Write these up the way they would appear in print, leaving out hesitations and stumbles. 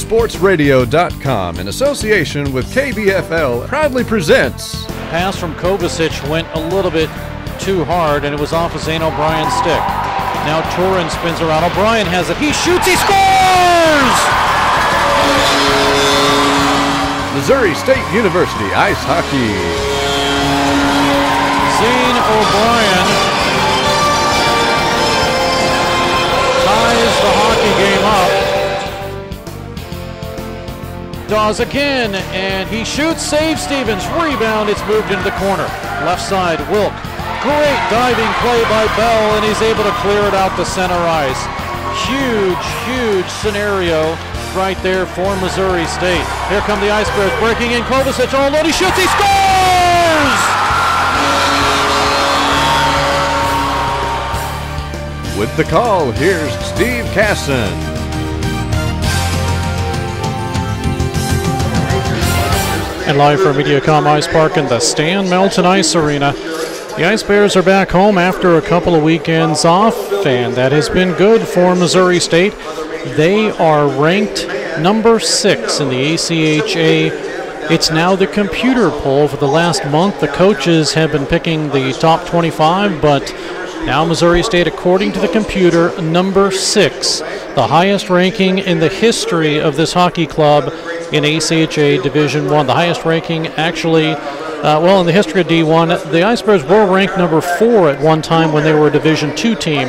MidwestSportsRadio.com, in association with KBFL, proudly presents. Pass from Kovacic went a little bit too hard, and it was off of Zane O'Brien's stick. Now Turin spins around. O'Brien has it. He shoots. He scores! Missouri State University Ice Hockey. Zane O'Brien ties the hockey game up. Dawes again, and he shoots, saves Stevens, rebound, it's moved into the corner. Left side, Wilk. Great diving play by Bell, and he's able to clear it out to center ice. Huge scenario right there for Missouri State. Here come the Ice Bears breaking in. Kovacic all alone. He shoots. He scores! With the call, here's Steve Casson. And live from Mediacom Ice Park in the Stan Melton Ice Arena. The Ice Bears are back home after a couple of weekends off, and that has been good for Missouri State. They are ranked number 6 in the ACHA. It's now the computer poll. For the last month, the coaches have been picking the top 25, but now Missouri State, according to the computer, number 6, the highest ranking in the history of this hockey club in ACHA Division I. The highest ranking actually, in the history of D1. The Ice Bears were ranked number 4 at one time when they were a Division II team.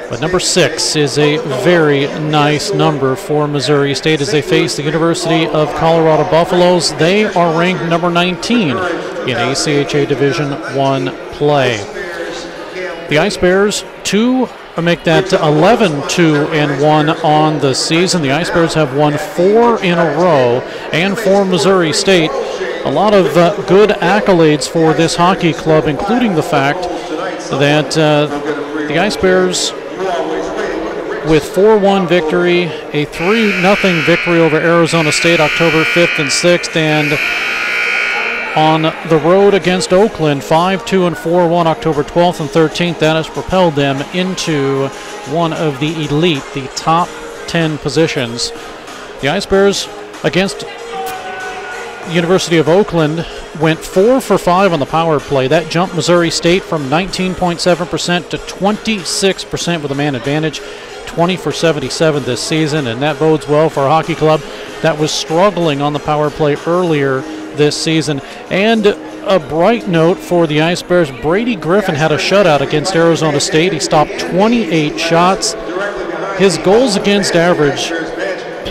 But number 6 is a very nice number for Missouri State as they face the University of Colorado Buffaloes. They are ranked number 19 in ACHA Division I play. The Ice Bears make that 11-2-1 on the season. The Ice Bears have won 4 in a row, and for Missouri State, a lot of good accolades for this hockey club, including the fact that the Ice Bears, with 4-1 victory, a 3-0 victory over Arizona State October 5th and 6th, and on the road against Oakland, 5-2-4-1 October 12th and 13th. That has propelled them into one of the elite, the top 10 positions. The Ice Bears against University of Oakland went 4 for 5 on the power play. That jumped Missouri State from 19.7% to 26% with a man advantage. 20 for 77 this season, and that bodes well for a hockey club that was struggling on the power play earlier this season. And a bright note for the Ice Bears, Brady Griffin had a shutout against Arizona State. He stopped 28 shots. His goals against average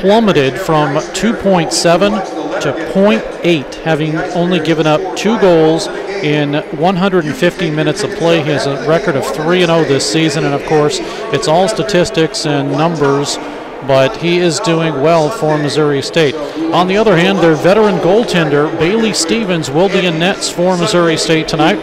plummeted from 2.7 to 0.8, having only given up 2 goals in 150 minutes of play. He has a record of 3-0 this season, and of course it's all statistics and numbers, but he is doing well for Missouri State. On the other hand, their veteran goaltender, Bailey Stevens, will be in nets for Missouri State tonight.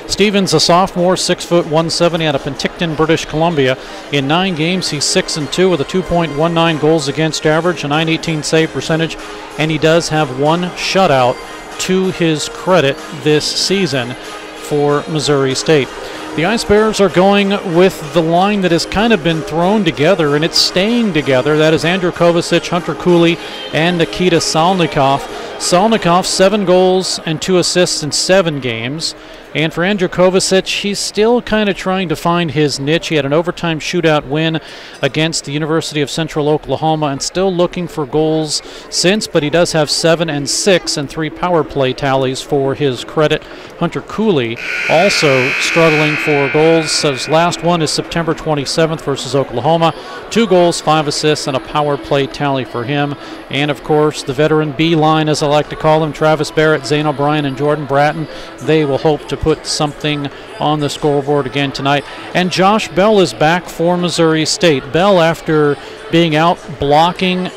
Stevens, a sophomore, 6'170" out of Penticton, British Columbia. In 9 games, he's 6-2 with a 2.19 goals against average, a .918 save percentage, and he does have 1 shutout to his credit this season for Missouri State. The Ice Bears are going with the line that has kind of been thrown together, and it's staying together. That is Andrew Kovacic, Hunter Cooley, and Nikita Salnikov. Salnikov, 7 goals and 2 assists in 7 games. And for Andrew Kovacic, he's still kind of trying to find his niche. He had an overtime shootout win against the University of Central Oklahoma and still looking for goals since, but he does have 7 and 6 and 3 power play tallies for his credit. Hunter Cooley also struggling for goals. His last one is September 27th versus Oklahoma. 2 goals, 5 assists, and a power play tally for him. And of course, the veteran B line, as I like to call them, Travis Barrett, Zane O'Brien, and Jordan Bratton. They will hope to put something on the scoreboard again tonight. And Josh Bell is back for Missouri State. Bell, after being out blocking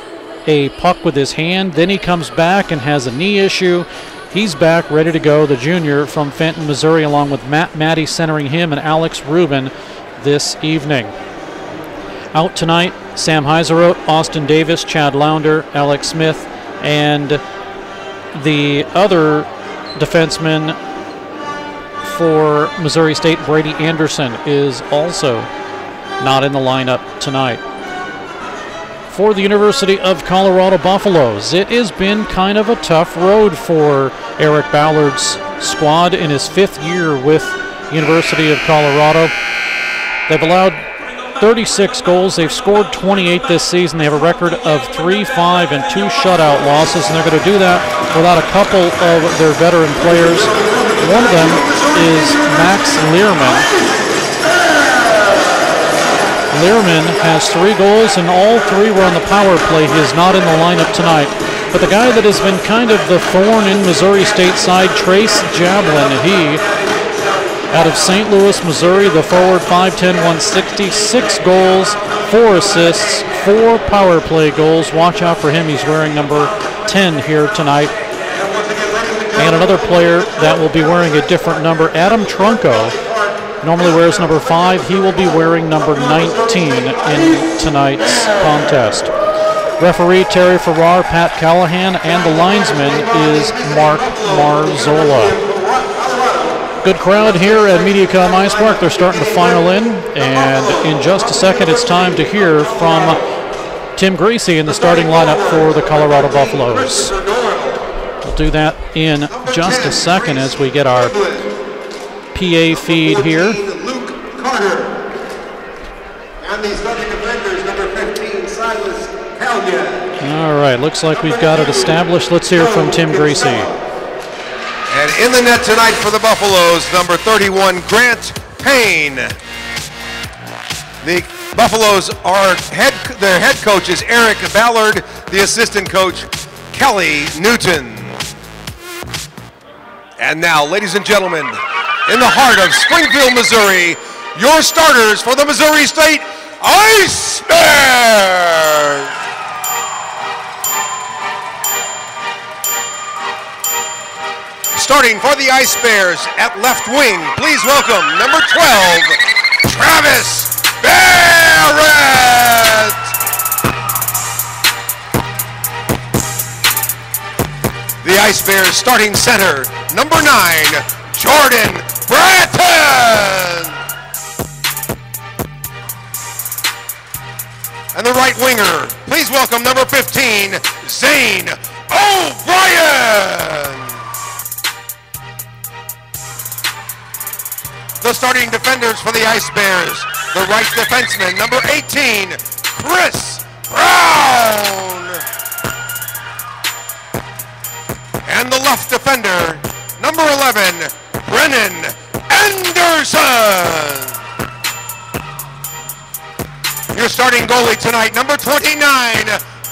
a puck with his hand, then he comes back and has a knee issue. He's back ready to go, the junior from Fenton, Missouri, along with Matt Matty centering him and Alex Rubin this evening. Out tonight, Sam Heiseroth, Austin Davis, Chad Launder, Alex Smith, and the other defenseman for Missouri State, Brady Anderson, is also not in the lineup tonight. for the University of Colorado Buffaloes. It has been kind of a tough road for Eric Ballard's squad in his 5th year with University of Colorado. They've allowed 36 goals. They've scored 28 this season. They have a record of 3-5 and 2 shutout losses, and they're going to do that without a couple of their veteran players. One of them is Max Learman. Learman has 3 goals, and all 3 were on the power play. He is not in the lineup tonight. But the guy that has been kind of the thorn in Missouri State side, Trace Jablin, he, out of St. Louis, Missouri, the forward, 5'10", 160, 6 goals, 4 assists, 4 power play goals. Watch out for him. He's wearing number 10 here tonight. And another player that will be wearing a different number, Adam Trunco, normally wears number 5. He will be wearing number 19 in tonight's contest. Referee Terry Farrar, Pat Callahan, and the linesman is Mark Marzola. Good crowd here at Mediacom Ice Park. They're starting to file in, and in just a second it's time to hear from Tim Greasy in the starting lineup for the Colorado Buffaloes. We'll do that in just a second as we get our PA feed here. Luke Carter. And the starting defenders, number 15, Silas Callion. All right, looks like we've got it established. Let's hear from Tim Greasy. And in the net tonight for the Buffaloes, number 31, Grant Payne. The Buffaloes are their head coach is Eric Ballard, the assistant coach Kelly Newton. And now, ladies and gentlemen, in the heart of Springfield, Missouri, your starters for the Missouri State Ice Bears. Starting for the Ice Bears at left wing, please welcome number 12, Travis Barrett. The Ice Bears starting center, number 9, Jordan Bratton. And the right winger, please welcome number 15, Zane O'Brien. The starting defenders for the Ice Bears, the right defenseman, number 18, Chris Brown. And the left defender, number 11, Brennan Anderson. Your starting goalie tonight, number 29,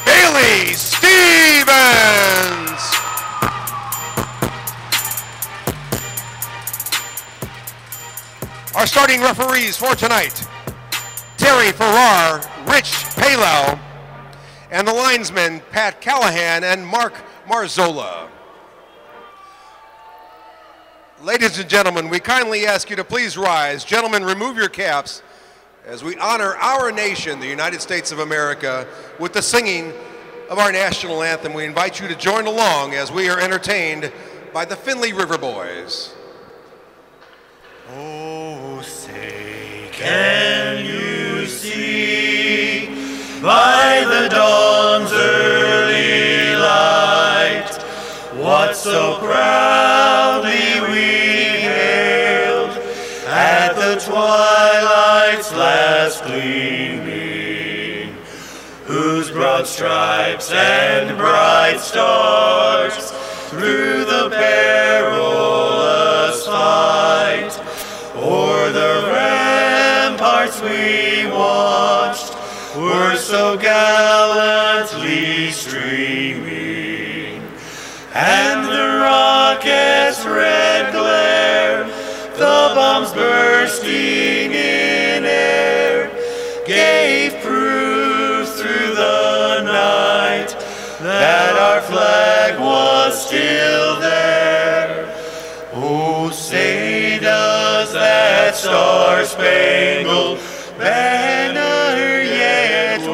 Bailey Stevens. Our starting referees for tonight, Terry Farrar, Rich Palo, and the linesmen, Pat Callahan and Mark Marzola. Ladies and gentlemen, we kindly ask you to please rise. Gentlemen, remove your caps as we honor our nation, the United States of America, with the singing of our national anthem. We invite you to join along as we are entertained by the Finley River Boys. Oh, say, can you see by the dawn's early light what so proudly we hailed at the twilight's last gleaming, whose broad stripes and bright stars through the perilous fight o'er the ramparts we watched were so gallantly streaming, and the rocket's red glare, the bombs bursting in air, gave proof through the night that our flag was still there. Oh, say does that star-spangled banner yet wave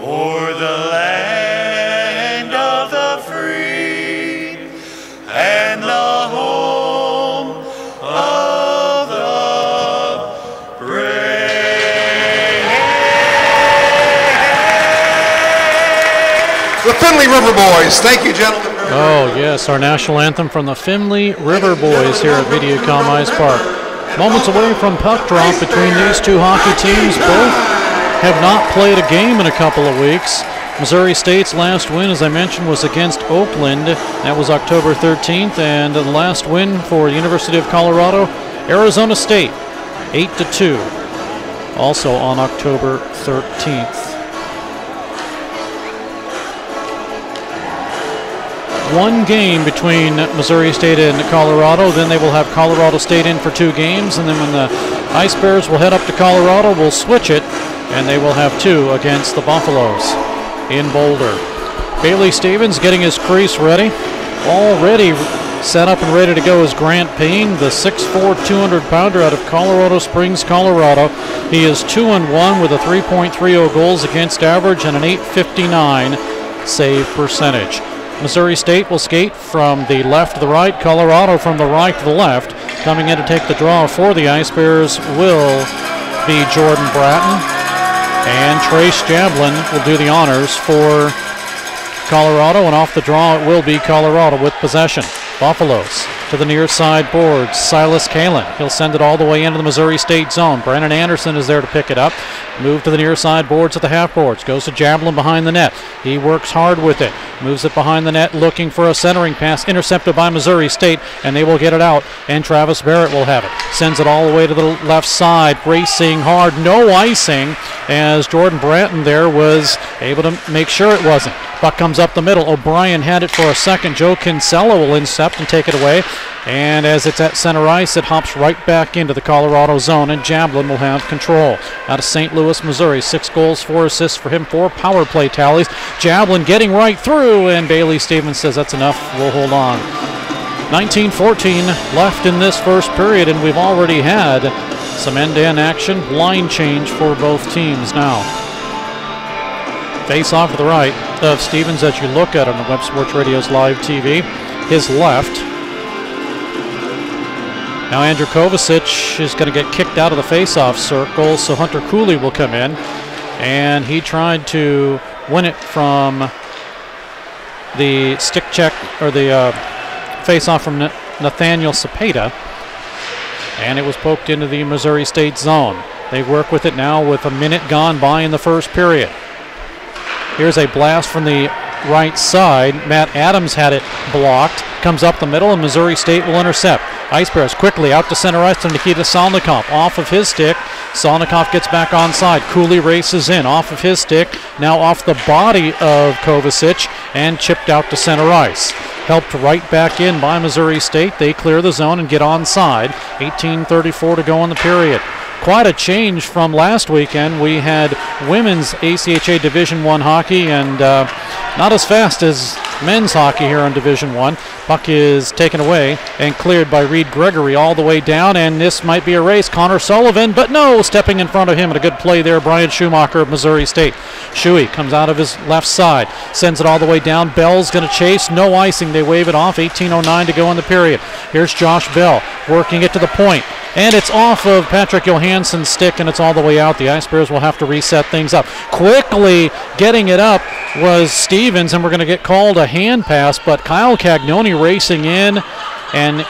o'er the land of the free and the home of the brave. Finley River Boys. Thank you, gentlemen. Oh, yes, our national anthem from the Finley River Boys here at Videocom Ice Park. Moments away from puck drop between these two hockey teams. Both have not played a game in a couple of weeks. Missouri State's last win, as I mentioned, was against Oakland. That was October 13th. And the last win for the University of Colorado, Arizona State, 8-2, also on October 13th. One game between Missouri State and Colorado, then they will have Colorado State in for 2 games, and then when the Ice Bears will head up to Colorado, we'll switch it, and they will have 2 against the Buffaloes in Boulder. Bailey Stevens getting his crease ready. Already set up and ready to go is Grant Payne, the 6'4", 200-pounder out of Colorado Springs, Colorado. He is 2-1 with a 3.30 goals against average and an .859 save percentage. Missouri State will skate from the left to the right, Colorado from the right to the left. Coming in to take the draw for the Ice Bears will be Jordan Bratton, and Trace Jablin will do the honors for Colorado, and off the draw it will be Colorado with possession. Buffaloes to the near side boards. Silas Kalin. He'll send it all the way into the Missouri State zone. Brandon Anderson is there to pick it up. Move to the near side boards at the half boards. Goes to Jablin behind the net. He works hard with it. Moves it behind the net, looking for a centering pass. Intercepted by Missouri State, and they will get it out. And Travis Barrett will have it. Sends it all the way to the left side. Racing hard. No icing, as Jordan Bratton there was able to make sure it wasn't. Puck comes up the middle. O'Brien had it for a second. Joe Kinsella will intercept and take it away. And as it's at center ice, it hops right back into the Colorado zone, and Jablin will have control. Out of St. Louis, Missouri, 6 goals, 4 assists for him, 4 power play tallies. Jablin getting right through, and Bailey Stevens says that's enough. We'll hold on. 19:14 left in this first period, and we've already had some end-to-end action. Line change for both teams now. Face off to the right of Stevens as you look at him on Web Sports Radio's live TV. His left. Now Andrew Kovacic is going to get kicked out of the face-off circle, so Hunter Cooley will come in. And he tried to win it from the stick check, or the face-off from Nathaniel Cepeda. And it was poked into the Missouri State zone. They work with it now with a minute gone by in the first period. Here's a blast from the right side. Matt Adams had it blocked. Comes up the middle, and Missouri State will intercept. Ice Bears quickly out to center ice to Nikita Salnikov. Off of his stick. Salnikov gets back onside. Cooley races in. Off of his stick. Now off the body of Kovacic and chipped out to center ice. Helped right back in by Missouri State. They clear the zone and get onside. 18:34 to go in the period. Quite a change from last weekend. We had women's ACHA Division I hockey, and not as fast as men's hockey here on Division I. Puck is taken away and cleared by Reed Gregory all the way down, and this might be a race. Connor Sullivan, but no, stepping in front of him, and a good play there, Brian Schumacher of Missouri State. Shuey comes out of his left side, sends it all the way down. Bell's going to chase, no icing. They wave it off. 18:09 to go in the period. Here's Josh Bell working it to the point. And it's off of Patrick Johansson's stick, and it's all the way out. The Ice Bears will have to reset things up. Quickly getting it up was Stevens, and we're going to get called a hand pass, but Kyle Cagnoni racing in, and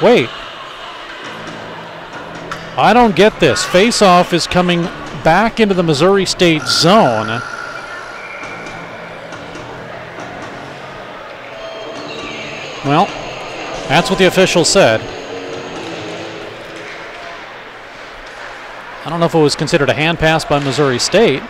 wait. I don't get this. Face-off is coming back into the Missouri State zone. Well, that's what the official said. I don't know if it was considered a hand pass by Missouri State.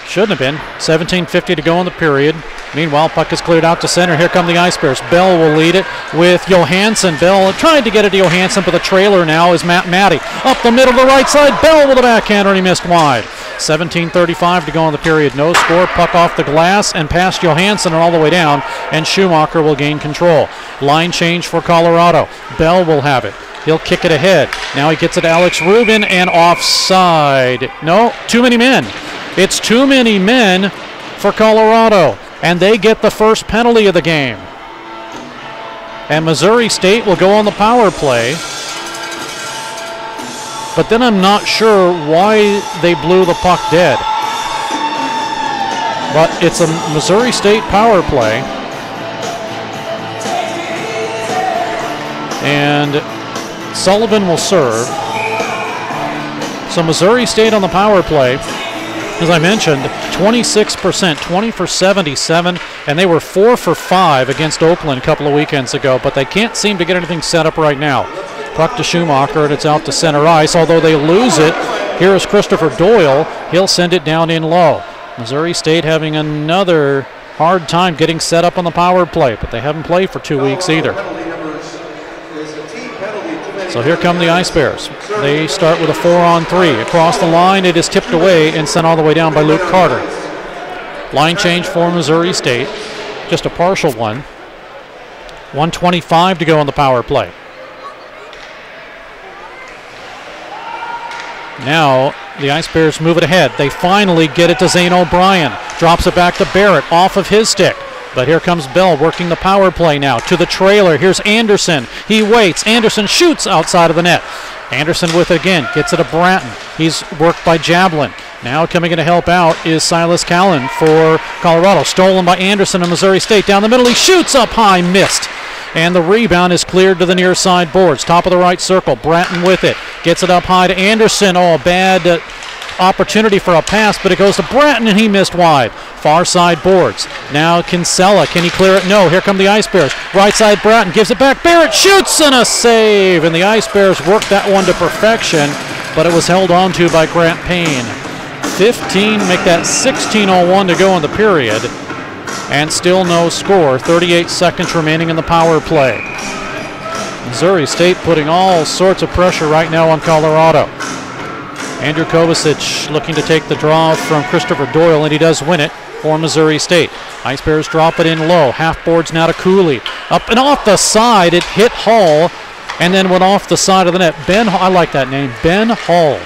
Shouldn't have been. 17:50 to go in the period. Meanwhile, puck is cleared out to center. Here come the Ice Bears. Bell will lead it with Johansson. Bell trying to get it to Johansson, but the trailer now is Matt Matty. Up the middle to the right side. Bell with a backhander, and he missed wide. 17:35 to go in the period. No score. Puck off the glass and past Johansson and all the way down, and Schumacher will gain control. Line change for Colorado. Bell will have it. He'll kick it ahead. Now he gets it to Alex Rubin, and offside. No, too many men. It's too many men for Colorado, and they get the first penalty of the game. And Missouri State will go on the power play. But then I'm not sure why they blew the puck dead. But it's a Missouri State power play. And Sullivan will serve. So Missouri State on the power play, as I mentioned, 26%, 20 for 77, and they were 4 for 5 against Oakland a couple of weekends ago, but they can't seem to get anything set up right now. Puck to Schumacher, and it's out to center ice. Although they lose it, here is Christopher Doyle. He'll send it down in low. Missouri State having another hard time getting set up on the power play, but they haven't played for 2 weeks either. So here come the Ice Bears. They start with a 4-on-3. Across the line, it is tipped away and sent all the way down by Luke Carter. Line change for Missouri State. Just a partial one. 1:25 to go on the power play. Now the Ice Bears move it ahead. They finally get it to Zane O'Brien. Drops it back to Barrett off of his stick. But here comes Bell working the power play now to the trailer. Here's Anderson. He waits. Anderson shoots outside of the net. Anderson with it again. Gets it to Bratton. He's worked by Jablin. Now coming in to help out is Silas Callan for Colorado. Stolen by Anderson of Missouri State. Down the middle. He shoots up high. Missed. And the rebound is cleared to the near side boards. Top of the right circle. Bratton with it. Gets it up high to Anderson. Oh, bad opportunity for a pass, but it goes to Bratton, and he missed wide. Far side boards. Now Kinsella. Can he clear it? No. Here come the Ice Bears. Right side Bratton gives it back. Barrett shoots and a save. And the Ice Bears worked that one to perfection, but it was held on to by Grant Payne. 15, make that 16:01 to go in the period. And still no score. 38 seconds remaining in the power play. Missouri State putting all sorts of pressure right now on Colorado. Andrew Kovacic looking to take the draw from Christopher Doyle, and he does win it for Missouri State. Ice Bears drop it in low. Half boards now to Cooley. Up and off the side. It hit Hall and then went off the side of the net. I like that name, Ben Hall.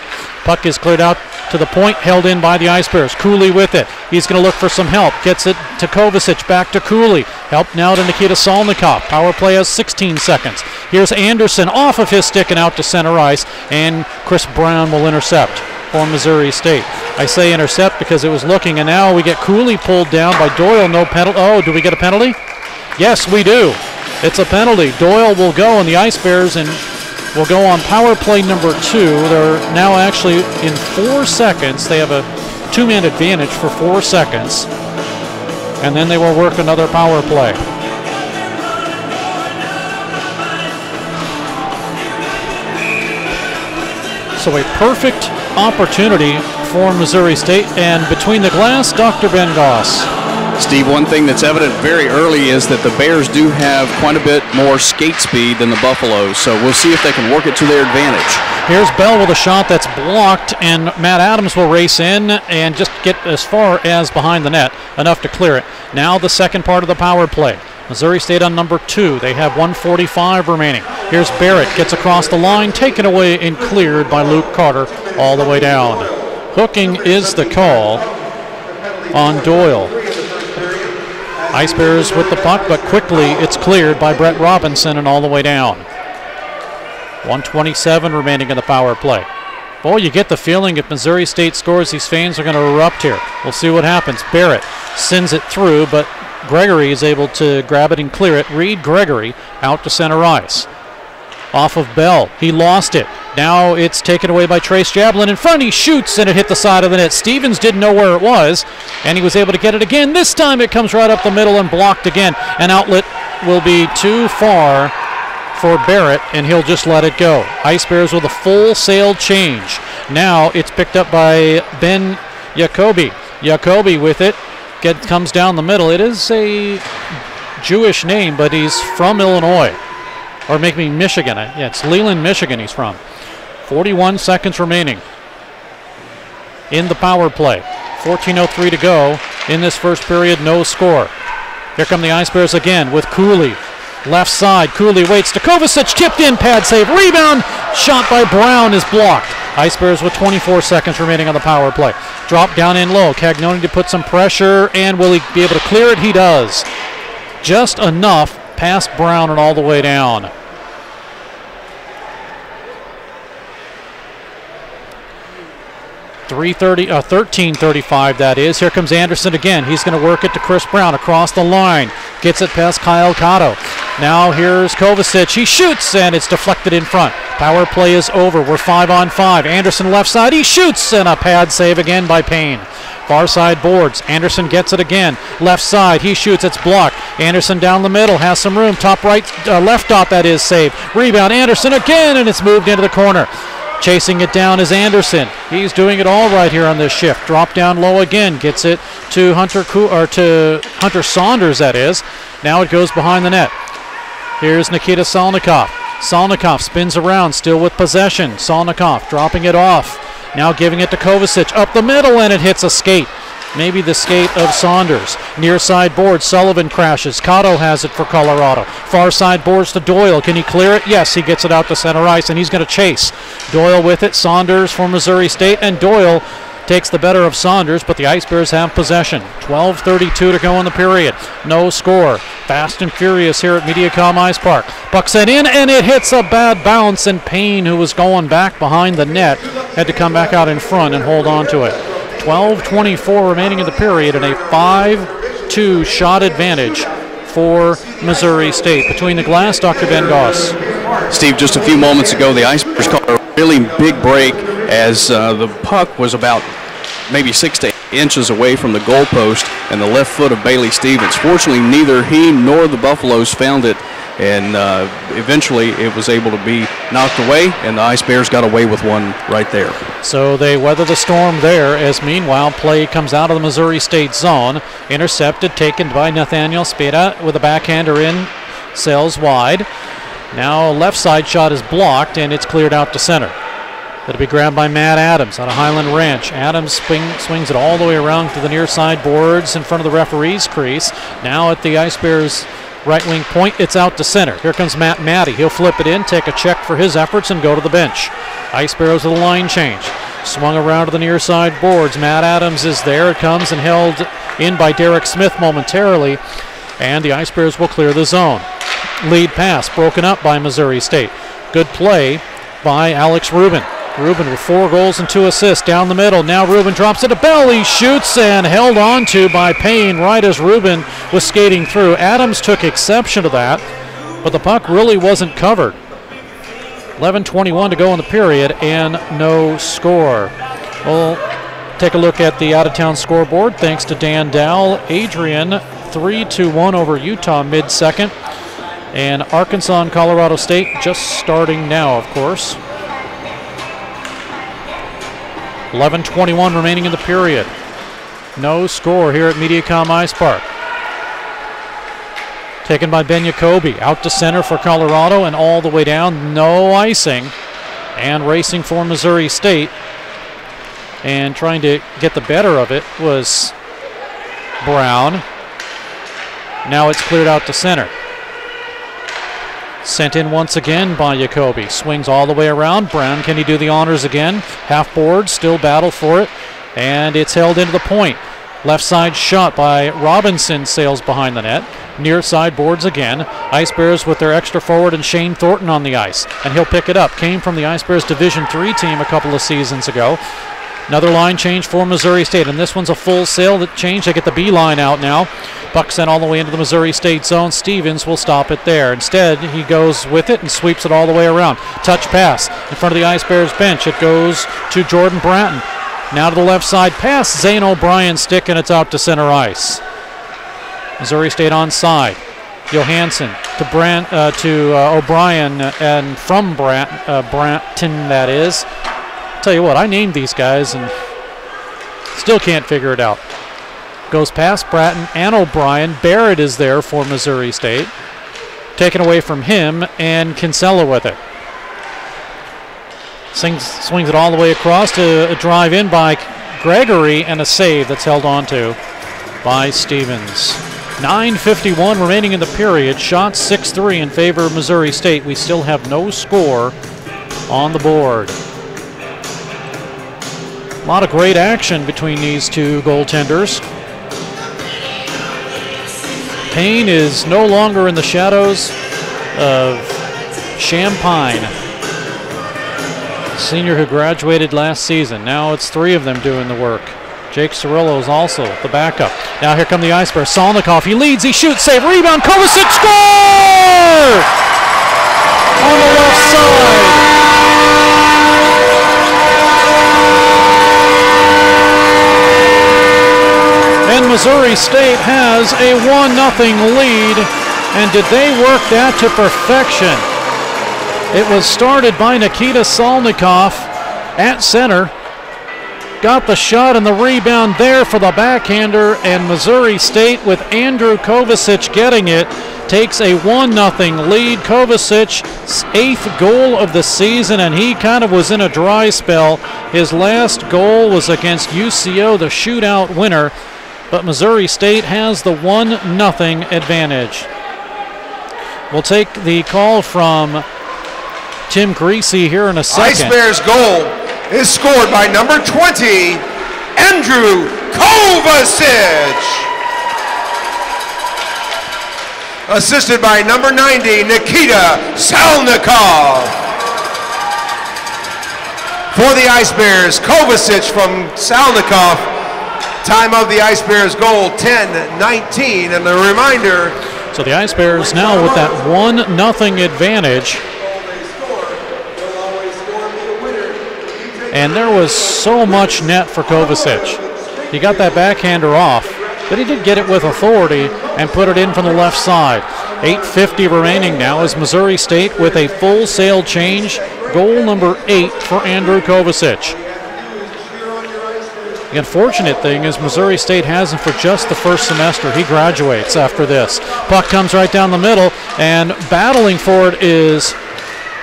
Puck is cleared out to the point, held in by the Ice Bears. Cooley with it. He's going to look for some help. Gets it to Kovacic, back to Cooley. Help now to Nikita Salnikov. Power play has 16 seconds. Here's Anderson off of his stick and out to center ice, and Chris Brown will intercept for Missouri State. I say intercept because it was looking, and now we get Cooley pulled down by Doyle. No penalty. Oh, do we get a penalty? Yes, we do. It's a penalty. Doyle will go, and the Ice Bears will go on power play number 2. They're now actually in 4 seconds. They have a 2-man advantage for 4 seconds, and then they will work another power play. So a perfect opportunity for Missouri State, and between the glass, Dr. Ben Goss. Steve, one thing that's evident very early is that the Bears do have quite a bit more skate speed than the Buffaloes, so we'll see if they can work it to their advantage. Here's Bell with a shot that's blocked, and Matt Adams will race in and just get as far as behind the net, enough to clear it. Now the second part of the power play. Missouri State on number 2. They have 1:45 remaining. Here's Barrett, gets across the line, taken away and cleared by Luke Carter all the way down. Hooking is the call on Doyle. Ice Bears with the puck, but quickly it's cleared by Brett Robinson and all the way down. 1:27 remaining in the power play. Boy, you get the feeling if Missouri State scores, these fans are going to erupt here. We'll see what happens. Barrett sends it through, but Gregory is able to grab it and clear it. Reed Gregory out to center ice. Off of Bell. He lost it. Now it's taken away by Trace Jablin in front. He shoots, and it hit the side of the net. Stevens didn't know where it was, and he was able to get it again. This time it comes right up the middle and blocked again. An outlet will be too far for Barrett, and he'll just let it go. Ice Bears with a full sail change. Now it's picked up by Ben Jacoby. Jacoby with it. Comes down the middle. It is a Jewish name, but he's from Illinois. Or maybe Michigan. Yeah, it's Leland, Michigan he's from. 41 seconds remaining in the power play. 14:03 to go in this first period, no score. Here come the Ice Bears again with Cooley. Left side, Cooley waits to Kovacic, tipped in, pad save, rebound, shot by Brown is blocked. Ice Bears with 24 seconds remaining on the power play. Drop down in low, Cagnoni to put some pressure, and will he be able to clear it? He does. Just enough past Brown and all the way down. 13:35 that is. Here comes Anderson again. He's going to work it to Chris Brown across the line. Gets it past Kyle Cotto. Now here's Kovacic. He shoots, and it's deflected in front. Power play is over. We're 5-on-5. Anderson left side. He shoots, and a pad save again by Payne. Far side boards. Anderson gets it again. Left side. He shoots. It's blocked. Anderson down the middle. Has some room. Top right, left dot that is saved. Rebound. Anderson again, and it's moved into the corner. Chasing it down is Anderson. He's doing it all right here on this shift. Drop down low again. Gets it to Hunter Saunders, that is. Now it goes behind the net. Here's Nikita Salnikov. Salnikov spins around, still with possession. Salnikov dropping it off. Now giving it to Kovacic. Up the middle, and it hits a skate. Maybe the skate of Saunders. Near side board, Sullivan crashes. Cotto has it for Colorado. Far side boards to Doyle. Can he clear it? Yes, he gets it out to center ice, and he's going to chase. Doyle with it. Saunders for Missouri State, and Doyle takes the better of Saunders, but the Ice Bears have possession. 12:32 to go in the period. No score. Fast and furious here at Mediacom Ice Park. Puck sent in, and it hits a bad bounce, and Payne, who was going back behind the net, had to come back out in front and hold on to it. 12:24 remaining in the period, and a 5-2 shot advantage for Missouri State. Between the glass, Dr. Ben Goss. Steve, just a few moments ago, the Ice Bears caught a really big break as the puck was about maybe 6 to 8 inches away from the goalpost and the left foot of Bailey Stevens. Fortunately, neither he nor the Buffaloes found it, and eventually it was able to be knocked away, and the Ice Bears got away with one right there. So they weather the storm there, as meanwhile play comes out of the Missouri State zone. Intercepted, taken by Nathaniel Speda with a backhander in, sails wide. Now a left side shot is blocked, and it's cleared out to center. It'll be grabbed by Matt Adams out of Highland Ranch. Adams swings it all the way around to the near side boards in front of the referee's crease. Now at the Ice Bears' right wing point, it's out to center. Here comes Matt Matty. He'll flip it in, take a check for his efforts, and go to the bench. Ice Bears with a line change. Swung around to the near side boards. Matt Adams is there. It comes and held in by Derek Smith momentarily, and the Ice Bears will clear the zone. Lead pass broken up by Missouri State. Good play by Alex Rubin. Rubin with 4 goals and 2 assists down the middle. Now Rubin drops it to Bell. Shoots and held on to by Payne right as Rubin was skating through. Adams took exception to that, but the puck really wasn't covered. 11:21 to go in the period and no score. We'll take a look at the out-of-town scoreboard thanks to Dan Dowell. Adrian 3-1 over Utah mid-second. And Arkansas and Colorado State just starting now, of course. 11:21 remaining in the period. No score here at Mediacom Ice Park. Taken by Ben Jacoby. Out to center for Colorado and all the way down. No icing. And racing for Missouri State. And trying to get the better of it was Brown. Now it's cleared out to center. Sent in once again by Jacoby. Swings all the way around. Brown, can he do the honors again? Half board, still battle for it. And it's held into the point. Left side shot by Robinson sails behind the net. Near side boards again. Ice Bears with their extra forward and Shane Thornton on the ice. And he'll pick it up. Came from the Ice Bears Division III team a couple of seasons ago. Another line change for Missouri State, and this one's a full sail that change. They get the B line out now. Puck sent all the way into the Missouri State zone. Stevens will stop it there. Instead, he goes with it and sweeps it all the way around. Touch pass in front of the Ice Bears bench. It goes to Jordan Bratton. Now to the left side pass. Zane O'Brien's stick, and it's out to center ice. Missouri State onside. Johansson to O'Brien, and from Branton, that is. Tell you what, I named these guys and still can't figure it out. Goes past Bratton and O'Brien. Barrett is there for Missouri State. Taken away from him, and Kinsella with it. Swings it all the way across to a drive in by Gregory, and a save that's held on to by Stevens. 9:51 remaining in the period. Shots 6-3 in favor of Missouri State. We still have no score on the board. A lot of great action between these two goaltenders. Payne is no longer in the shadows of Champaign. Senior who graduated last season. Now it's 3 of them doing the work. Jake Cirillo is also the backup. Now here come the Ice Bears. Solnikov, he leads, he shoots, save, rebound, Kovacic, score! On the left side. And Missouri State has a 1-0 lead. And did they work that to perfection? It was started by Nikita Solnikov at center. Got the shot and the rebound there for the backhander, and Missouri State, with Andrew Kovacic getting it, takes a 1-0 lead. Kovacic's 8th goal of the season, and he kind of was in a dry spell. His last goal was against UCO, the shootout winner, but Missouri State has the 1-0 advantage. We'll take the call from Tim Greasy here in a second. Ice Bears goal is scored by number 20, Andrew Kovacic. Assisted by number 90, Nikita Solnikov. For the Ice Bears, Kovacic from Solnikov. Time of the Ice Bears goal, 10:19. And a reminder. So the Ice Bears now with that 1-0 advantage. And there was so much net for Kovacic. He got that backhander off, but he did get it with authority and put it in from the left side. 8:50 remaining now as Missouri State with a full sail change. Goal number 8 for Andrew Kovacic. The unfortunate thing is Missouri State has him for just the first semester. He graduates after this. Puck comes right down the middle, and battling for it is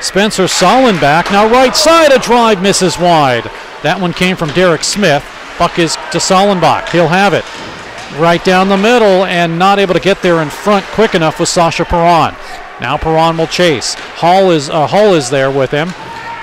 Spencer Sollenbach. Now right side, a drive misses wide. That one came from Derek Smith. Puck is to Sollenbach. He'll have it. Right down the middle, and not able to get there in front quick enough with Sasha Perron. Now Perron will chase. Hull is there with him.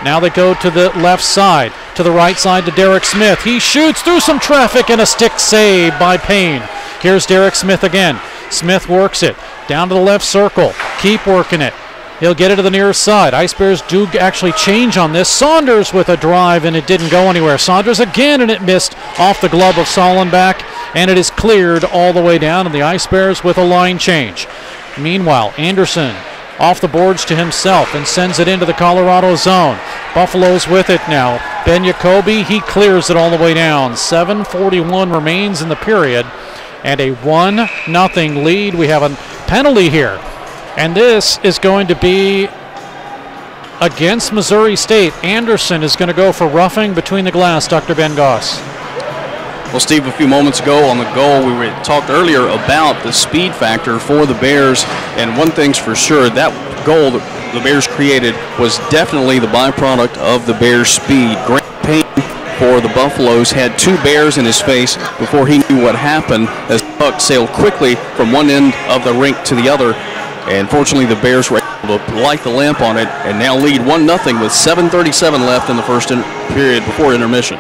Now they go to the left side, to the right side to Derek Smith. He shoots through some traffic and a stick save by Payne. Here's Derek Smith again. Smith works it down to the left circle. Keep working it. He'll get it to the near side. Ice Bears do actually change on this. Saunders with a drive, and it didn't go anywhere. Saunders again, and it missed off the glove of Sollenbach, and it is cleared all the way down, and the Ice Bears with a line change. Meanwhile, Anderson off the boards to himself and sends it into the Colorado zone. Buffalo's with it now. Ben Jacoby, he clears it all the way down. 7:41 remains in the period, and a 1-0 lead. We have a penalty here. And this is going to be against Missouri State. Anderson is going to go for roughing between the glass, Dr. Ben Goss. Well, Steve, a few moments ago on the goal, we talked earlier about the speed factor for the Bears, and one thing's for sure, that goal that the Bears created was definitely the byproduct of the Bears' speed. Grant Payne for the Buffaloes had 2 Bears in his face before he knew what happened as the puck sailed quickly from one end of the rink to the other. And fortunately, the Bears were able to light the lamp on it and now lead 1-0 with 7:37 left in the first period before intermission.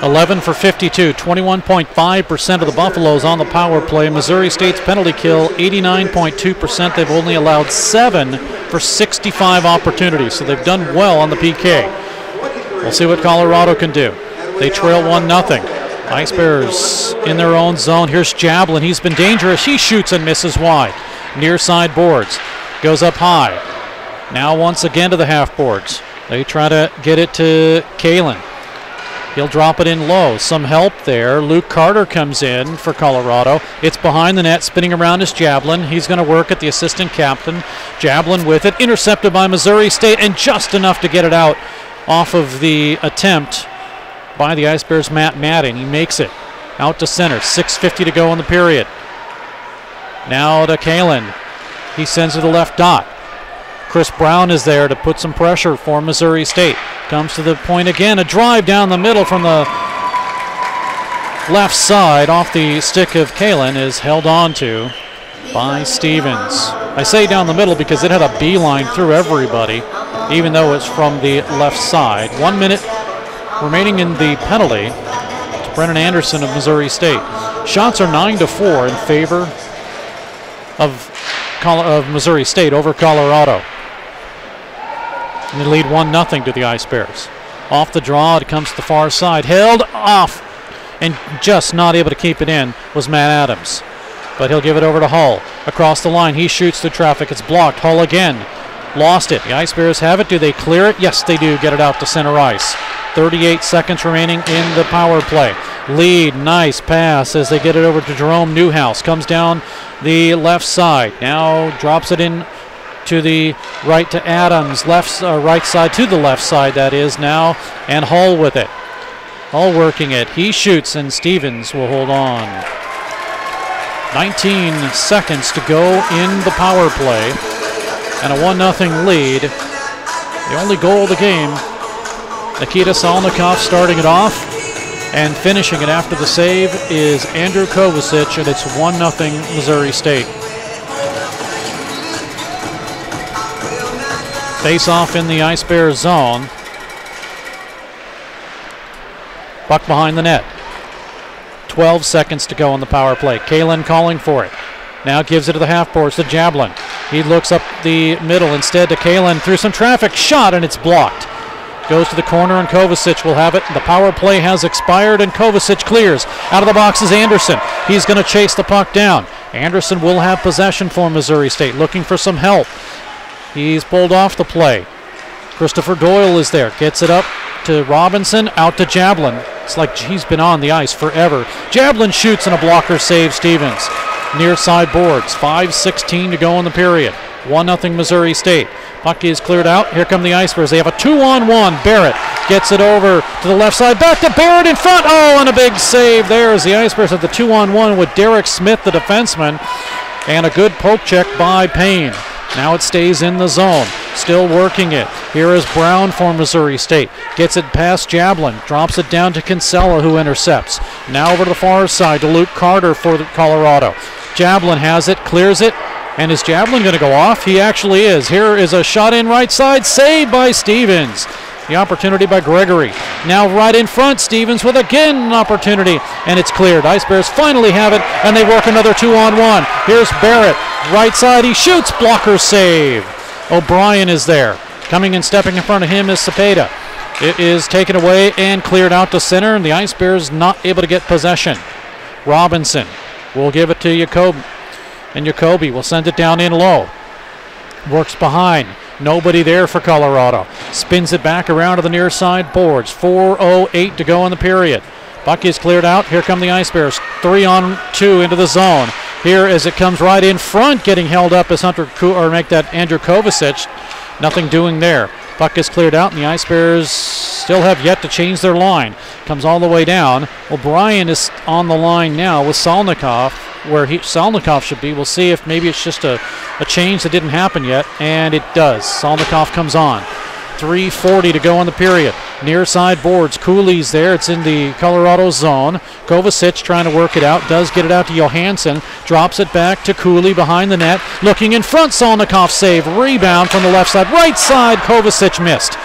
11 for 52, 21.5% of the Buffaloes on the power play. Missouri State's penalty kill, 89.2%. They've only allowed 7 for 65 opportunities, so they've done well on the PK. We'll see what Colorado can do. They trail 1-0. Ice Bears in their own zone. Here's Jablin. He's been dangerous. He shoots and misses wide. Near side boards. Goes up high. Now once again to the half boards. They try to get it to Kalen. He'll drop it in low. Some help there. Luke Carter comes in for Colorado. It's behind the net. Spinning around is Jablin. He's going to work at the assistant captain. Jablin with it. Intercepted by Missouri State, and just enough to get it out off of the attempt by the Ice Bears' Matt Madden. He makes it out to center. 6:50 to go in the period. Now to Kalen. He sends it to the left dot. Chris Brown is there to put some pressure for Missouri State. Comes to the point again. A drive down the middle from the left side off the stick of Kalen is held on to by Stevens. I say down the middle because it had a beeline through everybody, even though it's from the left side. 1 minute remaining in the penalty to Brennan Anderson of Missouri State. Shots are 9-4 in favor of Missouri State over Colorado. And they lead 1-0 to the Ice Bears. Off the draw, it comes to the far side. Held off and just not able to keep it in was Matt Adams. But he'll give it over to Hull. Across the line, he shoots through traffic. It's blocked. Hull again. Lost it. The Ice Bears have it. Do they clear it? Yes, they do. Get it out to center ice. 38 seconds remaining in the power play. Lead, nice pass as they get it over to Jerome Newhouse. Comes down the left side. Now drops it in to the right to Adams. Right side to the left side, that is now. And Hull with it. Hull working it. He shoots and Stevens will hold on. 19 seconds to go in the power play. And a 1-0 lead. The only goal of the game. Nikita Salnikov starting it off, and finishing it after the save is Andrew Kovacic, and it's 1-0 Missouri State. Face off in the Ice Bears zone. Puck behind the net. 12 seconds to go on the power play. Kalen calling for it. Now gives it to the half boards to Jablin. He looks up the middle instead to Kalen through some traffic. Shot, and it's blocked. Goes to the corner, and Kovacic will have it. The power play has expired, and Kovacic clears. Out of the box is Anderson. He's going to chase the puck down. Anderson will have possession for Missouri State, looking for some help. He's pulled off the play. Christopher Doyle is there. Gets it up to Robinson, out to Jablin. It's like he's been on the ice forever. Jablin shoots, and a blocker saves Stevens. Near side boards. 5:16 to go in the period. 1-0 Missouri State. Puck is cleared out. Here come the Ice Bears. They have a 2-on-1. Barrett gets it over to the left side. Back to Barrett in front. Oh, and a big save there as the Ice Bears have the 2-on-1 with Derek Smith, the defenseman. And a good poke check by Payne. Now it stays in the zone. Still working it. Here is Brown for Missouri State. Gets it past Jablin. Drops it down to Kinsella, who intercepts. Now over to the far side to Luke Carter for Colorado. Jablin has it, clears it. And is Jablin going to go off? He actually is. Here is a shot in right side, saved by Stevens. The opportunity by Gregory. Now right in front, Stevens with again an opportunity, and it's cleared. Ice Bears finally have it, and they work another 2-on-1. Here's Barrett, right side, he shoots, blocker save. O'Brien is there. Coming and stepping in front of him is Cepeda. It is taken away and cleared out to center, and the Ice Bears not able to get possession. Robinson will give it to Jacoby. And Jacoby will send it down in low. Works behind. Nobody there for Colorado. Spins it back around to the near side boards. 4:08 to go in the period. Puck is cleared out. Here come the Ice Bears. 3-on-2 into the zone. Here as it comes right in front, getting held up as Andrew Kovacic. Nothing doing there. Puck is cleared out, and the Ice Bears still have yet to change their line. Comes all the way down. O'Brien is on the line now with Salnikov, where Salnikov should be. We'll see if maybe it's just a change that didn't happen yet, and it does. Salnikov comes on. 3:40 to go in the period. Near side boards. Cooley's there. It's in the Colorado zone. Kovacic trying to work it out. Does get it out to Johansson. Drops it back to Cooley behind the net. Looking in front. Salnikov save. Rebound from the left side. Right side. Kovacic missed.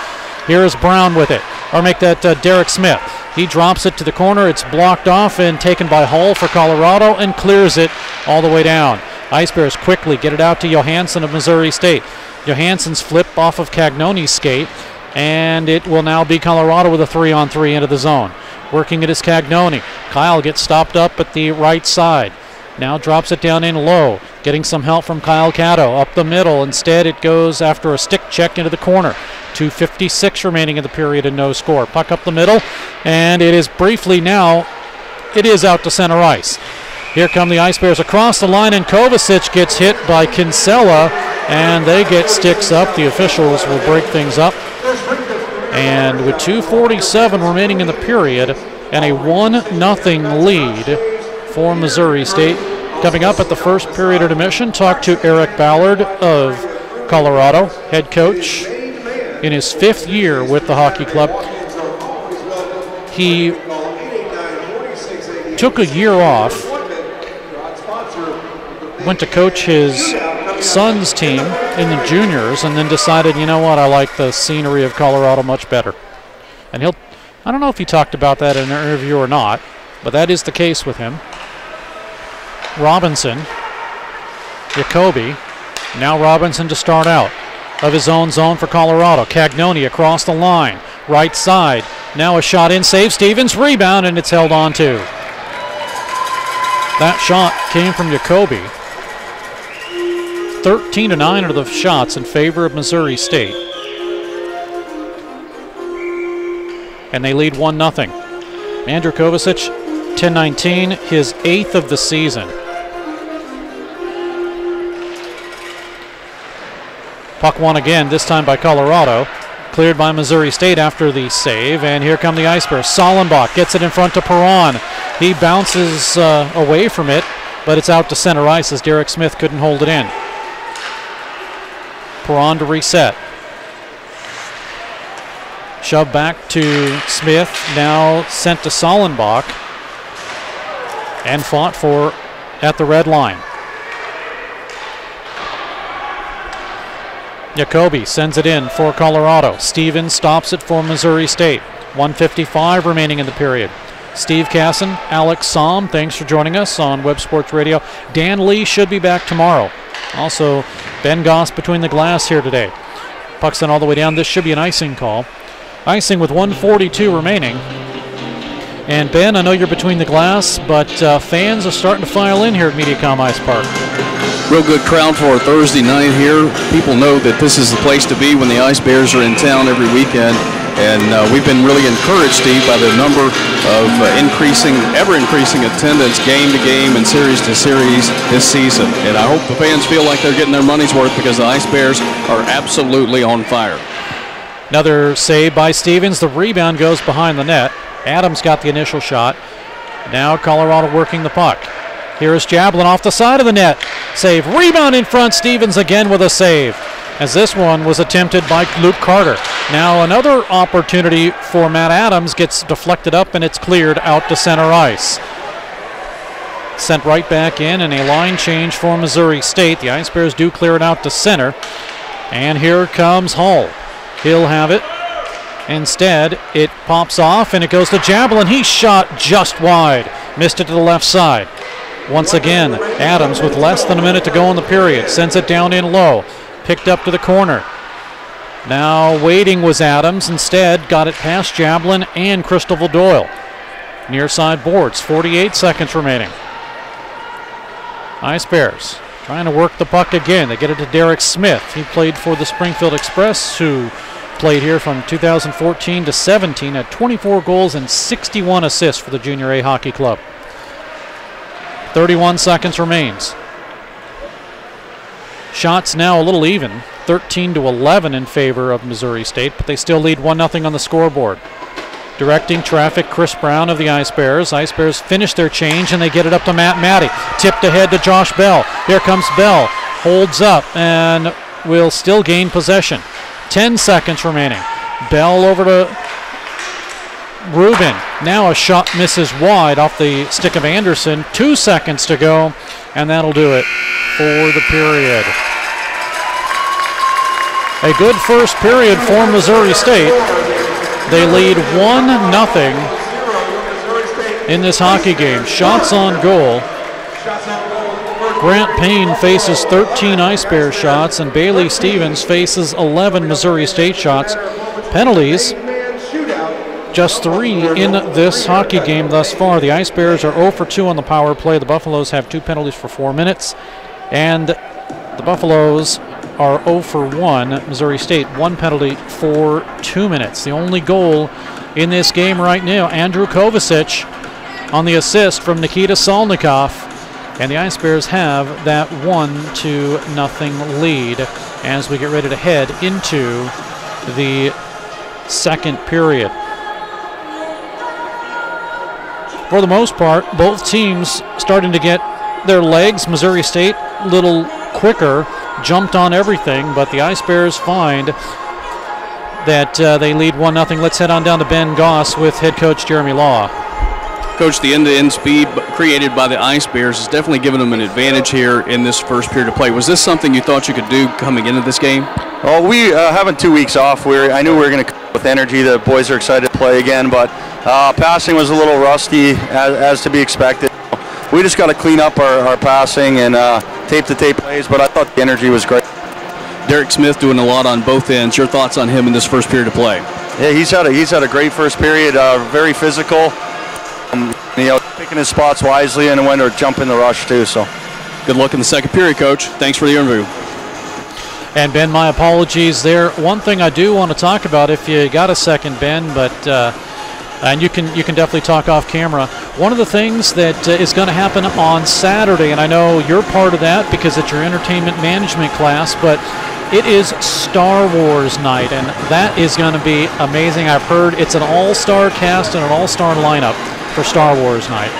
Here is Brown with it. Or make that Derek Smith. He drops it to the corner. It's blocked off and taken by Hull for Colorado and clears it all the way down. Ice Bears quickly get it out to Johansson of Missouri State. Johansson's flip off of Cagnoni's skate, and it will now be Colorado with a 3-on-3 into the zone. Working it is Cagnoni. Kyle gets stopped up at the right side. Now drops it down in low, getting some help from Kyle Cato up the middle. Instead, it goes after a stick check into the corner. 2:56 remaining in the period and no score. Puck up the middle, and it is briefly now, it is out to center ice. Here come the Ice Bears across the line, and Kovacic gets hit by Kinsella, and they get sticks up. The officials will break things up. And with 2:47 remaining in the period, and a 1-0 lead for Missouri State. Coming up at the first period intermission, talk to Eric Ballard of Colorado, head coach in his 5th year with the hockey club. He took a year off, went to coach his son's team in the juniors, and then decided, you know what, I like the scenery of Colorado much better. And I don't know if he talked about that in an interview or not, but that is the case with him. Robinson, Jacoby, now Robinson to start out. of his own zone for Colorado. Cagnoni across the line, right side. Now a shot in, save Stevens, rebound, and it's held on to. That shot came from Jacoby. 13-9 are the shots in favor of Missouri State. And they lead 1-0. Andrew Kovacic, 10-19, his 8th of the season. Puck won again, this time by Colorado. Cleared by Missouri State after the save, and here come the Ice Bears. Sollenbach gets it in front to Perron. He bounces away from it, but it's out to center ice as Derek Smith couldn't hold it in. Perron to reset. Shoved back to Smith, now sent to Sollenbach, and fought for at the red line. Jacoby sends it in for Colorado. Stevens stops it for Missouri State. 1:55 remaining in the period. Steve Casson, Alex Somm, thanks for joining us on Web Sports Radio. Dan Lee should be back tomorrow. Also, Ben Goss between the glass here today. Puck's sent all the way down. This should be an icing call. Icing with 1:42 remaining. And Ben, I know you're between the glass, but fans are starting to file in here at Mediacom Ice Park. Real good crowd for a Thursday night here. People know that this is the place to be when the Ice Bears are in town every weekend. And we've been really encouraged, Steve, by the number of ever-increasing attendance game to game and series to series this season. And I hope the fans feel like they're getting their money's worth because the Ice Bears are absolutely on fire. Another save by Stevens. The rebound goes behind the net. Adams got the initial shot. Now Colorado working the puck. Here is Jablin off the side of the net. Save. Rebound in front. Stevens again with a save, as this one was attempted by Luke Carter. Now another opportunity for Matt Adams gets deflected up, and it's cleared out to center ice. Sent right back in, and a line change for Missouri State. The Ice Bears do clear it out to center. And here comes Hull. He'll have it. Instead, it pops off, and it goes to Jablin. He shot just wide. Missed it to the left side. Once again, Adams, with less than a minute to go in the period, sends it down in low. Picked up to the corner. Now waiting was Adams. Instead, got it past Jablin and Christopher Doyle. Near side boards, 48 seconds remaining. Ice Bears trying to work the puck again. They get it to Derek Smith. He played for the Springfield Express, who played here from 2014 to 17, had 24 goals and 61 assists for the Junior A Hockey Club. 31 seconds remains. Shots now a little even, 13-11 in favor of Missouri State, but they still lead 1-0 on the scoreboard. Directing traffic, Chris Brown of the Ice Bears. Ice Bears finish their change, and they get it up to Matt Matty. Tipped ahead to Josh Bell. Here comes Bell. Holds up and will still gain possession. 10 seconds remaining. Bell over to Rubin. Now a shot misses wide off the stick of Anderson. 2 seconds to go, and that'll do it for the period. A good first period for Missouri State. They lead 1-0 in this hockey game. Shots on goal. Grant Payne faces 13 Ice Bears shots, and Bailey Stevens faces 11 Missouri State shots. Penalties, just 3 in this hockey game thus far. The Ice Bears are 0 for 2 on the power play. The Buffaloes have 2 penalties for 4 minutes, and the Buffaloes are 0 for 1. Missouri State 1 penalty for 2 minutes. The only goal in this game right now, Andrew Kovacic on the assist from Nikita Salnikov, and the Ice Bears have that 1-0 lead as we get ready to head into the second period. For the most part, both teams starting to get their legs. Missouri State a little quicker, jumped on everything, but the Ice Bears find that they lead 1-0. Let's head on down to Ben Goss with head coach Jeremy Law. Coach, the end-to-end speed created by the Ice Bears has definitely given them an advantage here in this first period of play. Was this something you thought you could do coming into this game? Well, we having 2 weeks off. I knew we were going to come with energy. The boys are excited to play again, but passing was a little rusty, as to be expected. We just got to clean up our passing and tape-to-tape plays, but I thought the energy was great. Derek Smith doing a lot on both ends. Your thoughts on him in this first period of play? Yeah, he's had a great first period. Very physical. Picking his spots wisely and when to jump in the rush too. So, good luck in the second period, Coach. Thanks for the interview. And Ben, my apologies there. One thing I do want to talk about, if you got a second, Ben, but and you can definitely talk off camera. One of the things that is going to happen on Saturday, and I know you're part of that because it's your entertainment management class, but it is Star Wars night, and that is going to be amazing. I've heard it's an all-star cast and an all-star lineup for Star Wars night.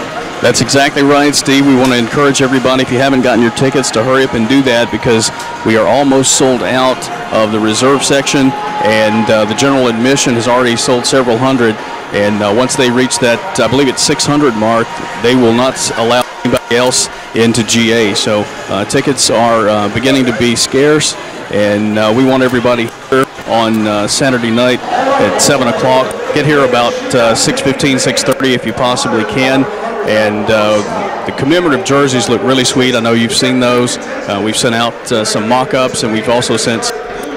That's exactly right, Steve. We want to encourage everybody, if you haven't gotten your tickets, to hurry up and do that because we are almost sold out of the reserve section, and the general admission has already sold several hundred. And once they reach that, I believe it's 600 mark, they will not allow anybody else into GA. So tickets are beginning to be scarce, and we want everybody here on Saturday night at 7 o'clock. Get here about 6:15, 6:30 if you possibly can. And the commemorative jerseys look really sweet. I know you've seen those. We've sent out some mock-ups, and we've also sent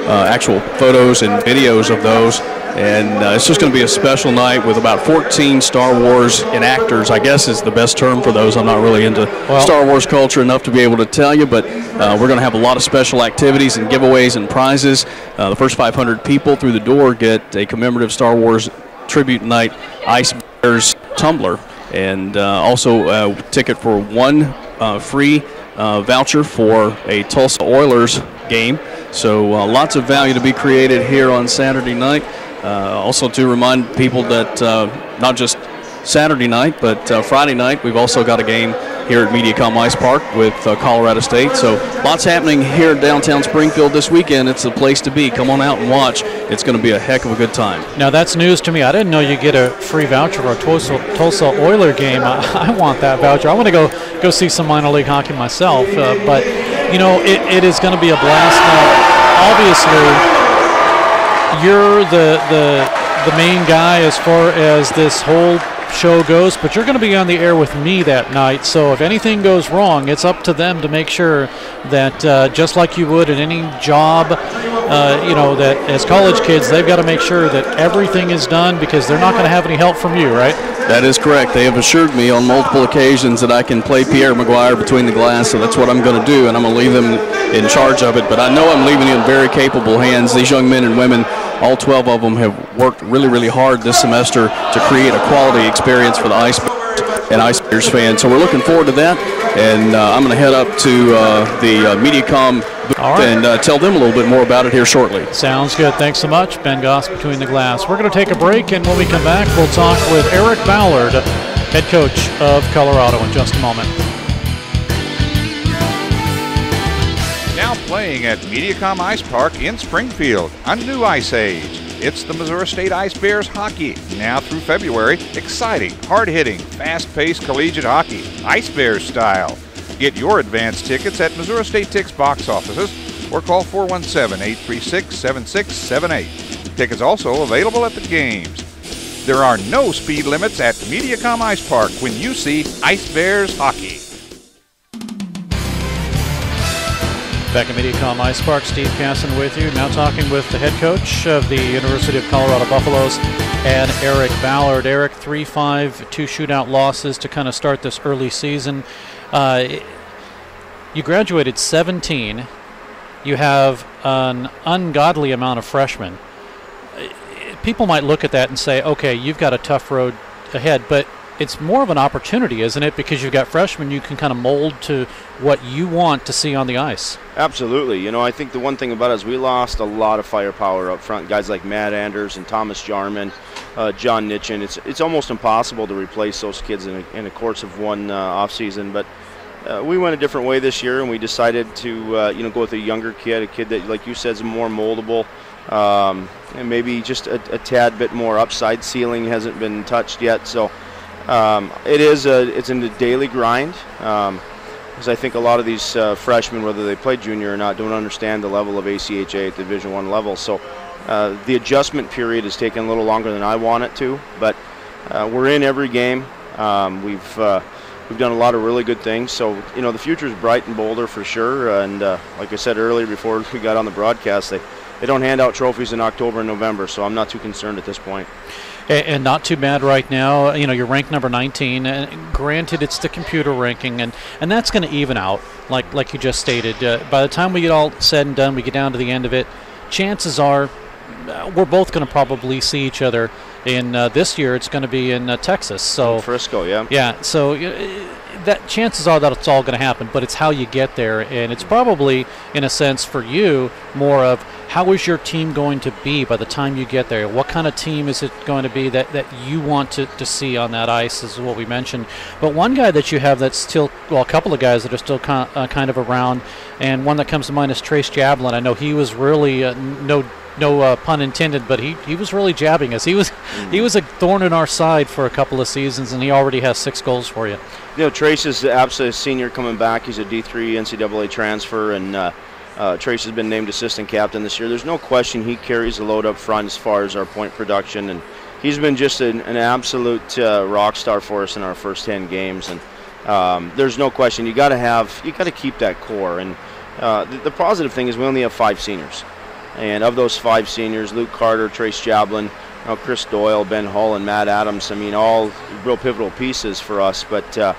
actual photos and videos of those. And it's just going to be a special night with about 14 Star Wars enactors, I guess is the best term for those. I'm not really into Star Wars culture enough to be able to tell you, but we're going to have a lot of special activities and giveaways and prizes. The first 500 people through the door get a commemorative Star Wars tribute night Ice Bears tumbler, and also a ticket for one free voucher for a Tulsa Oilers game. So lots of value to be created here on Saturday night. Also to remind people that not just Saturday night, but Friday night, we've also got a game here at Mediacom Ice Park with Colorado State. So lots happening here in downtown Springfield this weekend. It's the place to be. Come on out and watch. It's going to be a heck of a good time. Now, that's news to me. I didn't know you get a free voucher for a Tulsa Oiler game. I want that voucher. I want to go see some minor league hockey myself. But, you know, it is going to be a blast. Now, obviously, you're the main guy as far as this whole show goes, but you're going to be on the air with me that night, so if anything goes wrong, it's up to them to make sure that just like you would in any job, you know, that as college kids, they've got to make sure that everything is done because they're not going to have any help from you, right? That is correct. They have assured me on multiple occasions that I can play Pierre Maguire between the glass, so that's what I'm going to do, and I'm going to leave them in charge of it, but I know I'm leaving it in very capable hands. These young men and women, all 12 of them, have worked really, really hard this semester to create a quality experience for the Ice Bears and Ice Bears fans. So we're looking forward to that, and I'm going to head up to the Mediacom booth and tell them a little bit more about it here shortly. Sounds good. Thanks so much, Ben Goss, Between the Glass. We're going to take a break, and when we come back, we'll talk with Eric Ballard, head coach of Colorado, in just a moment. Now playing at Mediacom Ice Park in Springfield, a new ice age. It's the Missouri State Ice Bears hockey, now through February. Exciting, hard-hitting, fast-paced collegiate hockey, Ice Bears style. Get your advance tickets at Missouri State Tix box offices or call 417-836-7678. Tickets also available at the games. There are no speed limits at Mediacom Ice Park when you see Ice Bears hockey. Back at Mediacom Ice Park, Steve Casson with you. Now talking with the head coach of the University of Colorado Buffaloes and Eric Ballard. Eric, 3-5, 2 shootout losses to kind of start this early season. You graduated 17. You have an ungodly amount of freshmen. People might look at that and say, okay, you've got a tough road ahead, but it's more of an opportunity, isn't it? Because you've got freshmen you can kind of mold to what you want to see on the ice. Absolutely. You know, I think the one thing about it is we lost a lot of firepower up front. Guys like Matt Anders and Thomas Jarman, John Nitchin. It's almost impossible to replace those kids in a course of one off season. But we went a different way this year, and we decided to go with a younger kid, a kid that, like you said, is more moldable. And maybe just a tad bit more upside. Ceiling hasn't been touched yet. So it's in the daily grind. Because I think a lot of these freshmen, whether they play junior or not, don't understand the level of ACHA at the Division I level. So the adjustment period has taken a little longer than I want it to, but we're in every game. We've We've done a lot of really good things. So, the future is bright in Boulder for sure. And like I said earlier before we got on the broadcast, they don't hand out trophies in October and November, so I'm not too concerned at this point. And not too bad right now. You're ranked number 19. And granted, it's the computer ranking, and that's going to even out, like you just stated. By the time we get all said and done, we get down to the end of it, chances are we're both going to probably see each other in this year. It's going to be in Texas. So in Frisco, yeah. Yeah, so that chances are that it's all going to happen, but it's how you get there, and it's probably, in a sense, for you, more of how is your team going to be by the time you get there? What kind of team is it going to be that you want to see on that ice, is what we mentioned. But one guy that you have that's still, well, a couple of guys that are still kind of around, and one that comes to mind is Trace Jablin. I know he was really, no pun intended, but he was really jabbing us. He was a thorn in our side for a couple of seasons, and he already has 6 goals for you. Trace is absolutely a senior coming back. He's a D3 NCAA transfer, and Trace has been named assistant captain this year. There's no question he carries the load up front as far as our point production, and he's been just an absolute rock star for us in our first 10 games. And there's no question you got to keep that core. And the positive thing is we only have 5 seniors, and of those 5 seniors, Luke Carter, Trace Jablin, Chris Doyle, Ben Hull, and Matt Adams. I mean, all real pivotal pieces for us, but.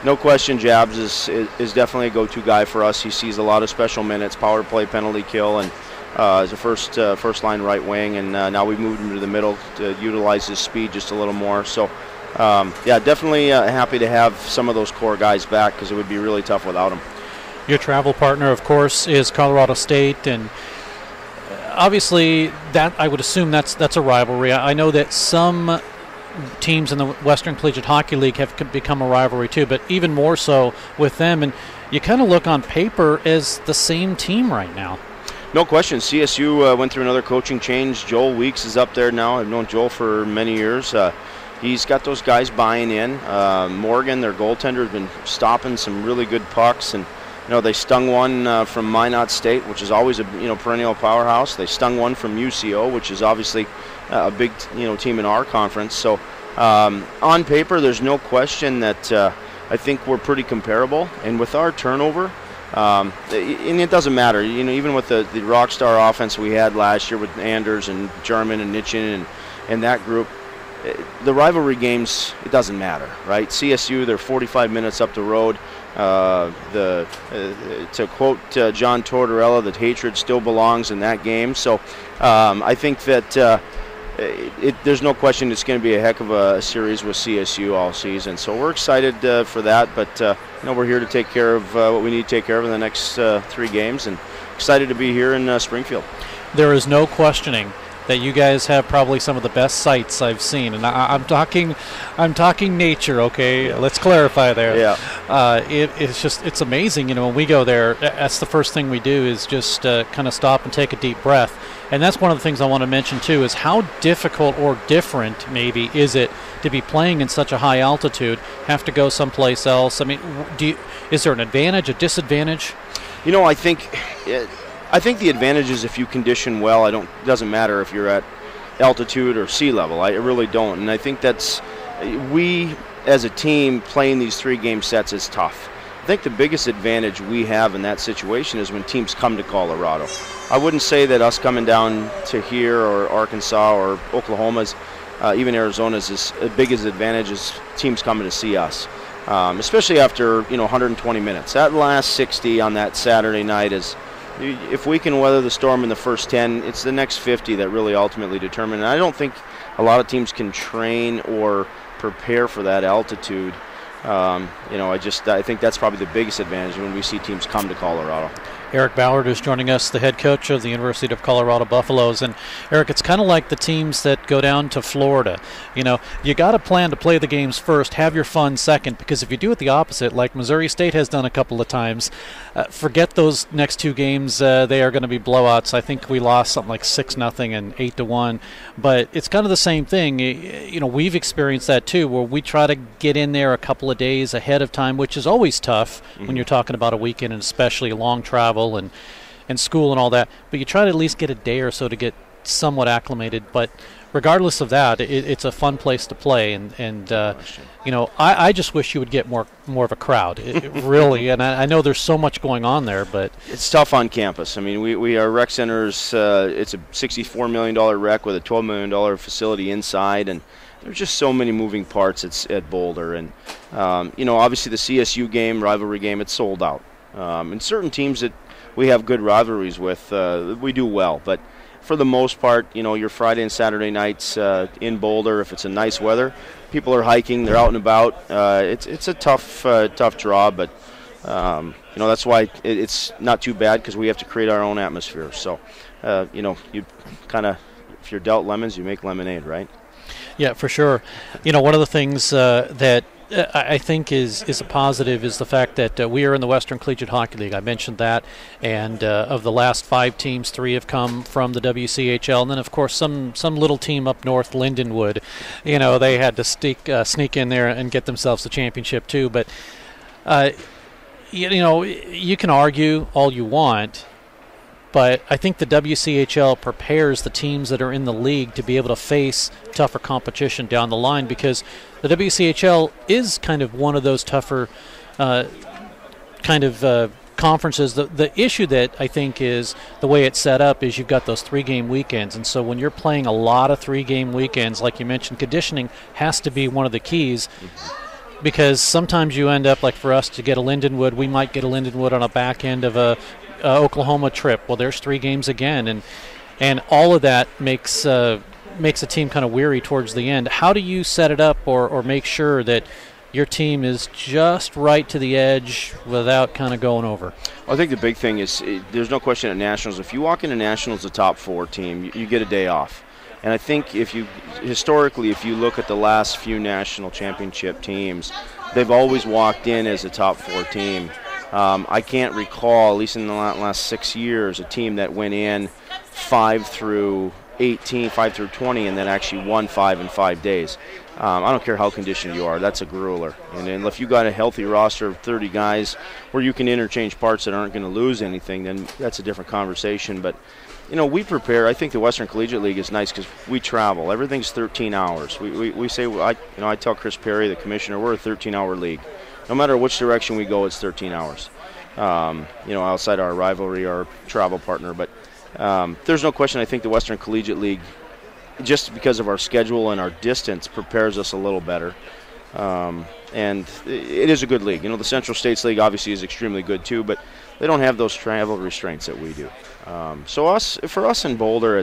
No question, Jabs is definitely a go-to guy for us. He sees a lot of special minutes, power play, penalty kill, and is a first-line right wing. And now we've moved him to the middle to utilize his speed just a little more. So, definitely happy to have some of those core guys back because it would be really tough without them. Your travel partner, of course, is Colorado State, and obviously that I would assume that's a rivalry. I know that some teams in the Western Collegiate Hockey League have become a rivalry too, but even more so with them, and you kind of look on paper as the same team right now. No question. CSU went through another coaching change. Joel Weeks is up there now. I've known Joel for many years. He's got those guys buying in. Morgan, their goaltender, has been stopping some really good pucks, and they stung one from Minot State, which is always a perennial powerhouse. They stung one from UCO, which is obviously a big team in our conference. So on paper, there's no question that I think we're pretty comparable. And with our turnover, and it doesn't matter. Even with the rock star offense we had last year with Anders and German and Nitchin and that group, the rivalry games, it doesn't matter, right? CSU, they're 45 minutes up the road. To quote John Tortorella, that hatred still belongs in that game. So I think that there's no question it's going to be a heck of a series with CSU all season. So we're excited for that, but we're here to take care of what we need to take care of in the next 3 games, and excited to be here in Springfield. There is no questioning that you guys have probably some of the best sights I've seen, and I'm talking nature. Okay, let's clarify there. Yeah. It's amazing. When we go there, that's the first thing we do is just kind of stop and take a deep breath. And that's one of the things I want to mention too, is how difficult or different maybe is it to be playing in such a high altitude, have to go someplace else. I mean, is there an advantage, a disadvantage? I think the advantage is if you condition well. It doesn't matter if you're at altitude or sea level. I really don't. And I think we as a team playing these 3-game sets is tough. I think the biggest advantage we have in that situation is when teams come to Colorado. I wouldn't say that us coming down to here or Arkansas or Oklahoma's, even Arizona's, as big as advantage as teams coming to see us. Especially after 120 minutes. That last 60 on that Saturday night is, if we can weather the storm in the first 10, it's the next 50 that really ultimately determine. And I don't think a lot of teams can train or prepare for that altitude. I think that's probably the biggest advantage when we see teams come to Colorado. Eric Ballard is joining us, the head coach of the University of Colorado Buffaloes. And Eric, it's kind of like the teams that go down to Florida. You got to plan to play the games first, have your fun second, because if you do it the opposite, like Missouri State has done a couple of times, forget those next 2 games. They are going to be blowouts. I think we lost something like 6-0 and 8-1. But it's kind of the same thing. We've experienced that too, where we try to get in there a couple of days ahead of time, which is always tough when you're talking about a weekend, and especially long travel and school and all that, but you try to at least get a day or so to get somewhat acclimated. But regardless of that, it's a fun place to play, and you know, I just wish you would get more of a crowd, really. And I know there's so much going on there, but it's tough on campus. I mean, our rec centers. It's a $64 million rec with a $12 million facility inside, and there's just so many moving parts at Boulder. And you know, obviously the CSU game, rivalry game, it's sold out. And certain teams that we have good rivalries with, we do well, but for the most part, you know, your Friday and Saturday nights in Boulder, if it's a nice weather, people are hiking, they're out and about. It's a tough draw, but you know, that's why it's not too bad, because we have to create our own atmosphere. So, you know, you kind of, if you're dealt lemons, you make lemonade, right? Yeah, for sure. You know, one of the things that I think is a positive is the fact that we are in the Western Collegiate Hockey League. I mentioned that, and of the last 5 teams, 3 have come from the WCHL, and then of course some little team up north, Lindenwood, you know, they had to sneak in there and get themselves a championship too. But you know, you can argue all you want, but I think the WCHL prepares the teams that are in the league to be able to face tougher competition down the line, because the WCHL is kind of one of those tougher conferences. The issue that I think is the way it's set up is you've got those 3-game weekends, and so when you're playing a lot of 3-game weekends, like you mentioned, conditioning has to be one of the keys. Because sometimes you end up, like for us to get a Lindenwood, we might get a Lindenwood on a back end of a Oklahoma trip. Well, there's 3 games again, and all of that makes a team kind of weary towards the end. How do you set it up or make sure that your team is just right to the edge without kind of going over? Well, I think the big thing is there's no question at Nationals. If you walk into Nationals, the top 4 team, you get a day off. And I think historically, if you look at the last few national championship teams, they've always walked in as a top 4 team. I can't recall, at least in the last 6 years, a team that went in 5 through 18, 5 through 20, and then actually won 5 in 5 days. I don't care how conditioned you are, that's a grueler. And if you got a healthy roster of 30 guys where you can interchange parts that aren't going to lose anything, then that's a different conversation. But you know, we prepare. I think the Western Collegiate League is nice because we travel. Everything's 13 hours. We say, I tell Chris Perry, the commissioner, we're a 13-hour league. No matter which direction we go, it's 13 hours. You know, outside our rivalry, our travel partner. But there's no question, I think the Western Collegiate League, just because of our schedule and our distance, prepares us a little better. And it is a good league. You know, the Central States League obviously is extremely good too, but they don't have those travel restraints that we do. So for us in Boulder,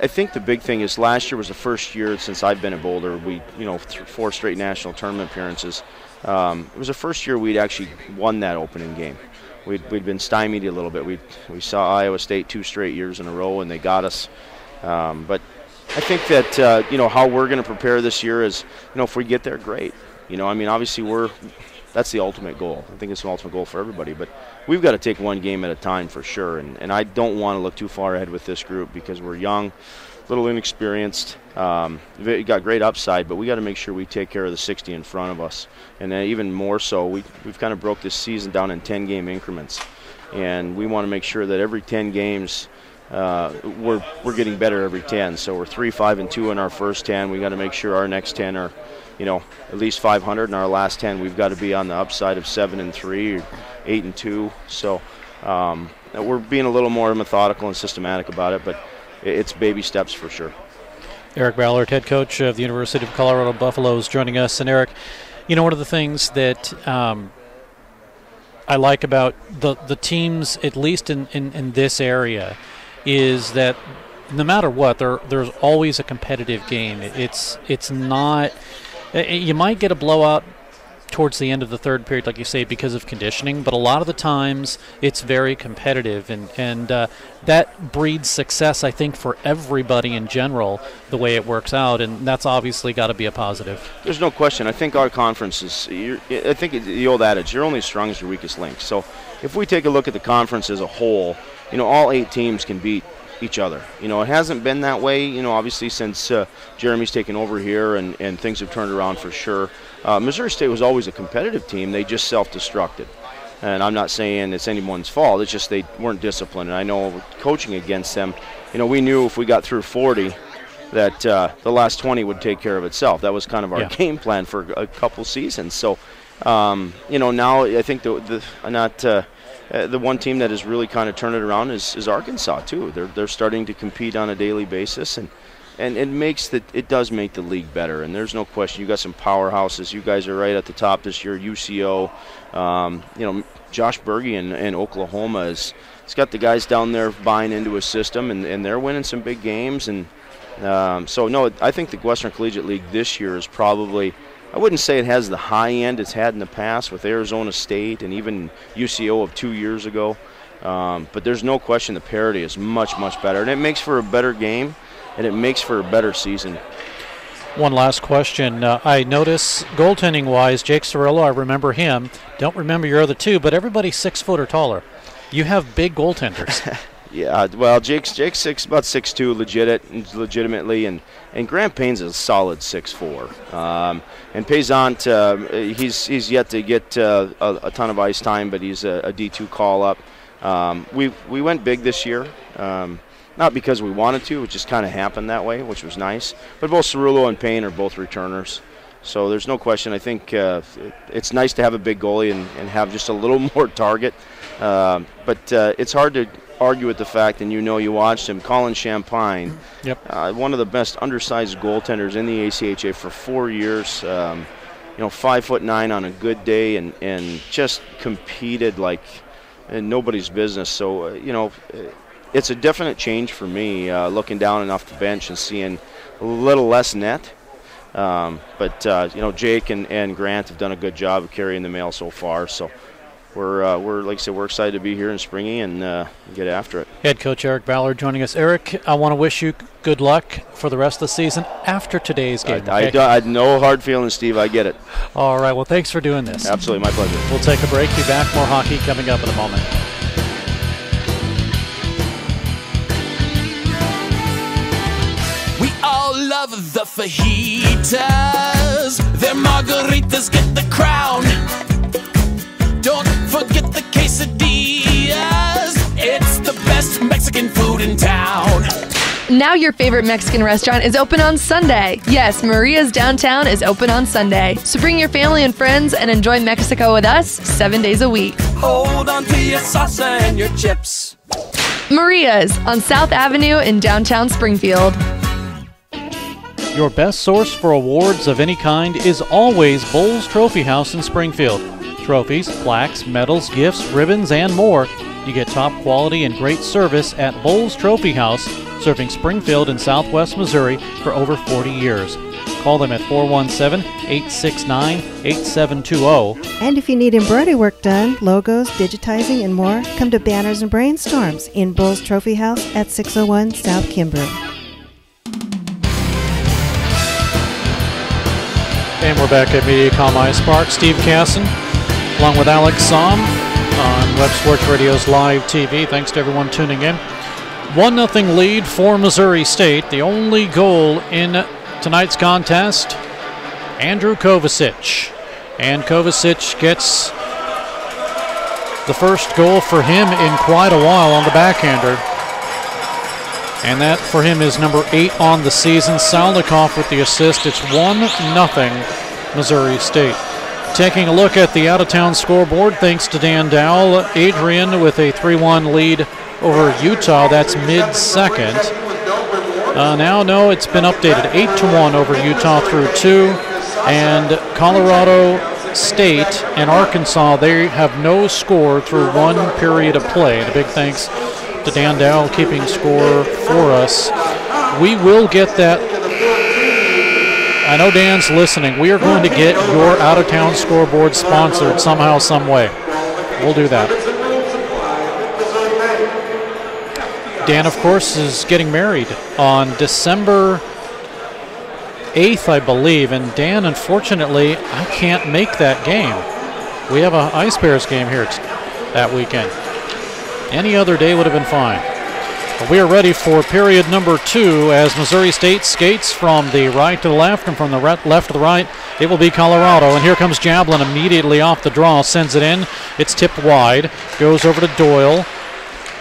I think the big thing is last year was the first year since I've been at Boulder. We, you know, 4 straight national tournament appearances. It was the first year we'd actually won that opening game. We'd been stymied a little bit. We saw Iowa State 2 straight years in a row, and they got us. But I think that you know, how we're going to prepare this year is, you know, if we get there, great. You know, I mean, obviously that's the ultimate goal. I think it's an ultimate goal for everybody. But we've got to take one game at a time for sure. And I don't want to look too far ahead with this group because we're young, a little inexperienced. We've got great upside, but we got to make sure we take care of the 60 in front of us. And then even more so, we've kind of broke this season down in 10-game increments. And we want to make sure that every 10 games we're getting better every 10. So we're 3-5-2 in our first 10. We got to make sure our next 10 are, you know, at least 500. In our last 10, we've got to be on the upside of 7-3 or 8-2. So we're being a little more methodical and systematic about it, but it's baby steps for sure. Eric Ballard, head coach of the University of Colorado Buffaloes, joining us. And Eric, you know, one of the things that I like about the teams, at least in this area, is that no matter what, there's always a competitive game. It's not. You might get a blowout towards the end of the third period, like you say, because of conditioning, but a lot of the times it's very competitive, and that breeds success, I think, for everybody in general, the way it works out, and that's obviously got to be a positive. There's no question. I think our conference is, I think the old adage, you're only as strong as your weakest link. So if we take a look at the conference as a whole, you know, all 8 teams can beat each other. You know, it hasn't been that way, you know, obviously since Jeremy's taken over here and things have turned around for sure. Missouri State was always a competitive team. They just self-destructed. And I'm not saying it's anyone's fault. It's just they weren't disciplined. And I know coaching against them, you know, we knew if we got through 40, that the last 20 would take care of itself. That was kind of our Yeah. game plan for a couple seasons. So, now I think the one team that has really kind of turned it around is Arkansas too. They're starting to compete on a daily basis, and it does make the league better. And there's no question, you got some powerhouses. You guys are right at the top this year. UCO, Josh Berge in Oklahoma he's got the guys down there buying into his system, and they're winning some big games. And I think the Western Collegiate League this year is probably, I wouldn't say it has the high end it's had in the past with Arizona State and even UCO of 2 years ago. But there's no question the parity is much, much better. And it makes for a better game, and it makes for a better season. One last question. I notice goaltending-wise, Jake Cirillo, I remember him. Don't remember your other two, but everybody's 6 foot or taller. You have big goaltenders. Yeah, well, Jake's about 6'2", legitimately, and Grant Payne's a solid 6'4". And Payzant, he's yet to get a ton of ice time, but he's a D2 call-up. We went big this year, not because we wanted to, it just kind of happened that way, which was nice. But both Cirillo and Payne are both returners, so there's no question. I think it's nice to have a big goalie and have just a little more target, but it's hard to argue with the fact, and you watched him, Colin Champagne, one of the best undersized goaltenders in the ACHA for 4 years, 5'9" on a good day, and just competed like nobody's business. So, it's a definite change for me looking down and off the bench and seeing a little less net. But Jake and Grant have done a good job of carrying the mail so far. So we're like I said, we're excited to be here in Springy and get after it. Head coach Eric Ballard joining us. Eric, I want to wish you good luck for the rest of the season after today's game. I had no hard feelings, Steve. I get it. All right. Well, thanks for doing this. Absolutely, my pleasure. We'll take a break. Be back. More hockey coming up in a moment. We all love the fajitas. Their margaritas get the crown. Don't forget the quesadillas. It's the best Mexican food in town. Now your favorite Mexican restaurant is open on Sunday. Yes, Maria's Downtown is open on Sunday. So bring your family and friends and enjoy Mexico with us 7 days a week. Hold on to your salsa and your chips. Maria's on South Avenue in downtown Springfield. Your best source for awards of any kind is always Bowles Trophy House in Springfield. Trophies, plaques, medals, gifts, ribbons, and more. You get top quality and great service at Bowles Trophy House, serving Springfield and Southwest Missouri for over 40 years. Call them at 417-869-8720. And if you need embroidery work done, logos, digitizing, and more, come to Banners and Brainstorms in Bowles Trophy House at 601 South Kimbrough. And we're back at Mediacom Ice Park. Steve Casson, along with Alex Somm on Web Sports Radio's live TV. Thanks to everyone tuning in. 1-0 lead for Missouri State. The only goal in tonight's contest, Andrew Kovacic. And Kovacic gets the first goal for him in quite a while on the backhander. And that for him is number 8 on the season. Salnikov with the assist. It's 1-0 Missouri State. Taking a look at the out-of-town scoreboard, thanks to Dan Dowell, Adrian with a 3-1 lead over Utah. That's mid-second. No, it's been updated. 8-1 over Utah through 2. And Colorado State and Arkansas, they have no score through 1 period of play. And a big thanks to Dan Dowell keeping score for us. We will get that. I know Dan's listening. We are going to get your out-of-town scoreboard sponsored somehow, some way. We'll do that. Dan, of course, is getting married on December 8th, I believe. And Dan, unfortunately, I can't make that game. We have an Ice Bears game here that weekend. Any other day would have been fine. But we are ready for period number 2 as Missouri State skates from the right to the left and from the left to the right. It will be Colorado. And here comes Jablin immediately off the draw, sends it in. It's tipped wide, goes over to Doyle.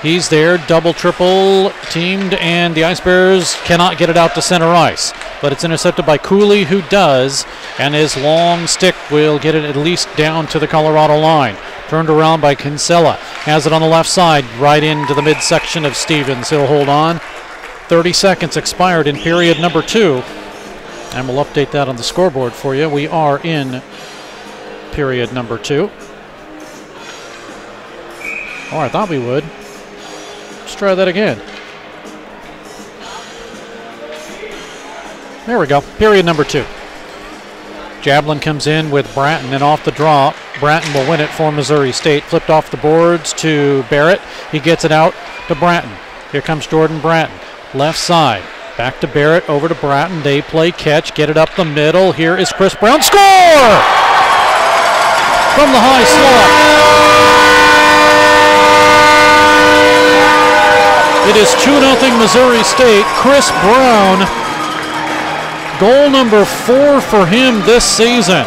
He's there, double, triple teamed, and the Ice Bears cannot get it out to center ice. But it's intercepted by Cooley, who does, and his long stick will get it at least down to the Colorado line. Turned around by Kinsella. Has it on the left side, right into the midsection of Stevens. He'll hold on. 30 seconds expired in period number 2. And we'll update that on the scoreboard for you. We are in period number 2. Oh, I thought we would. Let's try that again. There we go. Period number 2. Jablin comes in with Bratton, and off the draw, Bratton will win it for Missouri State. Flipped off the boards to Barrett. He gets it out to Bratton. Here comes Jordan Bratton. Left side. Back to Barrett, over to Bratton. They play catch, get it up the middle. Here is Chris Brown. Score! From the high slot. It is 2-0 Missouri State. Chris Brown, goal number 4 for him this season.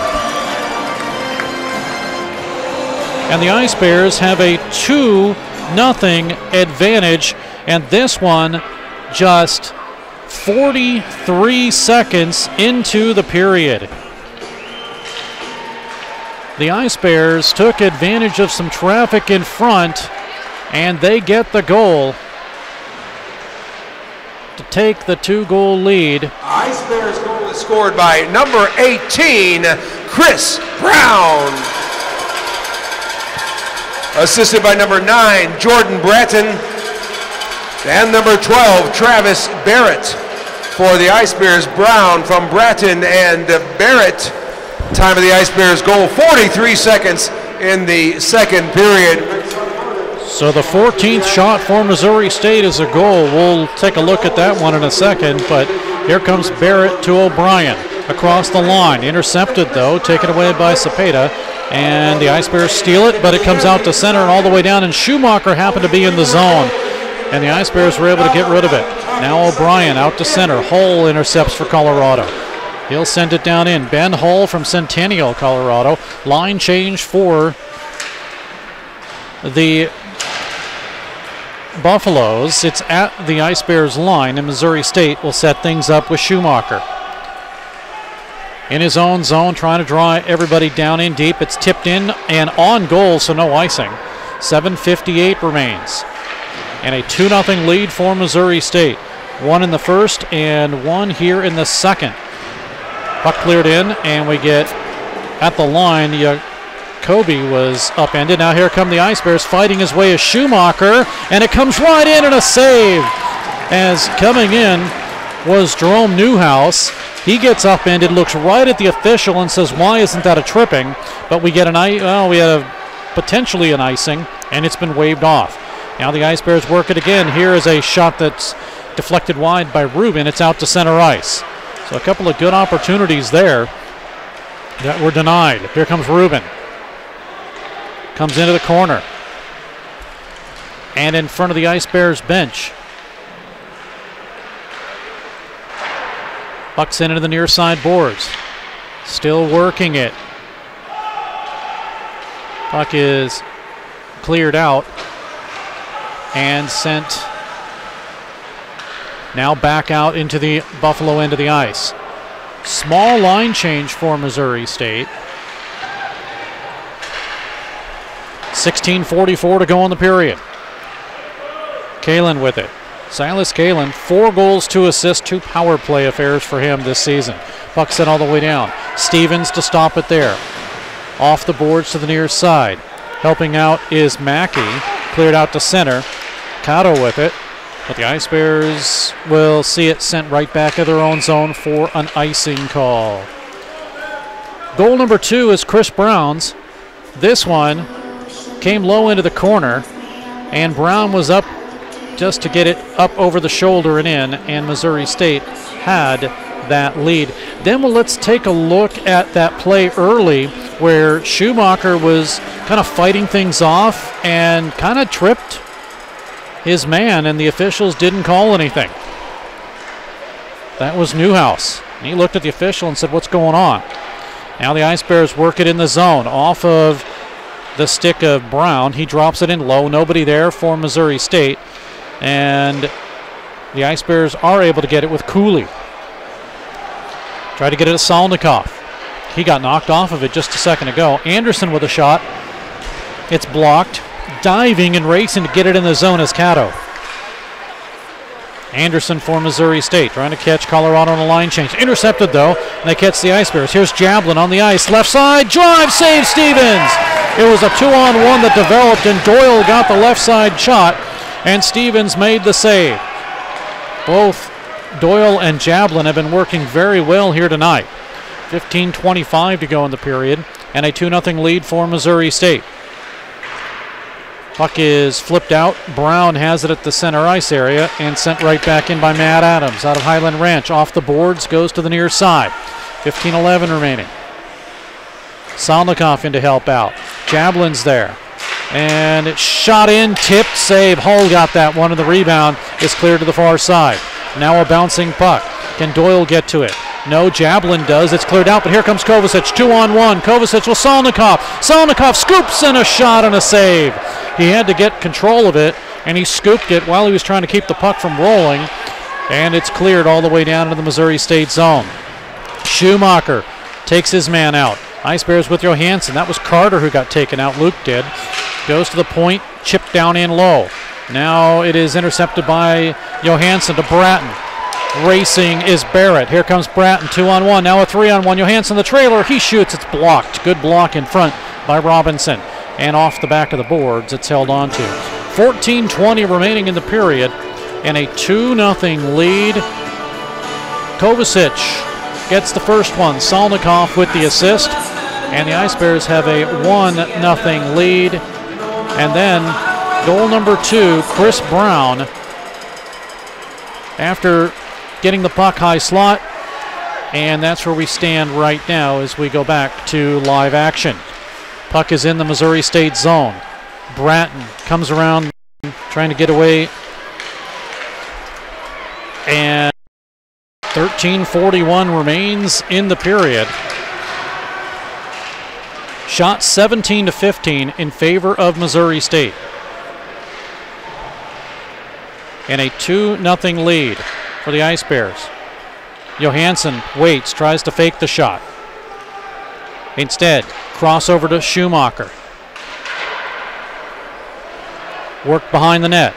And the Ice Bears have a 2-0 advantage, and this one just 43 seconds into the period. The Ice Bears took advantage of some traffic in front, and they get the goal to take the 2-goal lead. Ice Bears goal is scored by number 18, Chris Brown. Assisted by number 9, Jordan Bratton. And number 12, Travis Barrett. For the Ice Bears, Brown from Bratton and Barrett. Time of the Ice Bears goal, 43 seconds in the second period. So the 14th shot for Missouri State is a goal. We'll take a look at that one in a second, but here comes Barrett to O'Brien. Across the line, intercepted though, taken away by Cepeda, and the Ice Bears steal it, but it comes out to center and all the way down, and Schumacher happened to be in the zone, and the Ice Bears were able to get rid of it. Now O'Brien out to center. Hull intercepts for Colorado. He'll send it down in. Ben Hull from Centennial, Colorado. Line change for the Buffaloes. It's at the Ice Bears line, and Missouri State will set things up with Schumacher. In his own zone, trying to draw everybody down in deep. It's tipped in and on goal, so no icing. 7:58 remains. And a 2-0 lead for Missouri State. 1 in the first and 1 here in the second. Puck cleared in, and we get at the line. Kobe was upended. Now here come the Ice Bears fighting his way as Schumacher, and it comes right in and a save. As coming in was Jerome Newhouse. He gets upended, looks right at the official and says, "Why isn't that a tripping?" But we get we had potentially an icing, and it's been waved off. Now the Ice Bears work it again. Here is a shot that's deflected wide by Rubin. It's out to center ice. So a couple of good opportunities there that were denied. Here comes Rubin. Comes into the corner. And in front of the Ice Bears bench. Bucks into the near side boards. Still working it. Puck is cleared out and sent now back out into the Buffalo end of the ice. Small line change for Missouri State. 16:44 to go in the period. Kalen with it. Silas Kalen, 4 goals, 2 assists, 2 power play affairs for him this season. Puck sent all the way down. Stevens to stop it there. Off the boards to the near side. Helping out is Mackey. Cleared out to center. Cotto with it. But the Ice Bears will see it sent right back in their own zone for an icing call. Goal number 2 is Chris Brown's. This one came low into the corner, and Brown was up just to get it up over the shoulder and in, and Missouri State had that lead. Then let's take a look at that play early where Schumacher was kind of fighting things off and kind of tripped his man, and the officials didn't call anything. That was Newhouse. And he looked at the official and said, "What's going on?" Now the Ice Bears work it in the zone off of the stick of Brown. He drops it in low. Nobody there for Missouri State. And the Ice Bears are able to get it with Cooley. Try to get it to Salnikov. He got knocked off of it just a second ago. Anderson with a shot. It's blocked. Diving and racing to get it in the zone is Cato. Anderson for Missouri State, trying to catch Colorado on a line change. Intercepted, though, and they catch the Ice Bears. Here's Jablin on the ice. Left side, drive, save Stevens. It was a 2-on-1 that developed, and Doyle got the left side shot, and Stevens made the save. Both Doyle and Jablin have been working very well here tonight. 15:25 to go in the period, and a 2-0 lead for Missouri State. Puck is flipped out. Brown has it at the center ice area and sent right back in by Matt Adams out of Highland Ranch. Off the boards, goes to the near side. 15:11 remaining. Salnikov in to help out. Jablin's there. And it's shot in, tipped, save. Hull got that one, and the rebound is cleared to the far side. Now a bouncing puck. Can Doyle get to it? No, Jablin does. It's cleared out, but here comes Kovacic. 2-on-1. Kovacic with Salnikov. Salnikov scoops in a shot and a save. He had to get control of it, and he scooped it while he was trying to keep the puck from rolling, and it's cleared all the way down into the Missouri State zone. Schumacher takes his man out. Ice Bears with Johansson. That was Carter who got taken out. Luke did. Goes to the point, chipped down in low. Now it is intercepted by Johansson to Bratton. Racing is Barrett. Here comes Bratton, 2-on-1. Now a 3-on-1. Johansson, the trailer. He shoots. It's blocked. Good block in front by Robinson. And off the back of the boards, it's held on to. 14:20 remaining in the period, and a 2-0 lead. Kovacic gets the first one. Salnikov with the assist, and the Ice Bears have a 1-0 lead. And then goal number 2, Chris Brown, after getting the puck high slot, and that's where we stand right now as we go back to live action. Puck is in the Missouri State zone. Bratton comes around trying to get away. And 13:41 remains in the period. Shot 17-15 in favor of Missouri State. And a 2-0 lead for the Ice Bears. Johansson waits, tries to fake the shot. Instead, crossover to Schumacher. Work behind the net.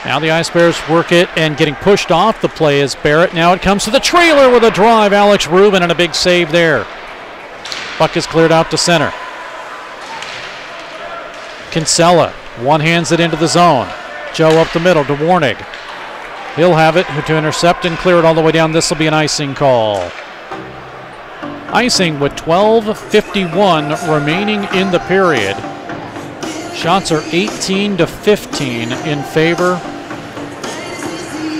Now the Ice Bears work it, and getting pushed off the play is Barrett. Now it comes to the trailer with a drive. Alex Rubin, and a big save there. Puck is cleared out to center. Kinsella one-hands it into the zone. Joe up the middle to Warnig. He'll have it to intercept and clear it all the way down. This will be an icing call. Icing with 12:51 remaining in the period. Shots are 18-15 in favor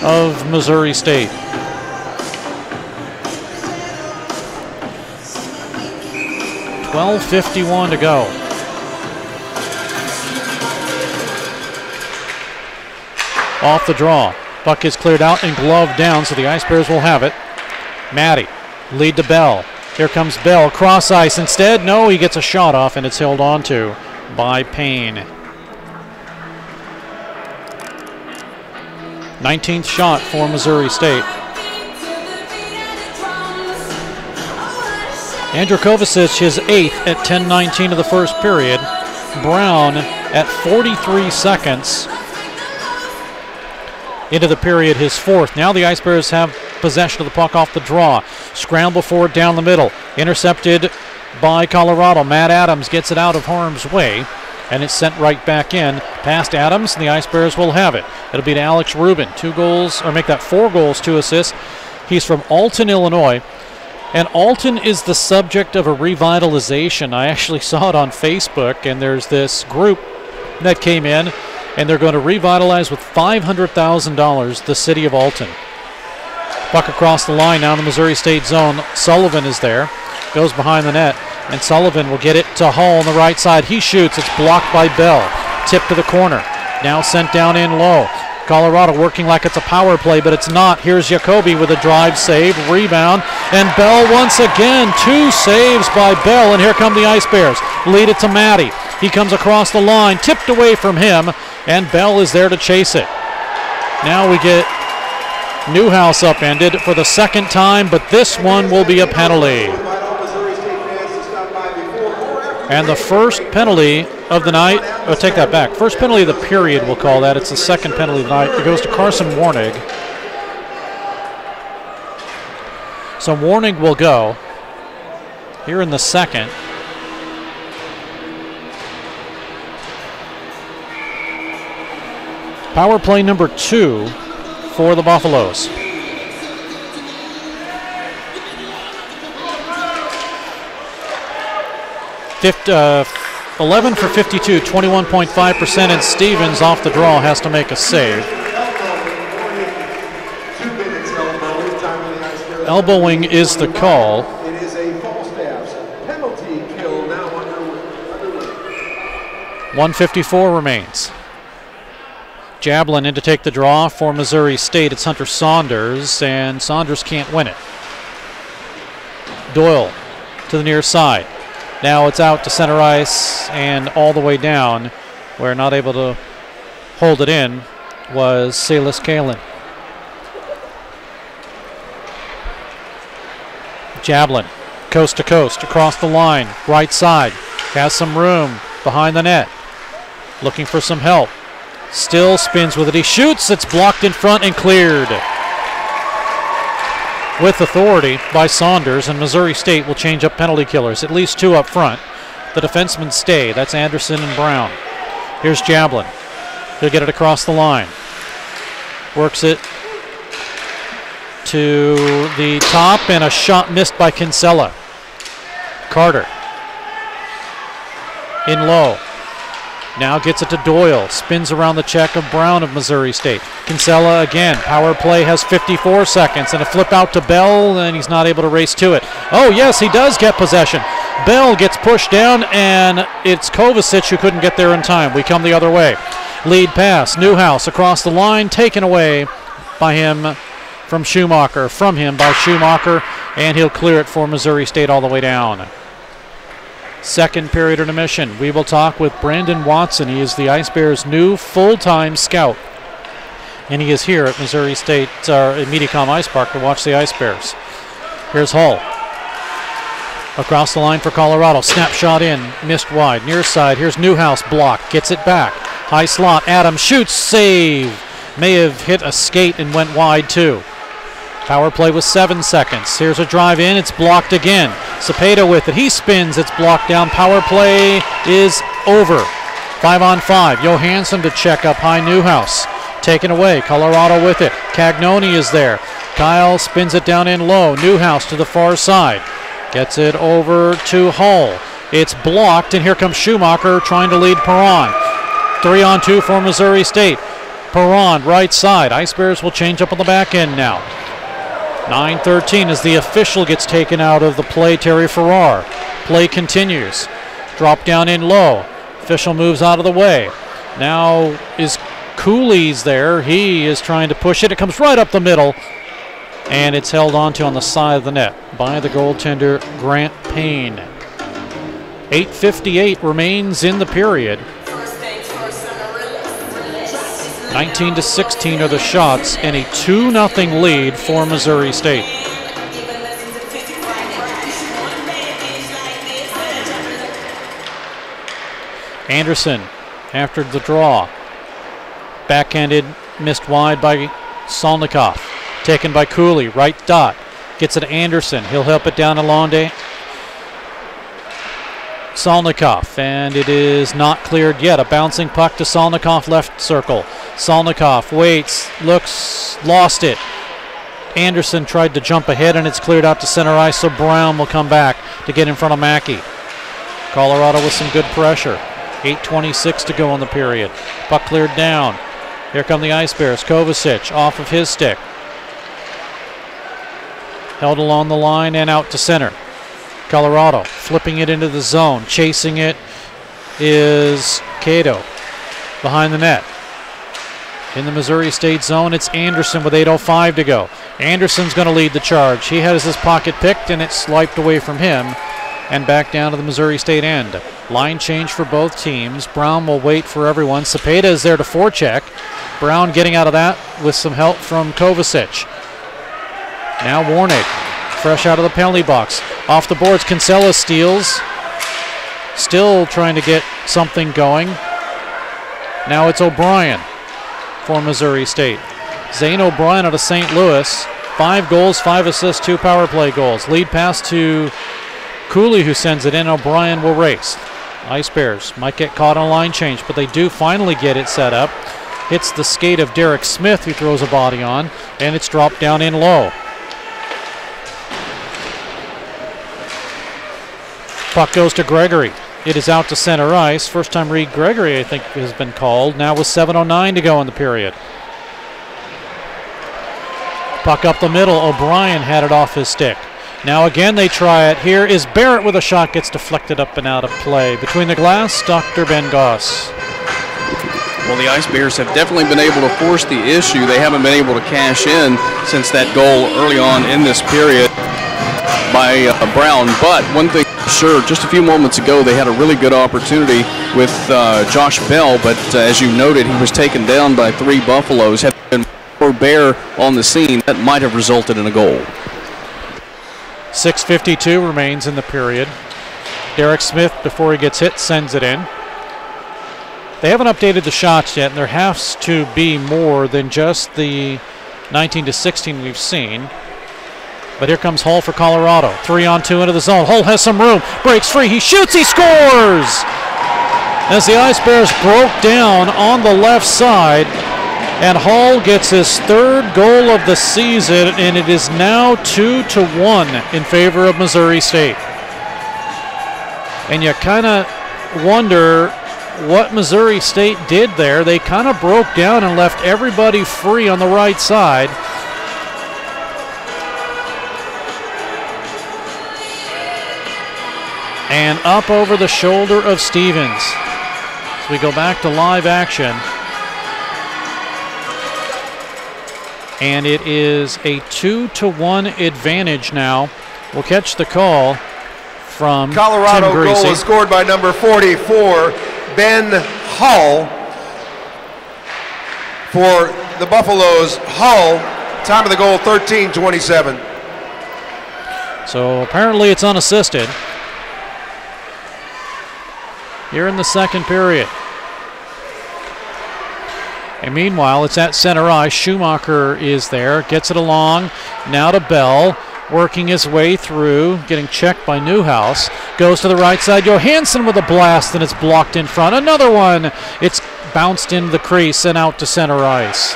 of Missouri State. .12:51 to go. Off the draw. Puck is cleared out and gloved down, so the Ice Bears will have it. Matty, lead to Bell. Here comes Bell, cross ice. Instead, no, he gets a shot off, and it's held on to by Payne. 19th shot for Missouri State. Andrew Kovacic, his 8th at 10:19 of the first period. Brown at 43 seconds into the period, his 4th. Now the Ice Bears have possession of the puck off the draw. Scramble for it down the middle. Intercepted by Colorado. Matt Adams gets it out of harm's way, and it's sent right back in. Past Adams, and the Ice Bears will have it. It'll be to Alex Rubin. 2 goals, or make that 4 goals, 2 assists. He's from Alton, Illinois. And Alton is the subject of a revitalization. I actually saw it on Facebook, and there's this group that came in, and they're going to revitalize with $500,000 the city of Alton. Puck across the line now in the Missouri State zone. Sullivan is there, goes behind the net, and Sullivan will get it to Hall on the right side. He shoots, it's blocked by Bell. Tip to the corner, now sent down in low. Colorado working like it's a power play, but it's not. Here's Jacoby with a drive save, rebound, and Bell once again. 2 saves by Bell, and here come the Ice Bears. Lead it to Matty. He comes across the line, tipped away from him, and Bell is there to chase it. Now we get Newhouse upended for the second time, but this one will be a penalty. And the first penalty of the night, oh, take that back. First penalty of the period, we'll call that. It's the second penalty of the night. It goes to Carson Warnig. So Warnig will go here in the second. Power play number 2 for the Buffaloes. 11 for 52, 21.5%, and Stevens off the draw has to make a save. Elbowing is the call. It is a false pass. Penalty kill now underway. 1:54 remains. Jablin in to take the draw for Missouri State. It's Hunter Saunders, and Saunders can't win it. Doyle to the near side. Now it's out to center ice and all the way down, where not able to hold it in was Salis Kalin. Jablin, coast to coast, across the line, right side, has some room behind the net, looking for some help. Still spins with it, he shoots, it's blocked in front and cleared. With authority by Saunders, and Missouri State will change up penalty killers, at least 2 up front. The defensemen stay, that's Anderson and Brown. Here's Jablin, he'll get it across the line. Works it to the top, and a shot missed by Kinsella. Carter in low. Now gets it to Doyle. Spins around the check of Brown of Missouri State. Kinsella again. Power play has 54 seconds. And a flip out to Bell, and he's not able to race to it. Oh, yes, he does get possession. Bell gets pushed down, and it's Kovacic who couldn't get there in time. We come the other way. Lead pass. Newhouse across the line. Taken away by him from Schumacher. From him by Schumacher, and he'll clear it for Missouri State all the way down. Second period intermission. We will talk with Brandon Watson. He is the Ice Bears' new full-time scout. And he is here at Missouri State, at Mediacom Ice Park to watch the Ice Bears. Here's Hull. Across the line for Colorado. Snapshot in, missed wide. Near side, here's Newhouse, block, gets it back. High slot, Adams shoots, save. May have hit a skate and went wide too. Power play with 7 seconds. Here's a drive in, it's blocked again. Cepeda with it, he spins, it's blocked down. Power play is over. 5-on-5, Johansson to check up high. Newhouse taken away, Colorado with it. Cagnoni is there. Kyle spins it down in low. Newhouse to the far side. Gets it over to Hull. It's blocked, and here comes Schumacher trying to lead Perron. 3-on-2 for Missouri State. Perron, right side. Ice Bears will change up on the back end now. 9:13 as the official gets taken out of the play, Terry Farrar. Play continues. Drop down in low. Official moves out of the way. Now is Cooley's there. He is trying to push it. It comes right up the middle, and it's held onto on the side of the net by the goaltender, Grant Payne. 8:58 remains in the period. 19-16 are the shots, and a 2-0 lead for Missouri State. Anderson after the draw. Backhanded, missed wide by Solnikov. Taken by Cooley, right dot. Gets it to Anderson. He'll help it down to Londe. Solnikov, and it is not cleared yet. A bouncing puck to Solnikov, left circle. Solnikov waits, looks, lost it. Anderson tried to jump ahead, and it's cleared out to center ice, so Brown will come back to get in front of Mackey. Colorado with some good pressure. 8:26 to go in the period. Puck cleared down. Here come the Ice Bears. Kovacic off of his stick. Held along the line and out to center. Colorado flipping it into the zone. Chasing it is Cato behind the net. In the Missouri State zone, it's Anderson with 8:05 to go. Anderson's going to lead the charge. He has his pocket picked, and it's swiped away from him and back down to the Missouri State end. Line change for both teams. Brown will wait for everyone. Cepeda is there to forecheck. Brown getting out of that with some help from Kovacic. Now Warnick, fresh out of the penalty box. Off the boards, Kinsella steals. Still trying to get something going. Now it's O'Brien for Missouri State. Zane O'Brien out of St. Louis. 5 goals, 5 assists, 2 power play goals. Lead pass to Cooley, who sends it in. O'Brien will race. Ice Bears might get caught on a line change, but they do finally get it set up. Hits the skate of Derek Smith, who throws a body on, and it's dropped down in low. Puck goes to Gregory. It is out to center ice. First time Reed Gregory, I think, has been called. Now with 7:09 to go in the period. Puck up the middle. O'Brien had it off his stick. Now again they try it. Here is Barrett with a shot. Gets deflected up and out of play. Between the glass, Dr. Ben Goss. Well, the Ice Bears have definitely been able to force the issue. They haven't been able to cash in since that goal early on in this period by Brown. But one thing sure, just a few moments ago they had a really good opportunity with Josh Bell, but as you noted, he was taken down by 3 Buffaloes. Had been more Bear on the scene, that might have resulted in a goal. 6:52 remains in the period. Derek Smith, before he gets hit, sends it in. They haven't updated the shots yet, and there has to be more than just the 19-16 we've seen. But here comes Hull for Colorado. 3-on-2 into the zone. Hull has some room. Breaks free. He shoots. He scores! As the Ice Bears broke down on the left side, and Hull gets his 3rd goal of the season, and it is now 2-1 in favor of Missouri State. And you kind of wonder what Missouri State did there. They kind of broke down and left everybody free on the right side. And up over the shoulder of Stevens. As we go back to live action. And it is a 2-1 advantage now. We'll catch the call from Colorado. Tim Greasy. Goal was scored by number 44, Ben Hull. For the Buffaloes, Hull, time of the goal 13:27. So apparently it's unassisted. Here in the second period. And meanwhile, it's at center ice. Schumacher is there, gets it along. Now to Bell, working his way through, getting checked by Newhouse. Goes to the right side. Johansson with a blast, and it's blocked in front. Another one. It's bounced into the crease and out to center ice.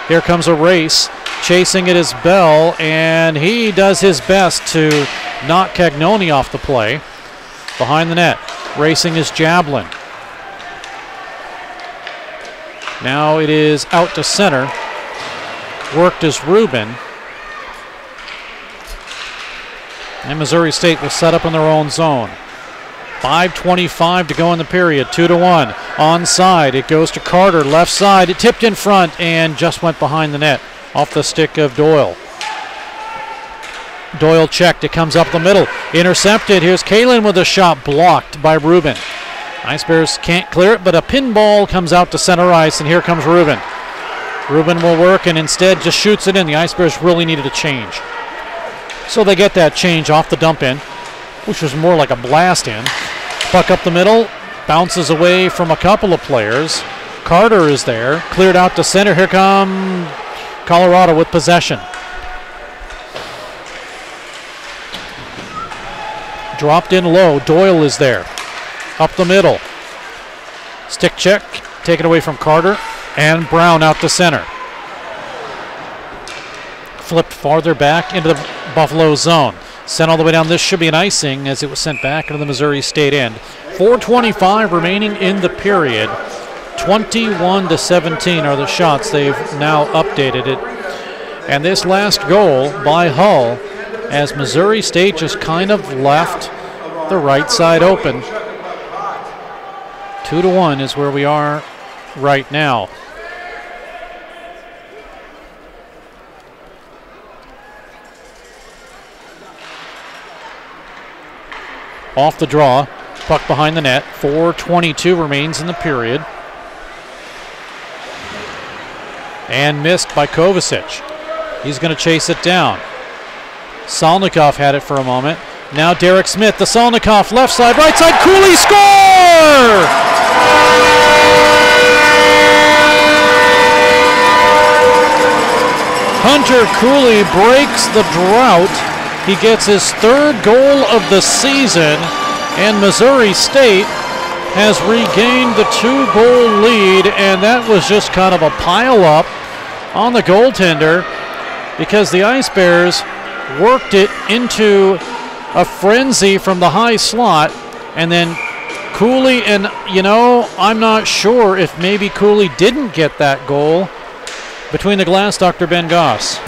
Here comes a race. Chasing it is Bell, and he does his best to knock Cagnoni off the play. Behind the net. Racing is Jablin. Now it is out to center. Worked is Rubin. And Missouri State will set up in their own zone. 5:25 to go in the period. 2-1. Onside. It goes to Carter. Left side. It tipped in front and just went behind the net. Off the stick of Doyle. Doyle checked. It comes up the middle. Intercepted. Here's Kalen with a shot blocked by Rubin. Ice Bears can't clear it, but a pinball comes out to center ice, and here comes Rubin. Rubin will work and instead just shoots it in. The Ice Bears really needed a change. So they get that change off the dump in, which was more like a blast in. Puck up the middle, bounces away from a couple of players. Carter is there, cleared out to center. Here come Colorado with possession. Dropped in low. Doyle is there. Up the middle. Stick check. Taken away from Carter. And Brown out to center. Flipped farther back into the Buffalo zone. Sent all the way down. This should be an icing as it was sent back into the Missouri State end. 4:25 remaining in the period. 21-17 are the shots. They've now updated it. And this last goal by Hull, as Missouri State just kind of left the right side open. 2-1 is where we are right now. Off the draw. Puck behind the net. 4:22 remains in the period. And missed by Kovacic. He's going to chase it down. Salnikov had it for a moment. Now Derek Smith, the Salnikov, left side, right side, Cooley, score! Hunter Cooley breaks the drought. He gets his third goal of the season, and Missouri State has regained the 2-goal lead, and that was just kind of a pile-up on the goaltender because the Ice Bears worked it into a frenzy from the high slot, and then Cooley, and I'm not sure if maybe Cooley didn't get that goal between the glass, Dr. Ben Goss.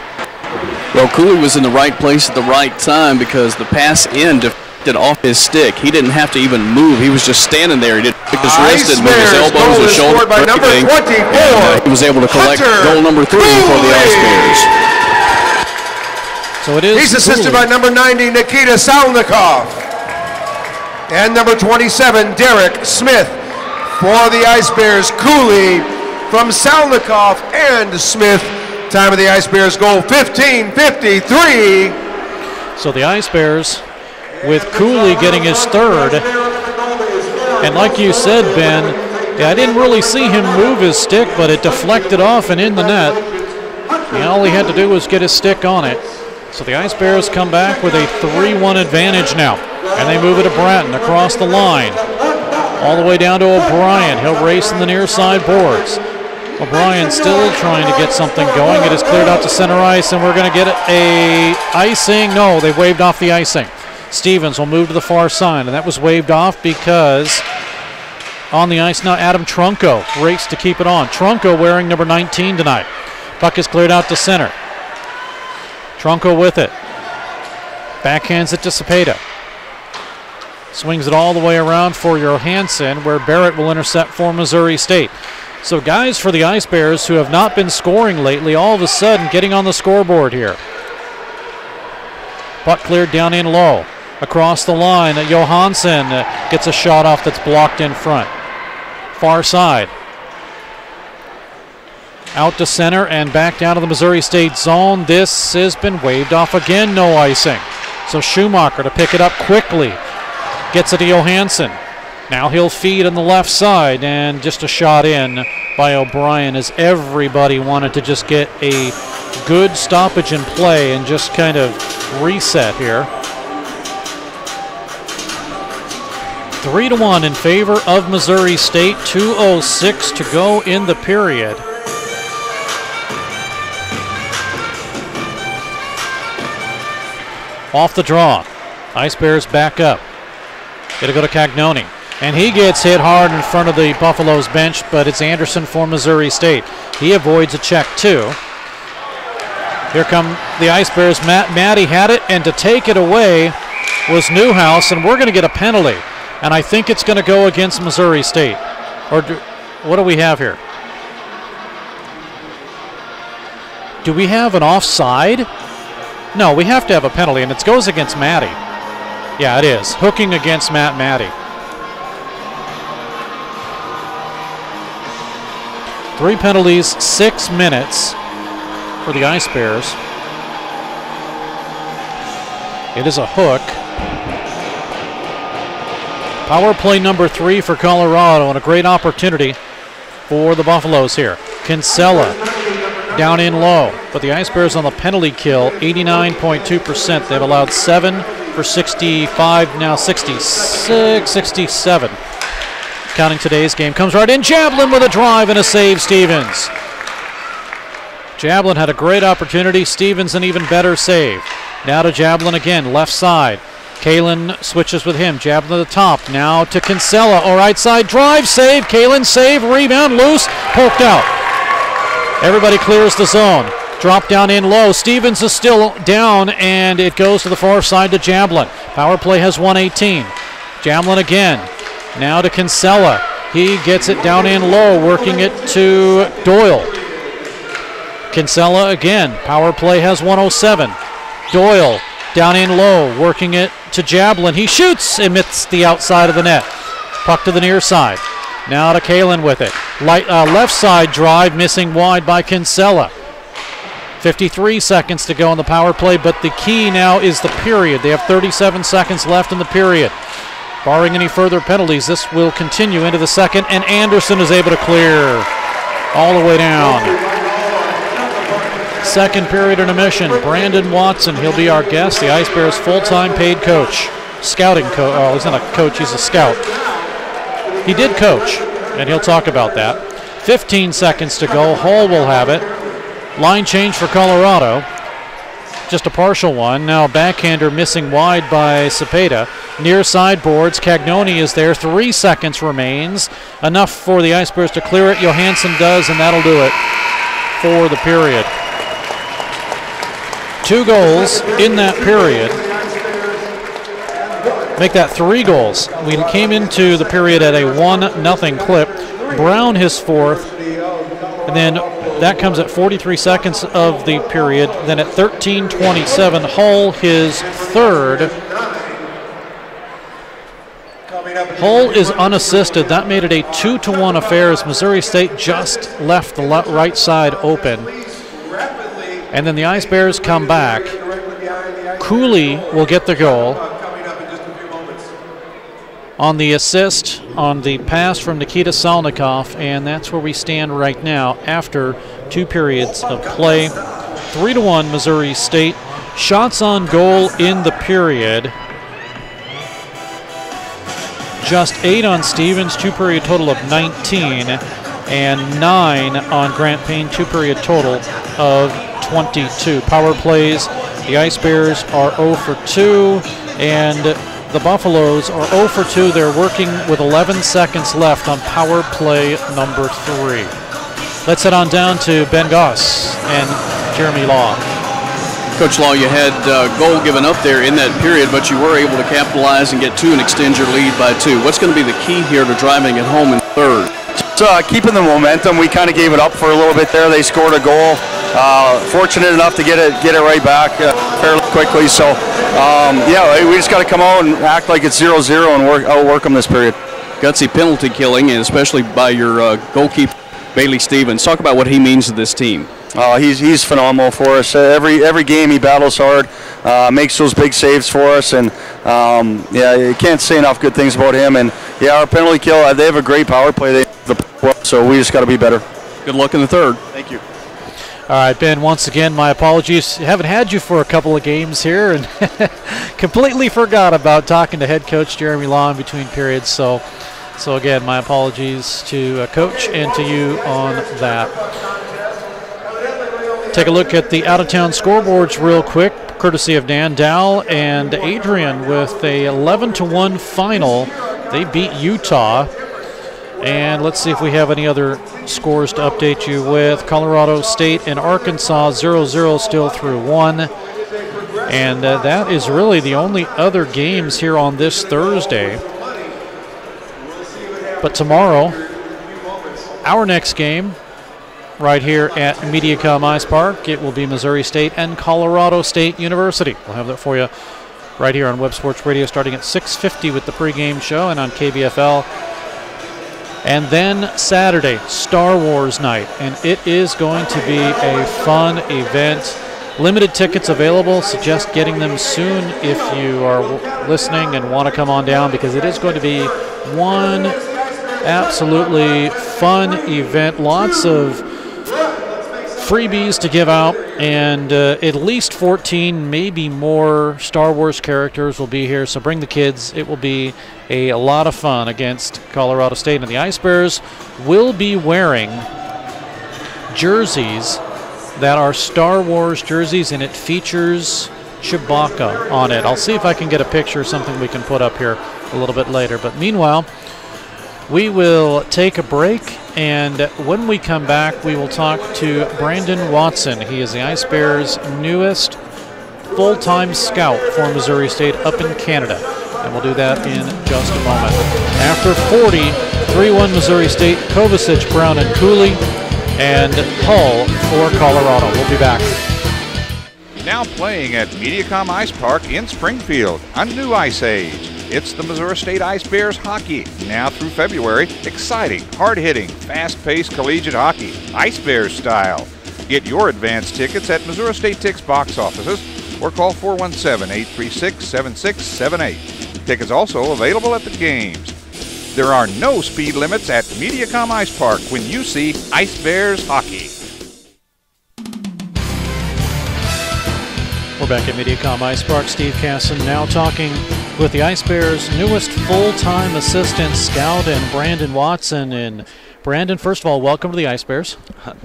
Well, Cooley was in the right place at the right time because the pass in deflected off his stick. He didn't have to even move. He was just standing there. He didn't pick his wrist, didn't move his elbows, his shoulder, by number 24. He was able to collect goal number 3 for the Ice Bears. So it is. He's assisted by number 90, Nikita Salnikov. And number 27, Derek Smith. For the Ice Bears, Cooley from Salnikov and Smith. Time of the Ice Bears goal, 15:53. So the Ice Bears with Cooley getting his third. And like you said, Ben, I didn't really see him move his stick, but it deflected off and in the net. And all he had to do was get his stick on it. So the Ice Bears come back with a 3-1 advantage now. And they move it to Bratton across the line. All the way down to O'Brien. He'll race in the near side boards. O'Brien still trying to get something going. It is cleared out to center ice, and we're going to get a icing. No, they waved off the icing. Stevens will move to the far side, and that was waved off because on the ice now Adam Trunco raced to keep it on. Trunco wearing number 19 tonight. Puck is cleared out to center. Trunco with it. Backhands it to Cepeda. Swings it all the way around for Johansson, where Barrett will intercept for Missouri State. So guys for the Ice Bears who have not been scoring lately, all of a sudden getting on the scoreboard here. Puck cleared down in low. Across the line, Johansson gets a shot off that's blocked in front. Far side. Out to center and back down to the Missouri State zone. This has been waved off again, no icing. So Schumacher to pick it up quickly. Gets it to Johansson. Now he'll feed on the left side, and just a shot in by O'Brien as everybody wanted to just get a good stoppage in play and just kind of reset here. 3-1 in favor of Missouri State. 2:06 to go in the period. Off the draw. Ice Bears back up. It'll go to Cagnoni. And he gets hit hard in front of the Buffaloes bench, but it's Anderson for Missouri State. He avoids a check too. Here come the Ice Bears. Matty had it, and to take it away was Newhouse, and we're going to get a penalty. And I think it's going to go against Missouri State. What do we have here? Do we have an offside? No, we have to have a penalty, and it goes against Matty. Yeah, it is. Hooking against Matt Matty. 3 penalties, 6 minutes for the Ice Bears. It is a hook. Power play number 3 for Colorado, and a great opportunity for the Buffaloes here. Kinsella down in low, but the Ice Bears on the penalty kill, 89.2%. They've allowed 7 for 65, now 66, 67. Counting today's game. Comes right in. Jablin with a drive and a save, Stevens. Jablin had a great opportunity. Stevens an even better save. Now to Jablin again, left side. Kalen switches with him. Jablin to the top. Now to Kinsella. All right side drive, save. Kalen save, rebound, loose, poked out. Everybody clears the zone. Drop down in low. Stevens is still down, and it goes to the far side to Jablin. Power play has 118. Jablin again. Now to Kinsella. He gets it down in low, working it to Doyle. Kinsella again. Power play has 107. Doyle Down in low, working it to Jablin. He shoots, amidst the outside of the net. Puck to the near side. Now to Kalen with it. Left side drive, missing wide by Kinsella. 53 seconds to go on the power play, but the key now is the period. They have 37 seconds left in the period. Barring any further penalties, this will continue into the second, and Anderson is able to clear all the way down. Second period intermission. Brandon Watson, he'll be our guest, the Ice Bears full-time paid coach. Scouting coach, oh, he's not a coach, he's a scout. He did coach, and he'll talk about that. 15 seconds to go, Hull will have it. Line change for Colorado. Just a partial one. Now backhander missing wide by Cepeda. Near side boards, Cagnoni is there. 3 seconds remains. Enough for the Ice Bears to clear it. Johansson does, and that'll do it for the period. 2 goals in that period. Make that 3 goals. We came into the period at a 1-0 clip. Brown his 4th, and then that comes at 43 seconds of the period. Then at 13:27, Hull his 3rd. Hull is unassisted. That made it a 2-1 affair as Missouri State just left the right side open. And then the Ice Bears come back. Cooley will get the goal on the assist on the pass from Nikita Salnikov, and that's where we stand right now after 2 periods of play. 3-1 Missouri State. Shots on goal in the period. Just 8 on Stevens, 2-period total of 19, and 9 on Grant Payne, 2-period total of 22. Power plays, the Ice Bears are 0 for 2, and the Buffaloes are 0 for 2. They're working with 11 seconds left on power play number 3. Let's head on down to Ben Goss and Jeremy Law. Coach Law, you had a goal given up there in that period, but you were able to capitalize and get 2 and extend your lead by 2. What's going to be the key here to driving it home in 3rd? Just keeping the momentum. We kind of gave it up for a little bit there. They scored a goal. Fortunate enough to get it right back fairly quickly. So, yeah, we just got to come out and act like it's 0-0 and outwork them this period. Gutsy penalty killing, and especially by your goalkeeper, Bailey Stevens. Talk about what he means to this team. He's phenomenal for us. Every game he battles hard, makes those big saves for us, and yeah, you can't say enough good things about him. And yeah, our penalty kill, they have a great power play. So we just got to be better. Good luck in the 3rd. Thank you. All right, Ben, once again, my apologies. Haven't had you for a couple of games here, and completely forgot about talking to head coach Jeremy Law in between periods. So again, my apologies to Coach and to you on that. Take a look at the out-of-town scoreboards real quick, courtesy of Dan Dowell and Adrian with a 11-1 final. They beat Utah. And let's see if we have any other scores to update you with. Colorado State and Arkansas 0-0 still through 1. And that is really the only other games here on this Thursday. But tomorrow, our next game right here at Mediacom Ice Park, it will be Missouri State and Colorado State University. We'll have that for you right here on Web Sports Radio starting at 6:50 with the pregame show and on KBFL. And then Saturday, Star Wars night, and it is going to be a fun event. Limited tickets available. Suggest getting them soon if you are listening and want to come on down, because it is going to be one absolutely fun event. Lots of freebies to give out, and at least 14, maybe more Star Wars characters will be here, so bring the kids. It will be a lot of fun against Colorado State, and the Ice Bears will be wearing jerseys that are Star Wars jerseys, and it features Chewbacca on it. I'll see if I can get a picture or something we can put up here a little bit later, but meanwhile, we will take a break, and when we come back, we will talk to Brandon Watson. He is the Ice Bears' newest full-time scout for Missouri State up in Canada, and we'll do that in just a moment. After 40, 3-1 Missouri State, Kovacic, Brown, and Cooley, and Hull for Colorado. We'll be back. Now playing at Mediacom Ice Park in Springfield, a new ice age. It's the Missouri State Ice Bears hockey. Now through February, exciting, hard-hitting, fast-paced collegiate hockey, Ice Bears style. Get your advance tickets at Missouri State Tix box offices or call 417-836-7678. Tickets also available at the games. There are no speed limits at Mediacom Ice Park when you see Ice Bears hockey. We're back at Mediacom Ice Park. Steve Casson now talking with the Ice Bears' newest full-time assistant scout and Brandon Watson. And Brandon, first of all, welcome to the Ice Bears.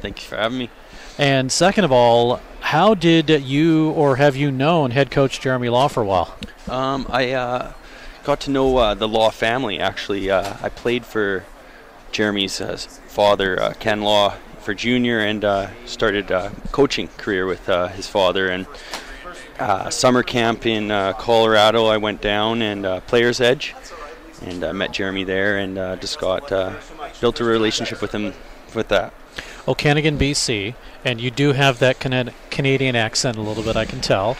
Thank you for having me. And second of all, how did you or have you known head coach Jeremy Law for a while? I got to know the Law family, actually. I played for Jeremy's father, Ken Law, for junior, and started a coaching career with his father. And summer camp in Colorado, I went down and Player's Edge, and met Jeremy there, and just got built a relationship with him with that. Okanagan, BC, and you do have that Canadian accent a little bit, I can tell.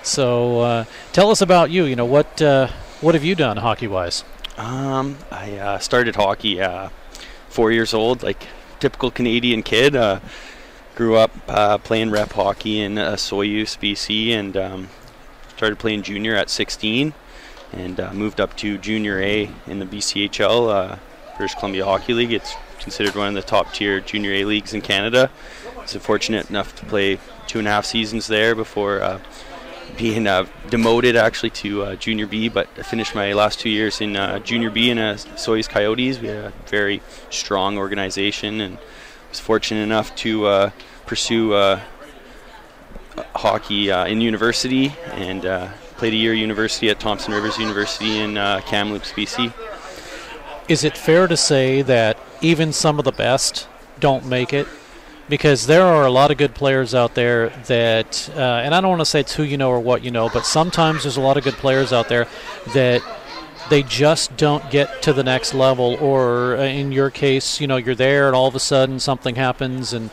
So tell us about you. You know, what have you done hockey-wise? I started hockey 4 years old, like typical Canadian kid. Grew up playing rep hockey in Soyuz, BC, and started playing junior at 16, and moved up to junior A in the BCHL, British Columbia Hockey League. It's considered one of the top tier junior A leagues in Canada. I was fortunate enough to play 2.5 seasons there before being demoted actually to junior B, but I finished my last 2 years in junior B in Soyuz Coyotes. We had a very strong organization, and was fortunate enough to pursue hockey in university, and played a year university at Thompson Rivers University in Kamloops, BC. Is it fair to say that even some of the best don't make it? Because there are a lot of good players out there that, and I don't want to say it's who you know or what you know, but sometimes there's a lot of good players out there that they just don't get to the next level, or in your case, you know, you're there and all of a sudden something happens. And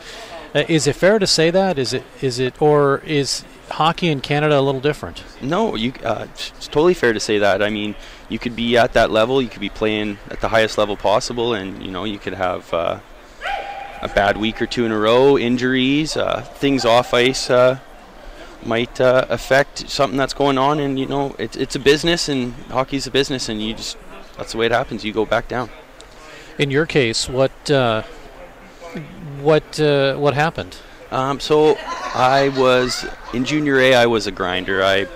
is it fair to say that? Is it, or is hockey in Canada a little different? No, it's totally fair to say that. I mean, you could be at that level, you could be playing at the highest level possible, and you know, you could have a bad week or two in a row, injuries, things off ice might affect something that's going on, and you know, it's a business, and hockey's a business, and that's the way it happens. You go back down. In your case, what happened? So I was in junior A. I was a grinder. I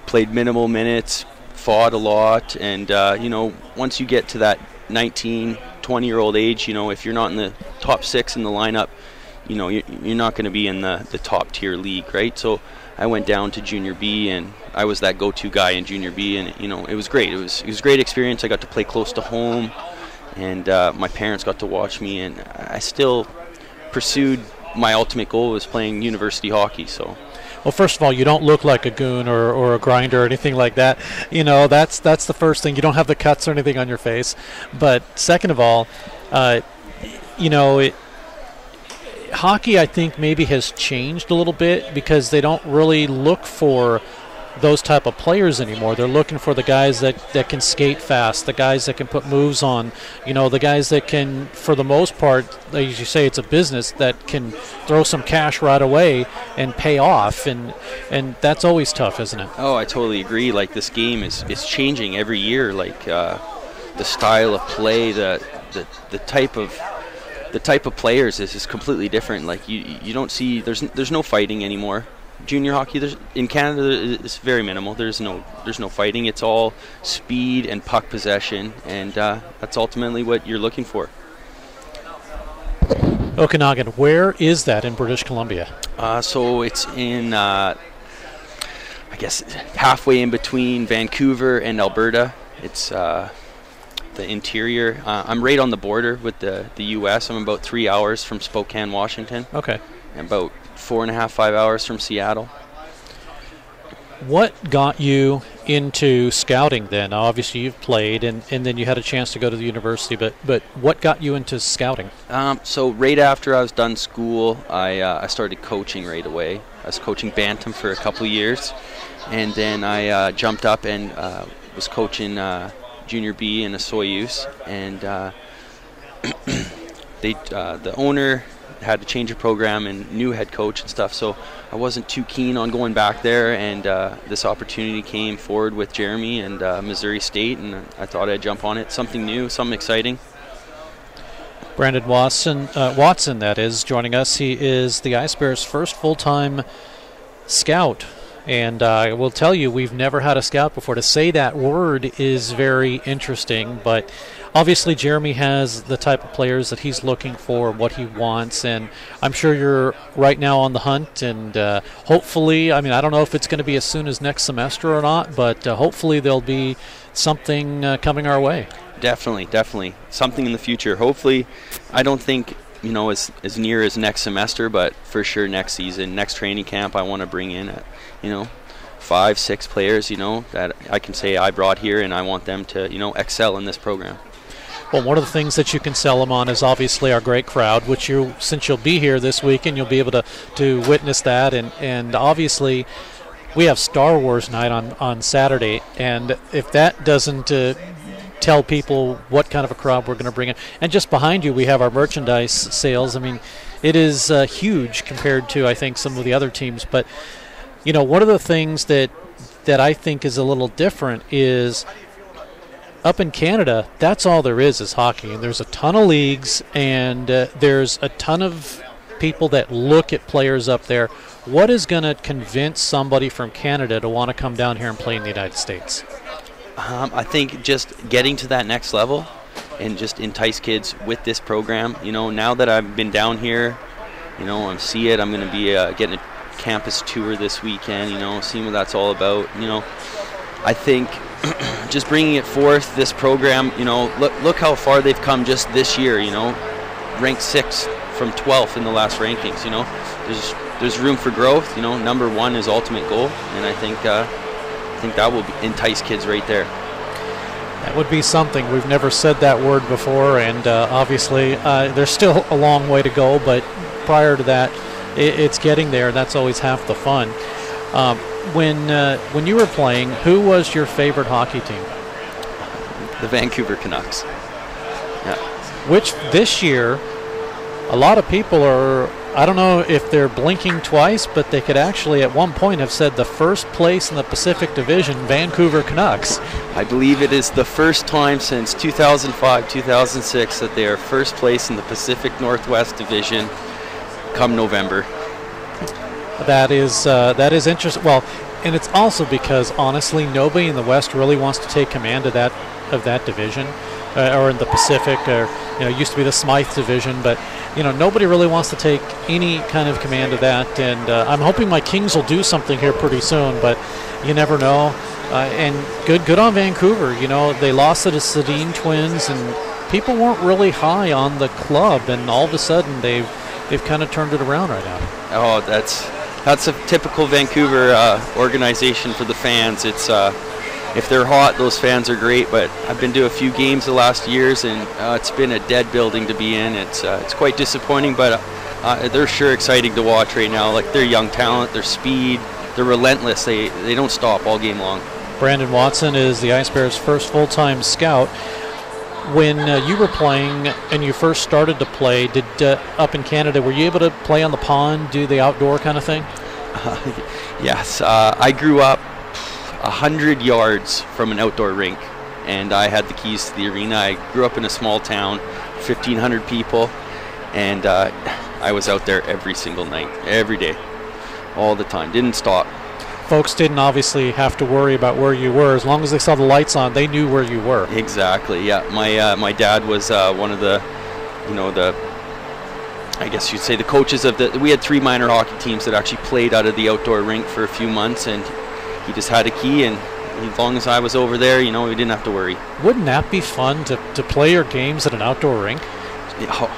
played minimal minutes, fought a lot, and you know, once you get to that 19, 20-year-old age, you know, if you're not in the top 6 in the lineup, you know, you're not going to be in the top tier league, right? So I went down to junior B, and I was that go-to guy in junior B, and you know, it was great. It was a great experience. I got to play close to home, and my parents got to watch me, and I still pursued my ultimate goal was playing university hockey. So, well, first of all, you don't look like a goon or a grinder or anything like that. You know, that's the first thing. You don't have the cuts or anything on your face. But second of all, you know, hockey, I think, maybe has changed a little bit because they don't really look for those type of players anymore. They're looking for the guys that can skate fast, the guys that can put moves on, you know, the guys that can, for the most part, as you say, it's a business, that can throw some cash right away and pay off, and that's always tough, isn't it? Oh, I totally agree. Like, this game is changing every year. Like, the style of play, the type of players is completely different. Like, you don't see, there's no fighting anymore. Junior hockey, in Canada, it's very minimal. There's no fighting. It's all speed and puck possession, and that's ultimately what you're looking for. Okanagan, where is that in British Columbia? So it's in, I guess, halfway in between Vancouver and Alberta. It's the interior. I'm right on the border with the U.S. I'm about 3 hours from Spokane, Washington. Okay. And about 4.5, 5 hours from Seattle. What got you into scouting then? Now, obviously you've played, and then you had a chance to go to the university, but what got you into scouting? So right after I was done school, I started coaching right away. I was coaching bantam for a couple of years, and then I jumped up and was coaching junior B in a Soyuz, and the owner had to change a program and new head coach and stuff, so I wasn't too keen on going back there, and this opportunity came forward with Jeremy and Missouri State, and I thought I'd jump on it. Something new, something exciting. Brandon Watson, that is, joining us. He is the Ice Bears' first full-time scout. And I will tell you, we've never had a scout before. To say that word is very interesting, but obviously Jeremy has the type of players that he's looking for, what he wants, and I'm sure you're right now on the hunt, and hopefully, I mean, I don't know if it's going to be as soon as next semester or not, but hopefully there'll be something coming our way. Definitely. Something in the future. Hopefully, I don't think, as near as next semester, but for sure next season, next training camp, I want to bring in, 5-6 players, that I can say I brought here, and I want them to, excel in this program. Well, one of the things that you can sell them on is obviously our great crowd, which since you'll be here this weekend, you'll be able to witness that, and obviously we have Star Wars night on Saturday, and if that doesn't tell people what kind of a crowd we're going to bring in. And just behind you, we have our merchandise sales. I mean, it is huge compared to, I think, some of the other teams. But, one of the things that I think is a little different is up in Canada, that's all there is hockey. And there's a ton of leagues, and there's a ton of people that look at players up there. What is going to convince somebody from Canada to want to come down here and play in the United States? I think just getting to that next level and just entice kids with this program. Now that I've been down here, I'm going to be getting a campus tour this weekend, seeing what that's all about. I think just bringing it forth, this program, look how far they've come just this year, ranked 6th from 12th in the last rankings, There's room for growth, number 1 is ultimate goal, and I think that will entice kids right there. That would be something. We've never said that word before, and obviously there's still a long way to go, but prior to that, it's getting there. That's always half the fun. When you were playing, who was your favorite hockey team? The Vancouver Canucks. Yeah. Which this year, a lot of people are, I don't know if they're blinking twice, but they could actually at one point have said the first place in the Pacific Division, Vancouver Canucks. I believe it is the first time since 2005-2006 that they are first place in the Pacific Northwest Division come November. That is interesting. Well, and it's also because honestly, nobody in the West really wants to take command of that division, or in the Pacific, or it used to be the Smythe Division, but nobody really wants to take any kind of command of that. And I'm hoping my Kings will do something here pretty soon, but you never know. And good on Vancouver. They lost to the Sedin Twins, and people weren't really high on the club, and all of a sudden they've kind of turned it around right now. Oh, that's a typical Vancouver organization for the fans. It's if they're hot, those fans are great. But I've been to a few games the last years, and it's been a dead building to be in. It's quite disappointing, but they're sure exciting to watch right now. Like, they're young talent, their speed, they're relentless. They don't stop all game long. Brandon Watson is the Ice Bears' first full-time scout. When you were playing and you first started to play, up in Canada, were you able to play on the pond, do the outdoor kind of thing? Yes. I grew up 100 yards from an outdoor rink, and I had the keys to the arena. I grew up in a small town, 1,500 people, and I was out there every single night, every day, all the time. Didn't stop. Folks didn't obviously have to worry about where you were. As long as they saw the lights on, they knew where you were. Exactly, yeah. My dad was one of the, I guess you'd say the coaches of we had 3 minor hockey teams that actually played out of the outdoor rink for a few months, and he just had a key, and as long as I was over there, we didn't have to worry. Wouldn't that be fun to play your games at an outdoor rink? Yeah,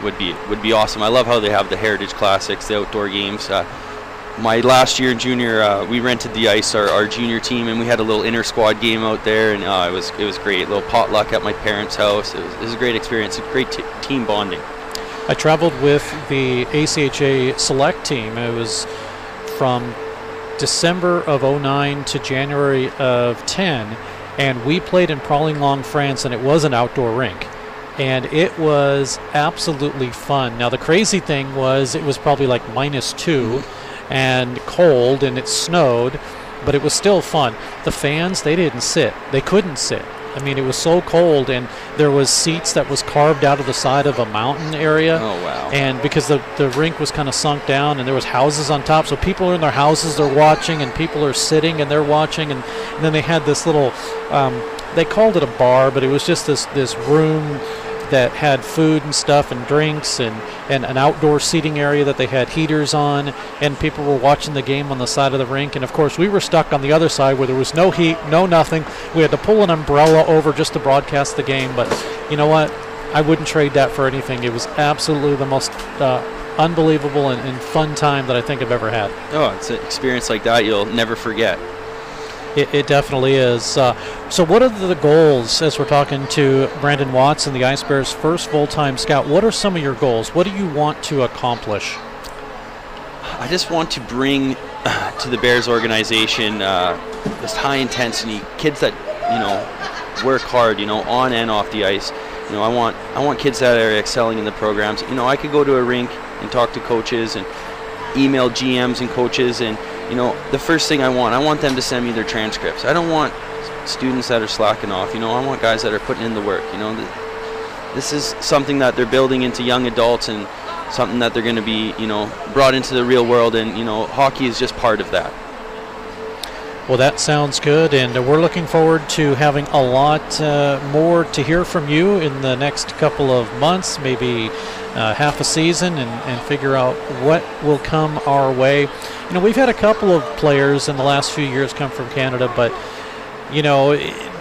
would be awesome. I love how they have the Heritage Classics, the outdoor games. My last year in junior, we rented the ice, our junior team, and we had a little inter-squad game out there, and it was great. A little potluck at my parents' house. It was a great experience, a great team bonding. I traveled with the ACHA select team. It was from December of 09 to January of 10, and we played in Prawling Long, France, and it was an outdoor rink. And it was absolutely fun. Now, the crazy thing was it was probably like -2 and cold, and it snowed, but it was still fun. The fans, they didn't sit. They couldn't sit. I mean, it was so cold, and there was seats that was carved out of the side of a mountain area. Oh, wow. And because the rink was kind of sunk down, and there was houses on top, so people are in their houses, they're watching, and people are sitting, and they're watching, and then they had this little, they called it a bar, but it was just this room that had food and stuff and drinks and an outdoor seating area that they had heaters on, and people were watching the game on the side of the rink. And of course we were stuck on the other side where there was no heat, no nothing. We had to pull an umbrella over just to broadcast the game, but you know what, I wouldn't trade that for anything. It was absolutely the most unbelievable and fun time that I think I've ever had. Oh, it's an experience like that you'll never forget. It definitely is. So what are the goals, as we're talking to Brandon Watson, the Ice Bears' first full-time scout? What are some of your goals? What do you want to accomplish? I just want to bring to the Bears organization this high intensity, kids that, work hard, on and off the ice. I want kids that are excelling in the programs. I could go to a rink and talk to coaches and email GMs and coaches, and the first thing I want them to send me their transcripts. I don't want students that are slacking off. I want guys that are putting in the work. This is something that they're building into young adults, and something that they're going to be, brought into the real world, and hockey is just part of that. Well, that sounds good, and we're looking forward to having a lot more to hear from you in the next couple of months, maybe half a season, and figure out what will come our way. We've had a couple of players in the last few years come from Canada, but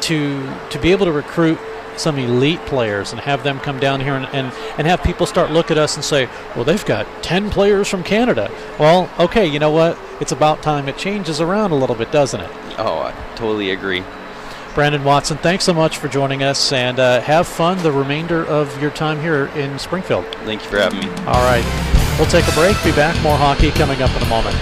to be able to recruit some elite players and have them come down here and have people start look at us and say, well, they've got 10 players from Canada. Well, okay, you know what? It's about time it changes around a little bit, doesn't it? Oh, I totally agree. Brandon Watson, thanks so much for joining us, and have fun the remainder of your time here in Springfield. Thank you for having me. All right. We'll take a break. Be back. More hockey coming up in a moment.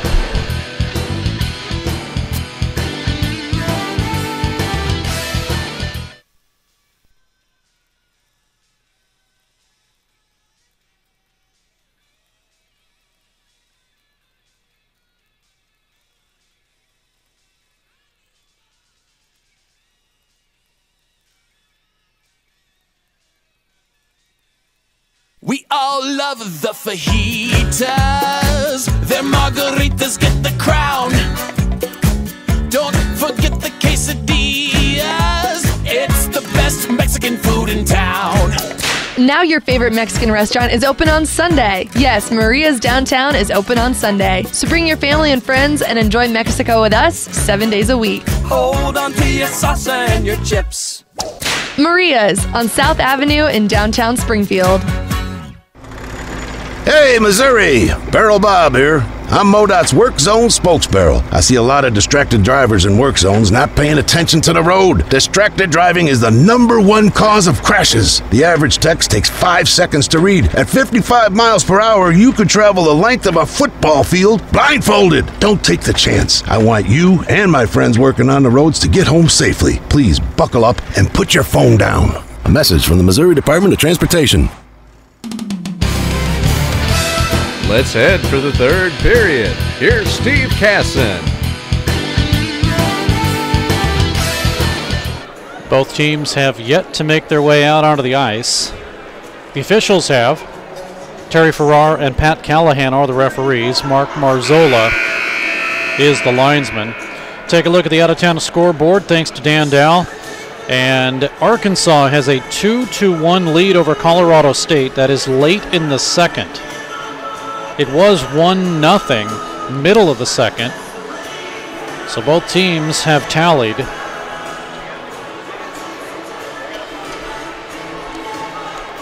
We all love the fajitas. Their margaritas get the crown. Don't forget the quesadillas. It's the best Mexican food in town. Now your favorite Mexican restaurant is open on Sunday. Yes, Maria's Downtown is open on Sunday. So bring your family and friends and enjoy Mexico with us 7 days a week. Hold on to your salsa and your chips. Maria's on South Avenue in downtown Springfield. Hey, Missouri! Barrel Bob here. I'm MoDOT's Work Zone spokesbarrel. I see a lot of distracted drivers in work zones not paying attention to the road. Distracted driving is the #1 cause of crashes. The average text takes 5 seconds to read. At 55 miles per hour, you could travel the length of a football field blindfolded. Don't take the chance. I want you and my friends working on the roads to get home safely. Please buckle up and put your phone down. A message from the Missouri Department of Transportation. Let's head for the third period. Here's Steve Casson. Both teams have yet to make their way out onto the ice. The officials have. Terry Farrar and Pat Callahan are the referees. Mark Marzola is the linesman. Take a look at the out-of-town scoreboard thanks to Dan Dow. And Arkansas has a 2-1 lead over Colorado State. That is late in the second. It was 1-0 middle of the second. So both teams have tallied.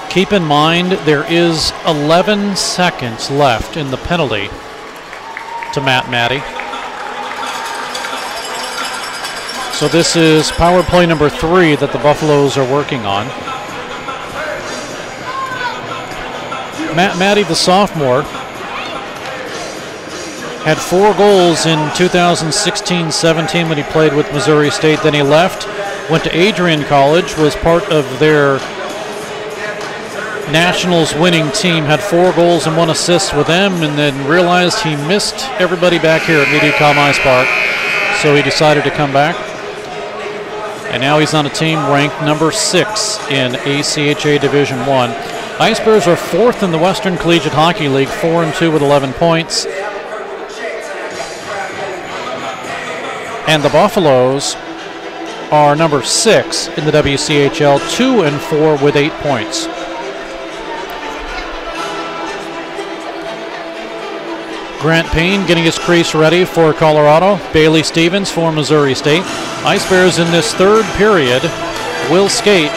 Keep in mind there is 11 seconds left in the penalty to Matt Matty. So this is power play number 3 that the Buffaloes are working on. Matt Matty, the sophomore, Had 4 goals in 2016-17 when he played with Missouri State. Then he left, went to Adrian College, was part of their Nationals winning team, had 4 goals and 1 assist with them, and then realized he missed everybody back here at Mediacom Ice Park, so he decided to come back. And now he's on a team ranked number 6 in ACHA Division I. Ice Bears are 4th in the Western Collegiate Hockey League, 4-2 with 11 points. And the Buffaloes are number 6 in the WCHL, 2-4 with 8 points. Grant Payne getting his crease ready for Colorado. Bailey Stevens for Missouri State. Ice Bears in this third period will skate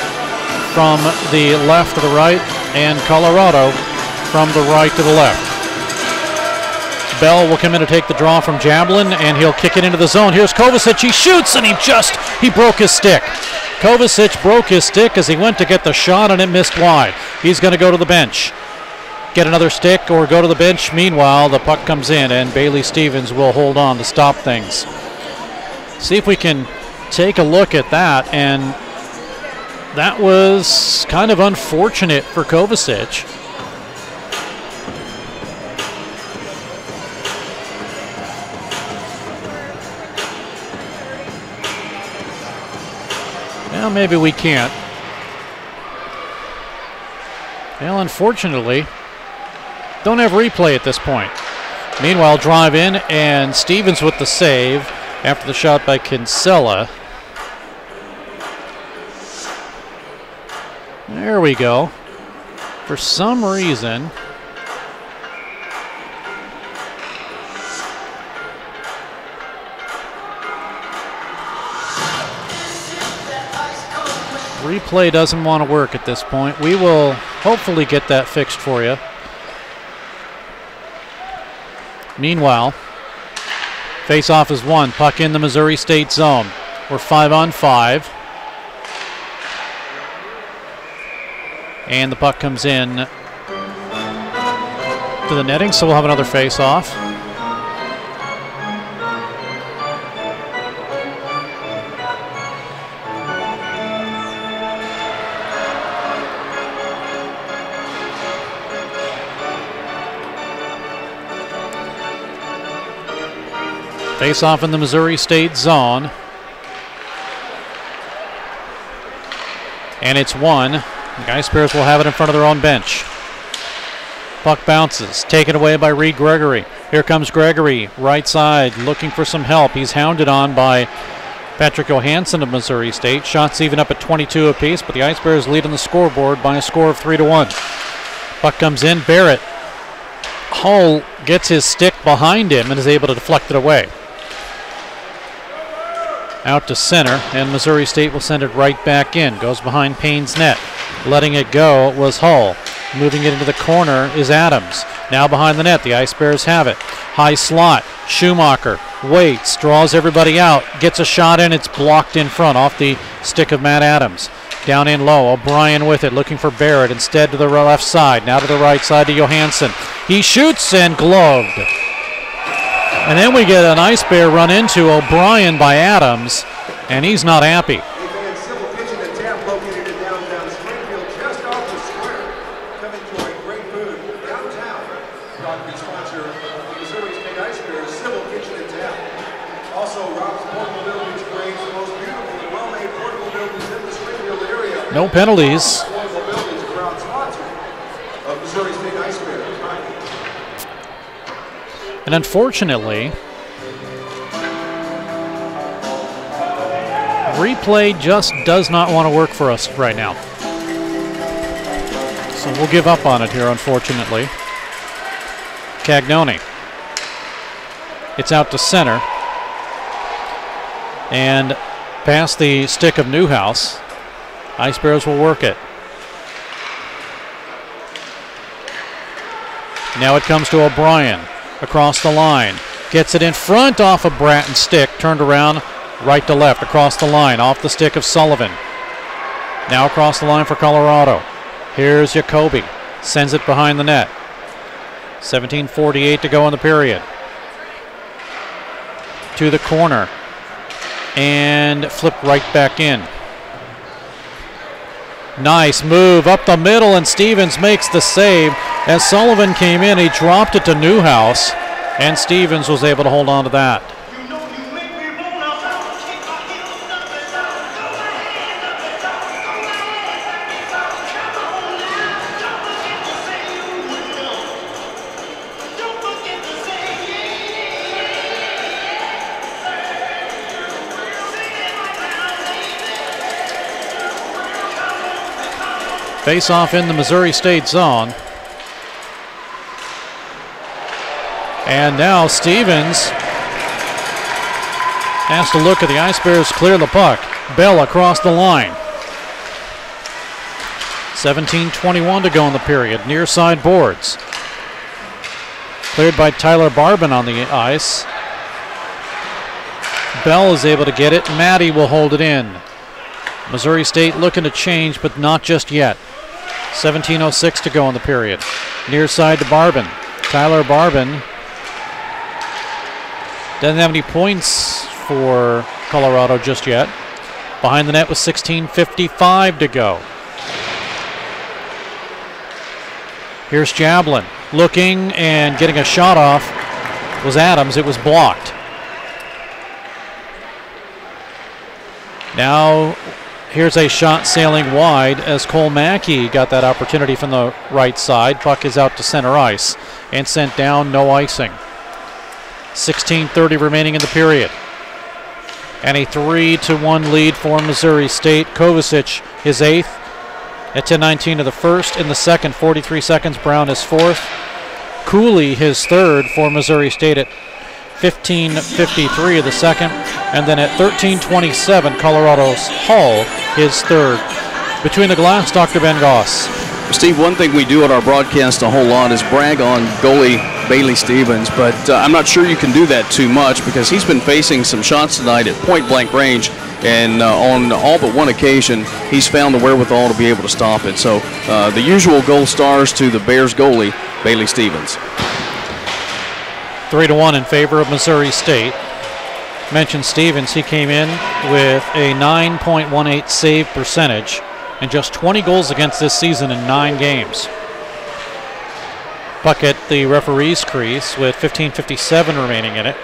from the left to the right, and Colorado from the right to the left. Bell will come in to take the draw from Jablin, and he'll kick it into the zone. Here's Kovacic. He shoots, and he broke his stick. Kovacic broke his stick as he went to get the shot, and it missed wide. He's going to go to the bench, get another stick, or go to the bench. Meanwhile, the puck comes in, and Bailey Stevens will hold on to stop things. See if we can take a look at that, and that was kind of unfortunate for Kovacic. Well, maybe we can't. Well, unfortunately, don't have replay at this point. Meanwhile, drive in, and Stevens with the save after the shot by Kinsella. There we go. For some reason, replay doesn't want to work at this point. We will hopefully get that fixed for you. Meanwhile, face-off is won. Puck in the Missouri State zone. We're 5-on-5. And the puck comes in to the netting, so we'll have another face-off. Face-off in the Missouri State zone. And it's won. The Ice Bears will have it in front of their own bench. Puck bounces, taken away by Reed Gregory. Here comes Gregory, right side, looking for some help. He's hounded on by Patrick Johansson of Missouri State. Shots even up at 22 apiece, but the Ice Bears lead on the scoreboard by a score of 3-1. Puck comes in, Barrett. Hull gets his stick behind him and is able to deflect it away. Out to center, and Missouri State will send it right back in. Goes behind Payne's net. Letting it go was Hull. Moving it into the corner is Adams. Now behind the net, the Ice Bears have it. High slot, Schumacher waits, draws everybody out, gets a shot in, it's blocked in front off the stick of Matt Adams. Down in low, O'Brien with it, looking for Barrett, instead to the left side, now to the right side to Johansson. He shoots and gloved. And then we get an Ice Bear run into O'Brien by Adams, and he's not happy. No penalties. And unfortunately, replay just does not want to work for us right now. So we'll give up on it here, unfortunately. Cagnoni. It's out to center. And past the stick of Newhouse. Ice Bears will work it. Now it comes to O'Brien. Across the line. Gets it in front off of Bratton's stick. Turned around right to left. Across the line. Off the stick of Sullivan. Now across the line for Colorado. Here's Jacoby. Sends it behind the net. 17:48 to go in the period. to the corner and flipped right back in. Nice move up the middle, and Stevens makes the save. As Sullivan came in, he dropped it to Newhouse, and Stevens was able to hold on to that. Face off in the Missouri State zone. And now Stevens has to look at the Ice Bears clear the puck. Bell across the line. 17:21 to go in the period. Near side boards. Cleared by Tyler Barbin on the ice. Bell is able to get it. Maddie will hold it in. Missouri State looking to change, but not just yet. 17:06 to go in the period. Near side to Barbin. Tyler Barbin doesn't have any points for Colorado just yet. Behind the net with 16:55 to go. Here's Jablin looking and getting a shot off. It was Adams. It was blocked. Now here's a shot sailing wide as Cole Mackey got that opportunity from the right side. Puck is out to center ice and sent down, no icing. 16:30 remaining in the period. And a 3-1 lead for Missouri State. Kovacic, his 8th at 10:19 of the first. In the second, 43 seconds. Brown his 4th. Cooley, his 3rd for Missouri State at 15:53 of the second. And then at 13:27, Colorado's Hall, his 3rd. Between the glass, Dr. Ben Goss. Steve, one thing we do on our broadcast a whole lot is brag on goalie Bailey Stevens, but I'm not sure you can do that too much because he's been facing some shots tonight at point-blank range, and on all but one occasion, he's found the wherewithal to be able to stop it. So the usual gold stars to the Bears goalie, Bailey Stevens. 3-1 in favor of Missouri State. Mentioned Stevens, he came in with a 9.18 save percentage and just 20 goals against this season in 9 games. Puck at the referee's crease with 15:57 remaining in it.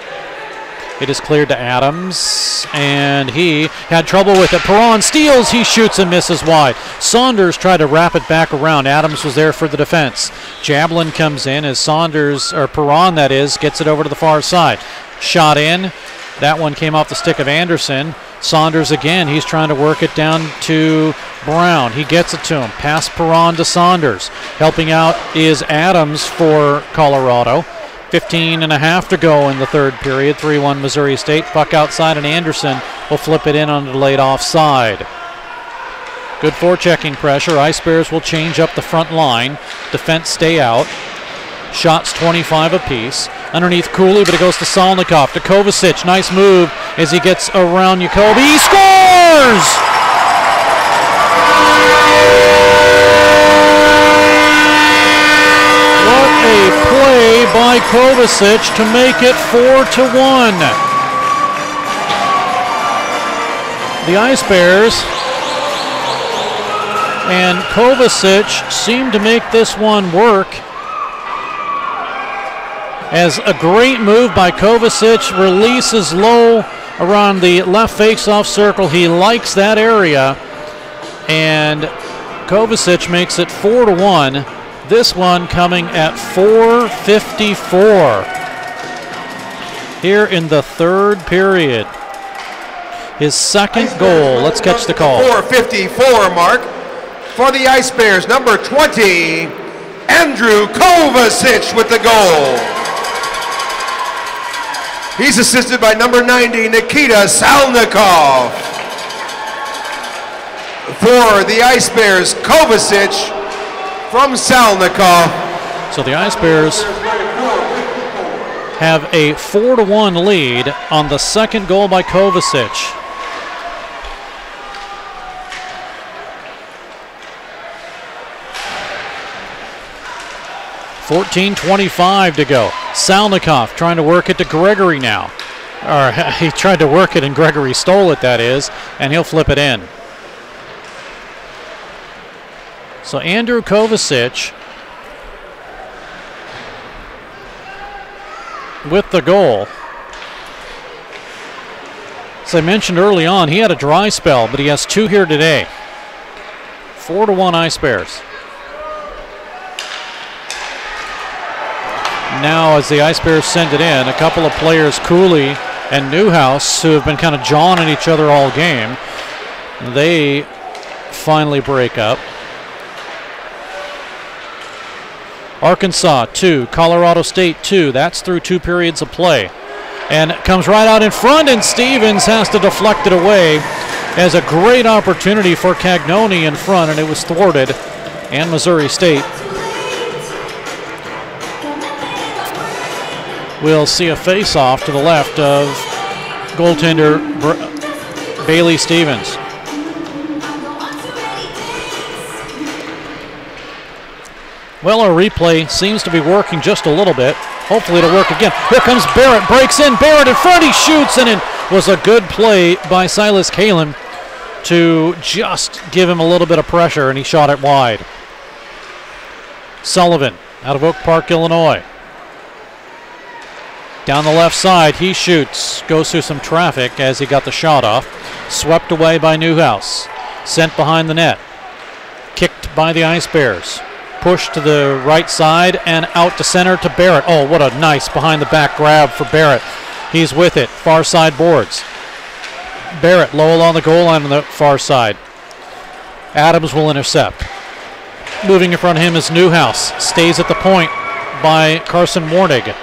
It is cleared to Adams, and he had trouble with it. Perron steals, he shoots and misses wide. Saunders tried to wrap it back around. Adams was there for the defense. Jablin comes in as Saunders, or Perron that is, gets it over to the far side. Shot in. That one came off the stick of Anderson. Saunders again, he's trying to work it down to Brown. He gets it to him. Pass Perron to Saunders. Helping out is Adams for Colorado. 15.5 to go in the third period. 3-1 Missouri State. Puck outside, and Anderson will flip it in on the delayed offside. Good forechecking pressure. Ice Bears will change up the front line. Defense stay out. Shots 25 apiece. Underneath Cooley, but it goes to Salnikov. To Kovacic. Nice move as he gets around Jacoby. He scores! What a play by Kovacic to make it 4-1. The Ice Bears and Kovacic seem to make this one work. As a great move by Kovacic, releases low around the left face-off circle. He likes that area, and Kovacic makes it 4-1. This one coming at 4:54 here in the third period. His second goal. Let's catch the call. 4:54 mark for the Ice Bears. Number 20, Andrew Kovacic with the goal. He's assisted by number 90, Nikita Salnikov. For the Ice Bears, Kovacic from Salnikov. So the Ice Bears have a 4-1 lead on the second goal by Kovacic. .14:25 to go. Salnikov trying to work it to Gregory now. Or he tried to work it and Gregory stole it, that is, and he'll flip it in. So Andrew Kovacic with the goal. As I mentioned early on, he had a dry spell, but he has 2 here today. 4-1 Ice Bears. Now as the Ice Bears send it in, a couple of players, Cooley and Newhouse, who have been kind of jawing at each other all game, they finally break up. Arkansas 2, Colorado State 2. That's through 2 periods of play. And it comes right out in front, and Stevens has to deflect it away as a great opportunity for Cagnoni in front, and it was thwarted. And Missouri State will see a face-off to the left of goaltender Bailey Stevens. Well, our replay seems to be working just a little bit. Hopefully it'll work again. Here comes Barrett, breaks in, Barrett in front, he shoots, and it was a good play by Silas Kalin to just give him a little bit of pressure, and he shot it wide. Sullivan out of Oak Park, Illinois. Down the left side, he shoots, goes through some traffic as he got the shot off. Swept away by Newhouse. Sent behind the net. Kicked by the Ice Bears. Pushed to the right side and out to center to Barrett. Oh, what a nice behind the back grab for Barrett. He's with it, far side boards. Barrett low along the goal line on the far side. Adams will intercept. Moving in front of him is Newhouse. Stays at the point by Carson Warnig.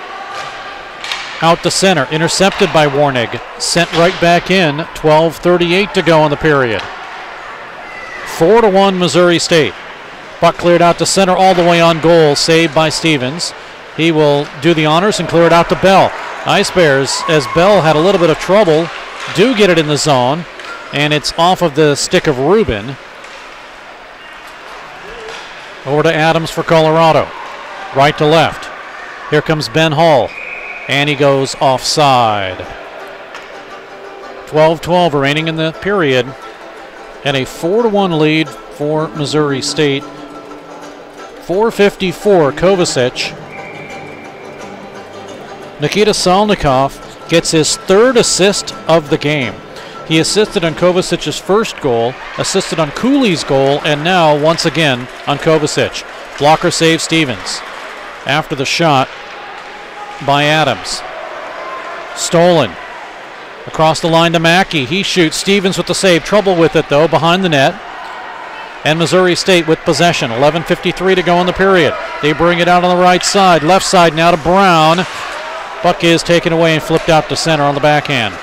Out to center, intercepted by Warnig. Sent right back in, 12:38 to go in the period. 4-1 Missouri State. Puck cleared out to center all the way on goal, saved by Stevens. He will do the honors and clear it out to Bell. Ice Bears, as Bell had a little bit of trouble, do get it in the zone, and it's off of the stick of Rubin. Over to Adams for Colorado. Right to left. Here comes Ben Hall, and he goes offside. 12-12 remaining in the period, and a 4-1 lead for Missouri State. 4:54, Kovacic. Nikita Salnikov gets his 3rd assist of the game. He assisted on Kovacic's first goal, assisted on Cooley's goal, and now once again on Kovacic. Blocker save Stevens. After the shot by Adams. Stolen. Across the line to Mackey. He shoots. Stevens with the save. Trouble with it though, behind the net. And Missouri State with possession. 11:53 to go in the period. They bring it out on the right side. Left side now to Brown. Puck is taken away and flipped out to center on the backhand.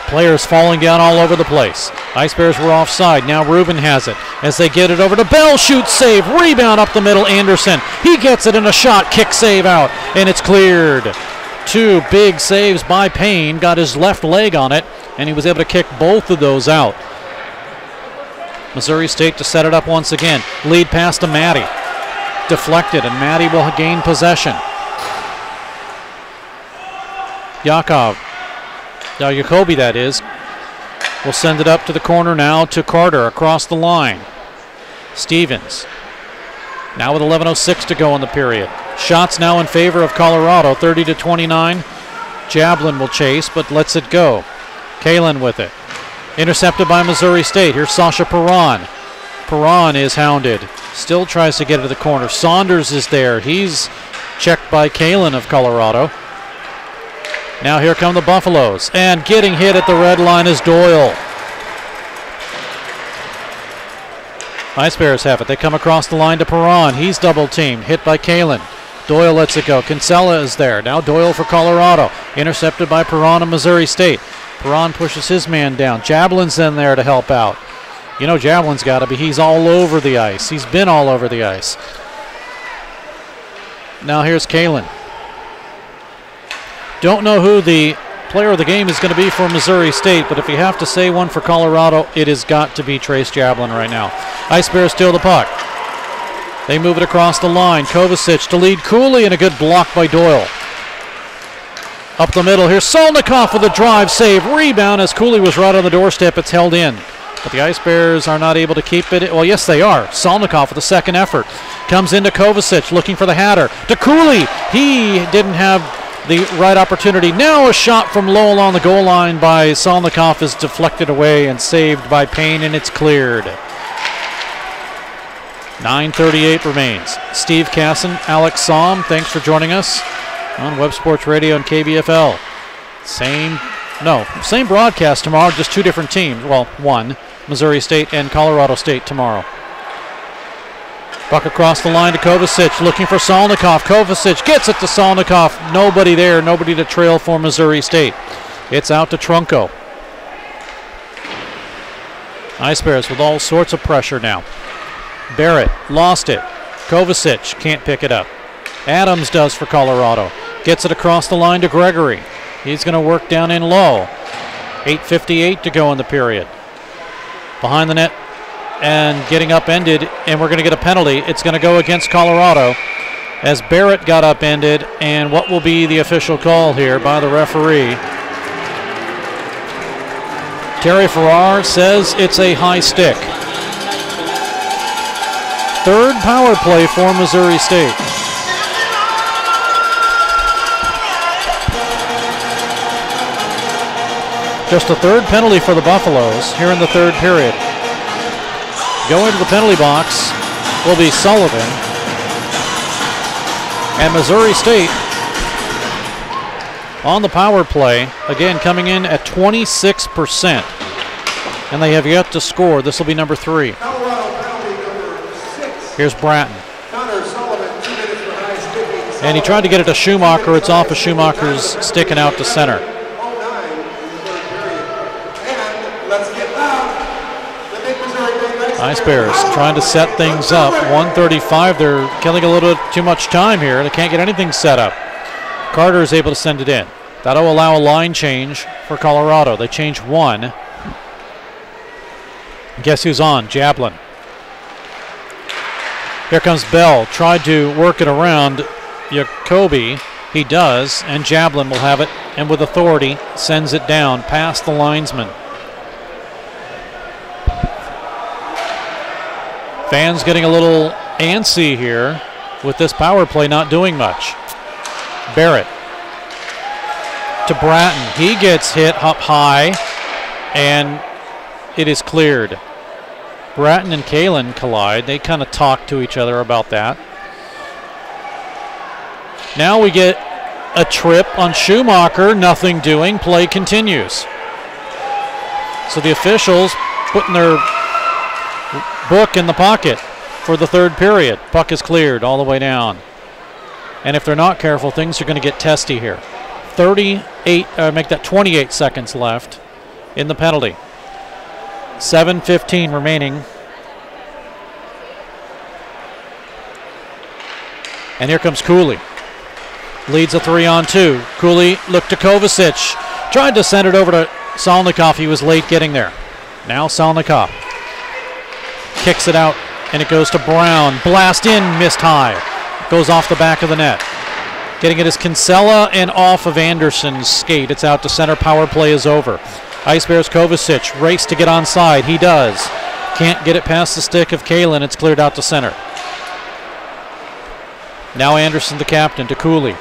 Players falling down all over the place. Ice Bears were offside. Now Rubin has it as they get it over to Bell. Shoot, save, rebound up the middle. Anderson. He gets it in a shot. Kick, save out. And it's cleared. 2 big saves by Payne. Got his left leg on it. And he was able to kick both of those out. Missouri State to set it up once again. Lead pass to Maddie. Deflected, and Maddie will gain possession. Jacoby, that is, will send it up to the corner now to Carter across the line. Stevens. Now with 11:06 to go in the period. Shots now in favor of Colorado, 30-29. Jablin will chase, but lets it go. Kalin with it. Intercepted by Missouri State. Here's Sasha Perron. Perron is hounded. Still tries to get it to the corner. Saunders is there. He's checked by Kalin of Colorado. Now here come the Buffaloes. And getting hit at the red line is Doyle. Ice Bears have it. They come across the line to Perron. He's double teamed. Hit by Kalin. Doyle lets it go. Kinsella is there. Now Doyle for Colorado. Intercepted by Perron of Missouri State. Perron pushes his man down. Jablin's in there to help out. You know Jablin's got to be. He's all over the ice. He's been all over the ice. Now here's Kalin. Don't know who the player of the game is going to be for Missouri State, but if you have to say one for Colorado, it has got to be Trace Jablin right now. Ice Bears steal the puck. They move it across the line. Kovacic to lead Cooley, and a good block by Doyle. Up the middle, here's Solnikoff with a drive, save, rebound as Cooley was right on the doorstep. It's held in. But the Ice Bears are not able to keep it. Well, yes, they are. Solnikoff with a second effort. Comes into Kovacic looking for the Hatter. To Cooley. He didn't have the right opportunity. Now a shot from low along the goal line by Solnikoff is deflected away and saved by Payne, and it's cleared. 9:38 remains. Steve Casson, Alex Somm, thanks for joining us on Web Sports Radio and KBFL. Same broadcast tomorrow, just two different teams. Well, one, Missouri State and Colorado State tomorrow. Buck across the line to Kovacic, looking for Solnikoff. Kovacic gets it to Solnikoff. Nobody there, nobody to trail for Missouri State. It's out to Trunco. Ice Bears with all sorts of pressure now. Barrett lost it. Kovacic can't pick it up. Adams does for Colorado. Gets it across the line to Gregory. He's going to work down in low. 8:58 to go in the period. Behind the net and getting upended, and we're going to get a penalty. It's going to go against Colorado as Barrett got upended, and what will be the official call here by the referee? Terry Farrar says it's a high stick. Third power play for Missouri State. Just the third penalty for the Buffaloes here in the third period. Going to the penalty box will be Sullivan. And Missouri State on the power play, again coming in at 26%. And they have yet to score. This will be number 3. Here's Bratton. And he tried to get it to Schumacher. It's off of Schumacher's sticking out to center. Ice Bears trying to set things up. 1:35. They're killing a little bit too much time here. They can't get anything set up. Carter is able to send it in. That'll allow a line change for Colorado. They change one. Guess who's on? Jablin. Here comes Bell. Tried to work it around Jacoby. He does, and Jablin will have it, and with authority sends it down past the linesman. Fans getting a little antsy here with this power play not doing much. Barrett to Bratton. He gets hit up high, and it is cleared. Bratton and Kalen collide. They kind of talk to each other about that. Now we get a trip on Schumacher. Nothing doing. Play continues. So the officials putting their book in the pocket for the third period. Puck is cleared all the way down. And if they're not careful, things are going to get testy here. 28 seconds left in the penalty. 7:15 remaining. And here comes Cooley. Leads a 3-on-2. Cooley looked to Kovacic. Tried to send it over to Solnikoff. He was late getting there. Now Solnikoff kicks it out, and it goes to Brown. Blast in, missed high. Goes off the back of the net. Getting it is Kinsella and off of Anderson's skate. It's out to center. Power play is over. Ice Bears Kovacic race to get onside. He does. Can't get it past the stick of Kalen. It's cleared out to center. Now Anderson, the captain, to Cooley.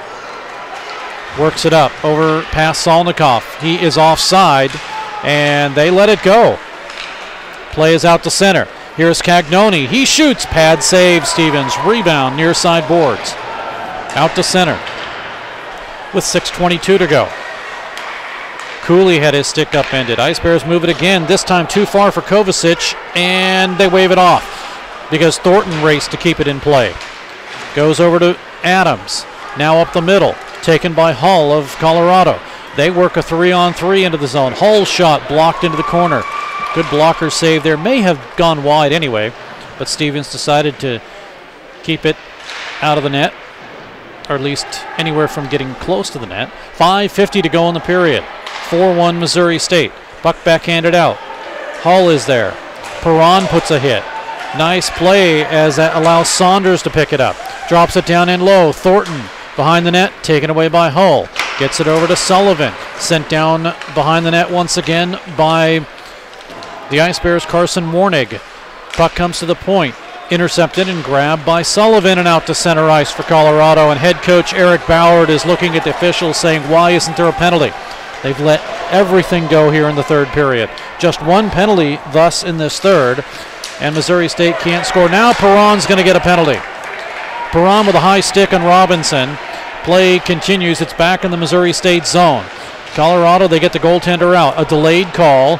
Works it up over past Solnikoff. He is offside, and they let it go. Play is out to center. Here's Cagnoni. He shoots. Pad save. Stevens. Rebound near side boards. Out to center with 6:22 to go. Cooley had his stick upended. Ice Bears move it again, this time too far for Kovacic, and they wave it off because Thornton raced to keep it in play. Goes over to Adams. Now up the middle. Taken by Hull of Colorado. They work a 3-on-3 into the zone. Hull's shot blocked into the corner. Good blocker save there. May have gone wide anyway, but Stevens decided to keep it out of the net, or at least anywhere from getting close to the net. 5:50 to go in the period. 4-1 Missouri State. Buck backhanded out. Hull is there. Perron puts a hit. Nice play as that allows Saunders to pick it up. Drops it down in low. Thornton behind the net, taken away by Hull. Gets it over to Sullivan. Sent down behind the net once again by the Ice Bears' Carson Warnig. Puck comes to the point. Intercepted and grabbed by Sullivan and out to center ice for Colorado. And head coach Eric Ballard is looking at the officials saying, why isn't there a penalty? They've let everything go here in the third period. Just one penalty thus in this third. And Missouri State can't score. Now Perron's going to get a penalty. Perron with a high stick on Robinson. Play continues. It's back in the Missouri State zone. Colorado, they get the goaltender out. A delayed call.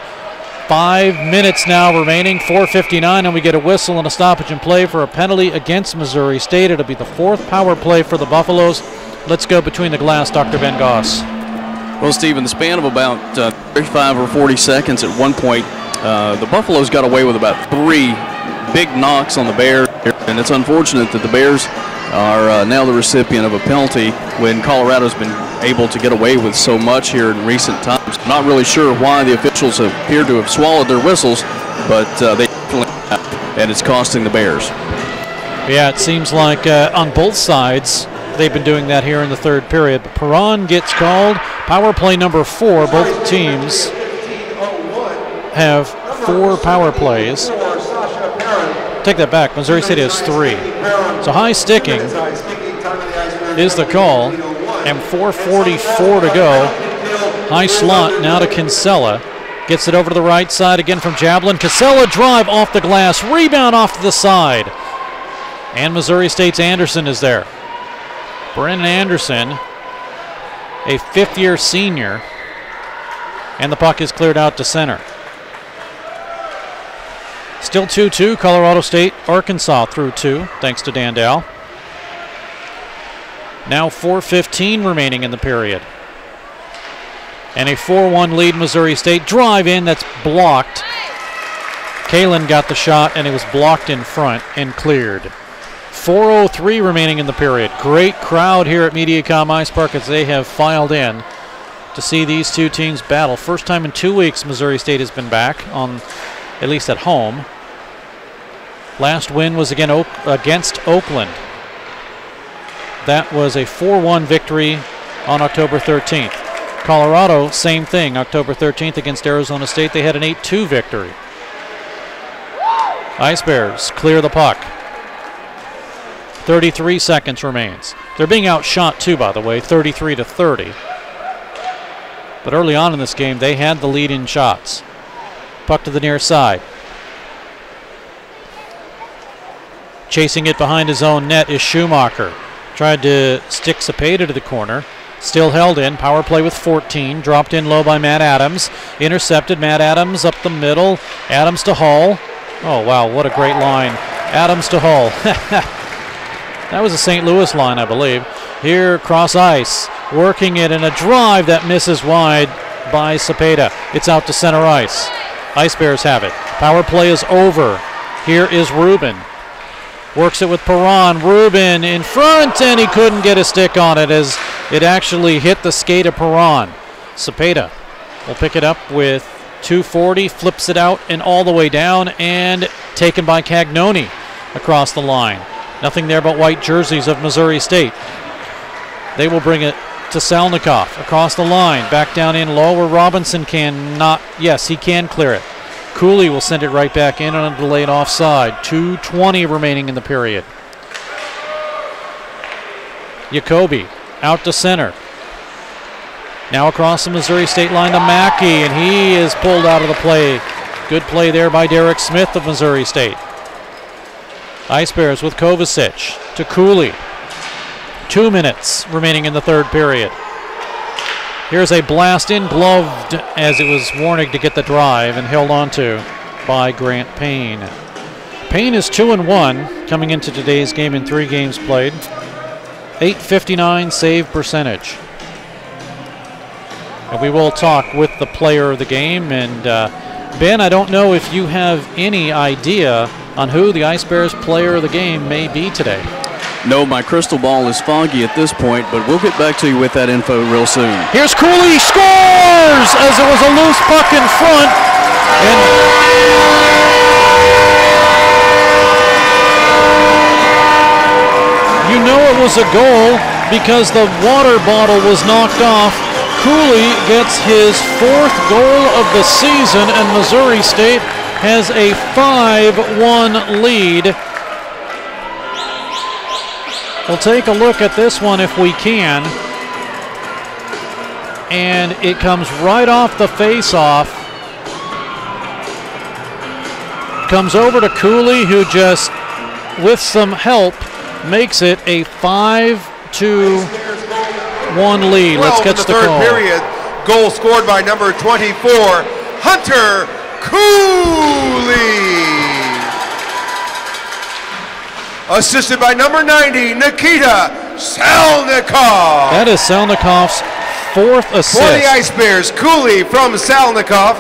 5 minutes now remaining, 4:59, and we get a whistle and a stoppage in play for a penalty against Missouri State. It'll be the fourth power play for the Buffaloes. Let's go between the glass, Dr. Ben Goss. Well, Steve, in the span of about 35 or 40 seconds at one point, the Buffaloes got away with about 3 big knocks on the Bears, and it's unfortunate that the Bears are now the recipient of a penalty when Colorado's been able to get away with so much here in recent times. Not really sure why the officials appear to have swallowed their whistles, but they definitely have, and it's costing the Bears. Yeah, it seems like on both sides they've been doing that here in the third period. But Perron gets called. Power play number 4. Both teams have 4 power plays. Take that back. Missouri State has 3. So high sticking is the call, and 4:44 to go. High slot now to Kinsella. Gets it over to the right side again from Jablin. Kinsella drive off the glass. Rebound off to the side. And Missouri State's Anderson is there. Brennan Anderson, a 5th-year senior. And the puck is cleared out to center. Still 2-2, Colorado State, Arkansas through 2, thanks to Dan Dow. Now 4:15 remaining in the period. And a 4-1 lead, Missouri State. Drive in, that's blocked. Kalen got the shot, and it was blocked in front and cleared. 4:03 remaining in the period. Great crowd here at Mediacom Ice Park as they have filed in to see these two teams battle. First time in 2 weeks Missouri State has been back, on at least at home. Last win was again against Oakland. That was a 4-1 victory on October 13th. Colorado, same thing, October 13th against Arizona State. They had an 8-2 victory. Ice Bears clear the puck. 33 seconds remains. They're being outshot too, by the way, 33-30. But early on in this game, they had the lead in shots. Puck to the near side. Chasing it behind his own net is Schumacher. Tried to stick Cepeda to the corner. Still held in. Power play with 14. Dropped in low by Matt Adams. Intercepted. Matt Adams up the middle. Adams to Hall. Oh, wow, what a great line. Adams to Hall. That was a St. Louis line, I believe. Here, cross ice. Working it in a drive that misses wide by Cepeda. It's out to center ice. Ice Bears have it. Power play is over. Here is Rubin. Works it with Perron. Rubin in front, and he couldn't get a stick on it as it actually hit the skate of Perron. Cepeda will pick it up with 240, flips it out and all the way down, and taken by Cagnoni across the line. Nothing there but white jerseys of Missouri State. They will bring it to Salnikov across the line. Back down in low where Robinson cannot. Yes, he can clear it. Cooley will send it right back in on a delayed offside. 2:20 remaining in the period. Jacoby out to center. Now across the Missouri State line to Mackey, and he is pulled out of the play. Good play there by Derek Smith of Missouri State. Ice Bears with Kovacic to Cooley. 2 minutes remaining in the third period. Here's a blast in, gloved as it was Warnig to get the drive and held onto by Grant Payne. Payne is 2-1 coming into today's game in 3 games played. .859 save percentage. And we will talk with the player of the game. And Ben, I don't know if you have any idea on who the Ice Bears player of the game may be today. No, my crystal ball is foggy at this point, but we'll get back to you with that info real soon. Here's Cooley, scores as it was a loose puck in front. And you know it was a goal because the water bottle was knocked off. Cooley gets his 4th goal of the season, and Missouri State has a 5-1 lead. We'll take a look at this one if we can. And it comes right off the face-off. Comes over to Cooley, who just, with some help, makes it a 5-1 lead. Let's catch the call. Period. Goal scored by number 24, Hunter Cooley. Assisted by number 90, Nikita Salnikov. That is Salnikov's 4th assist. For the Ice Bears, Cooley from Salnikov.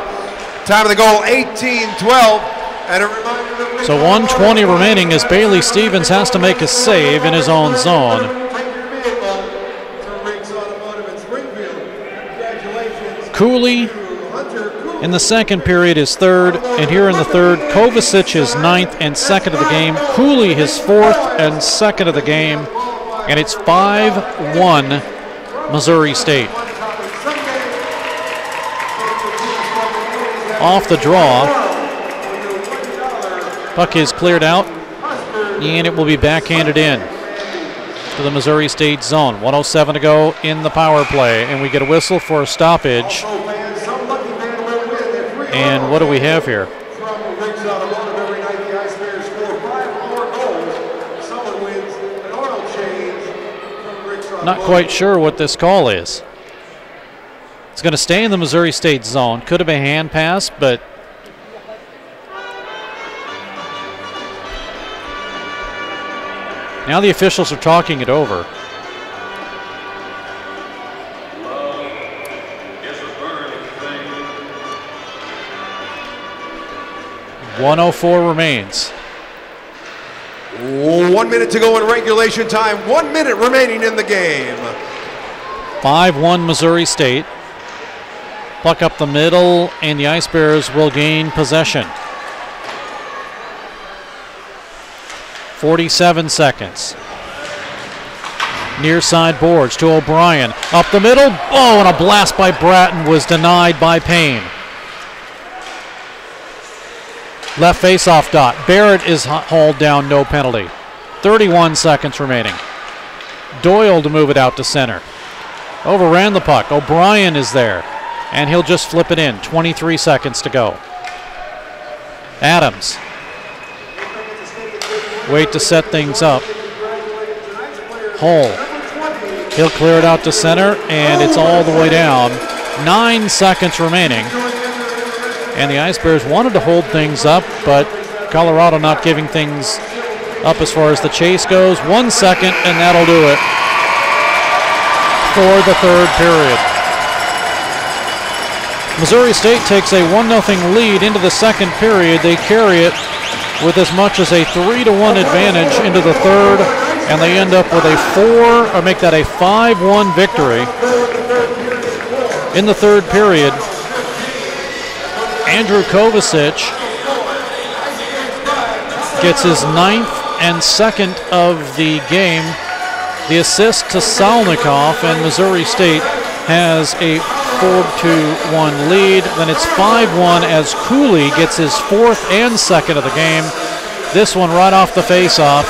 Time of the goal, 18-12. And a reminder that so 1:20 remaining as Bailey Stevens has to make a save in his own zone. Cooley in the second period is 3rd, and here in the 3rd, Kovacic is 9th and 2nd of the game. Cooley his 4th and 2nd of the game, and it's 5-1 Missouri State. Off the draw, puck is cleared out, and it will be backhanded in to the Missouri State zone. 1:07 to go in the power play, and we get a whistle for a stoppage. And what do we have here? Not quite sure what this call is. It's going to stay in the Missouri State zone. Could have been a hand pass, but now the officials are talking it over. .104 remains. 1 minute to go in regulation time. 1 minute remaining in the game. 5-1 Missouri State. Puck up the middle, and the Ice Bears will gain possession. 47 seconds. Near side boards to O'Brien. Up the middle. Oh, and a blast by Bratton was denied by Payne. Left face-off dot. Barrett is hauled down, no penalty. 31 seconds remaining. Doyle to move it out to center. Overran the puck. O'Brien is there, and he'll just flip it in. 23 seconds to go. Adams. Wait to set things up. Hull. He'll clear it out to center, and it's all the way down. 9 seconds remaining. And the Ice Bears wanted to hold things up, but Colorado not giving things up as far as the chase goes. 1 second, and that'll do it for the 3rd period. Missouri State takes a 1-0 lead into the 2nd period. They carry it with as much as a 3-1 advantage into the 3rd, and they end up with a 5-1 victory in the 3rd period. Andrew Kovacic gets his 9th and 2nd of the game. The assist to Salnikov, and Missouri State has a 4-1 lead. Then it's 5-1 as Cooley gets his 4th and 2nd of the game. This one right off the face-off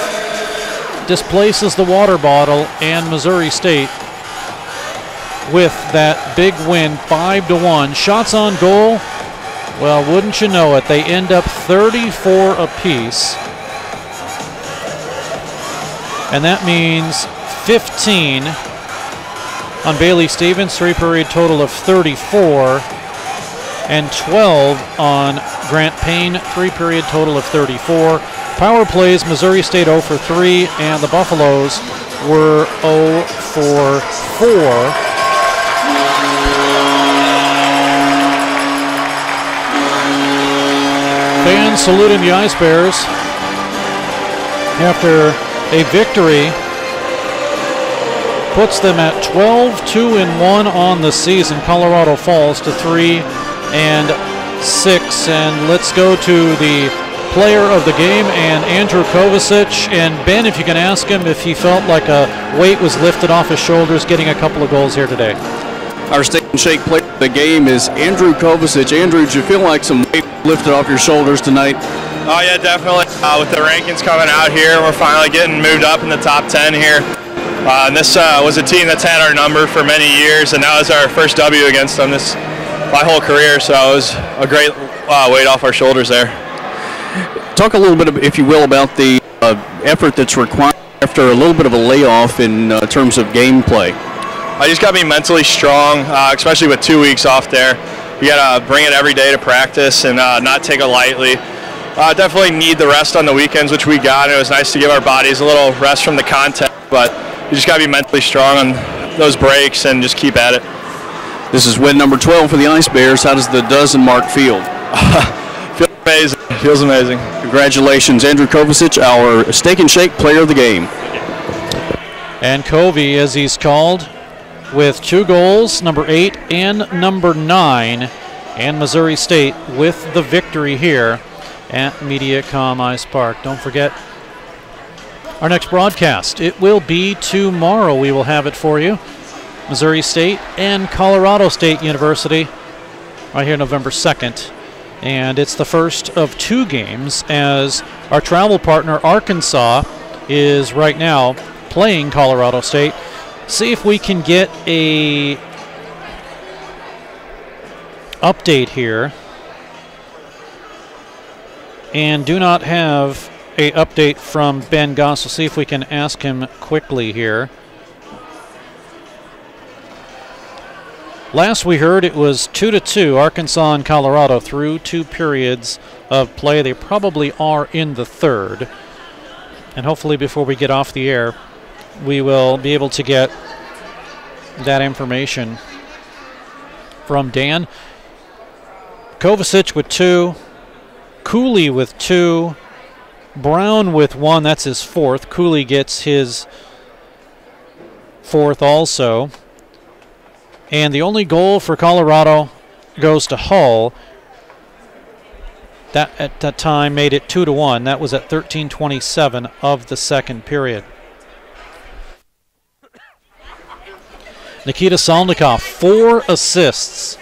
displaces the water bottle, and Missouri State with that big win, 5-1. Shots on goal. Well, wouldn't you know it, they end up 34 apiece. And that means 15 on Bailey Stevens, 3-period total of 34, and 12 on Grant Payne, 3-period total of 34. Power plays, Missouri State 0 for 3, and the Buffaloes were 0 for 4. Fans saluting the Ice Bears after a victory puts them at 12-2-1 on the season. Colorado falls to 3-6, and let's go to the player of the game, and Andrew Kovacic. And Ben, if you can ask him if he felt like a weight was lifted off his shoulders getting a couple of goals here today. Our Steak and Shake player of the game is Andrew Kovacic. Andrew, did you feel like some weight lifted off your shoulders tonight? Oh yeah, definitely. With the rankings coming out here, we're finally getting moved up in the top 10 here. And this was a team that's had our number for many years, and that was our first W against them my whole career, so it was a great weight off our shoulders there. Talk a little bit, if you will, about the effort that's required after a little bit of a layoff in terms of gameplay. I just got to be mentally strong, especially with 2 weeks off there. You got to bring it every day to practice and not take it lightly. Definitely need the rest on the weekends, which we got, and it was nice to give our bodies a little rest from the content, but you just got to be mentally strong on those breaks and just keep at it. This is win number 12 for the Ice Bears. How does the dozen mark feel? Feels amazing. Feels amazing. Congratulations, Andrew Kovacic, our Steak and Shake player of the game. And Covey, as he's called, with 2 goals, number 8 and number 9, and Missouri State with the victory here at MediaCom Ice Park. Don't forget our next broadcast. It will be tomorrow. We will have it for you. Missouri State and Colorado State University right here November 2nd. And it's the first of 2 games as our travel partner Arkansas is right now playing Colorado State. See if we can get a update here. And do not have a update from Ben Goss. We'll see if we can ask him quickly here. Last we heard it was 2-2, Arkansas and Colorado through 2 periods of play. They probably are in the 3rd. And hopefully before we get off the air, we will be able to get that information from Dan. Kovacic with 2, Cooley with 2, Brown with 1, that's his 4th. Cooley gets his 4th also. And the only goal for Colorado goes to Hull. That at that time made it 2-1. That was at 13:27 of the 2nd period. Nikita Salnikov, 4 assists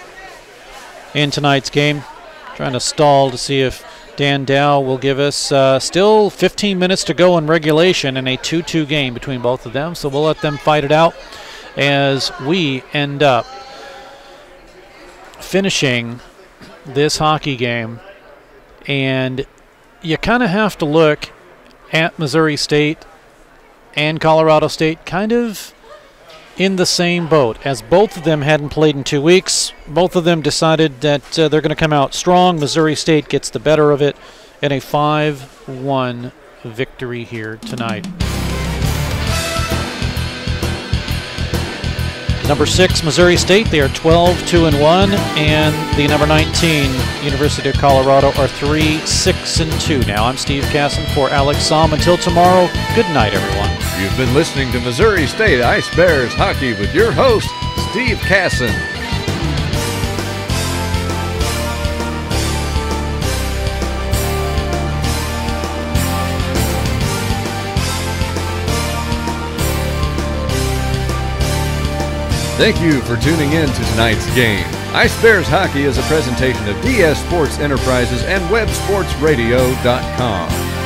in tonight's game. Trying to stall to see if Dan Dow will give us still 15 minutes to go in regulation in a 2-2 game between both of them. So we'll let them fight it out as we end up finishing this hockey game. And you kind of have to look at Missouri State and Colorado State kind of in the same boat, as both of them hadn't played in 2 weeks. Both of them decided that they're going to come out strong. Missouri State gets the better of it in a 5-1 victory here tonight. Number 6, Missouri State, they are 12-2-1, and the number 19, University of Colorado, are 3-6-2. Now, I'm Steve Casson for Alex Somm. Until tomorrow, good night, everyone. You've been listening to Missouri State Ice Bears Hockey with your host, Steve Casson. Thank you for tuning in to tonight's game. Ice Bears Hockey is a presentation of DS Sports Enterprises and WebSportsRadio.com.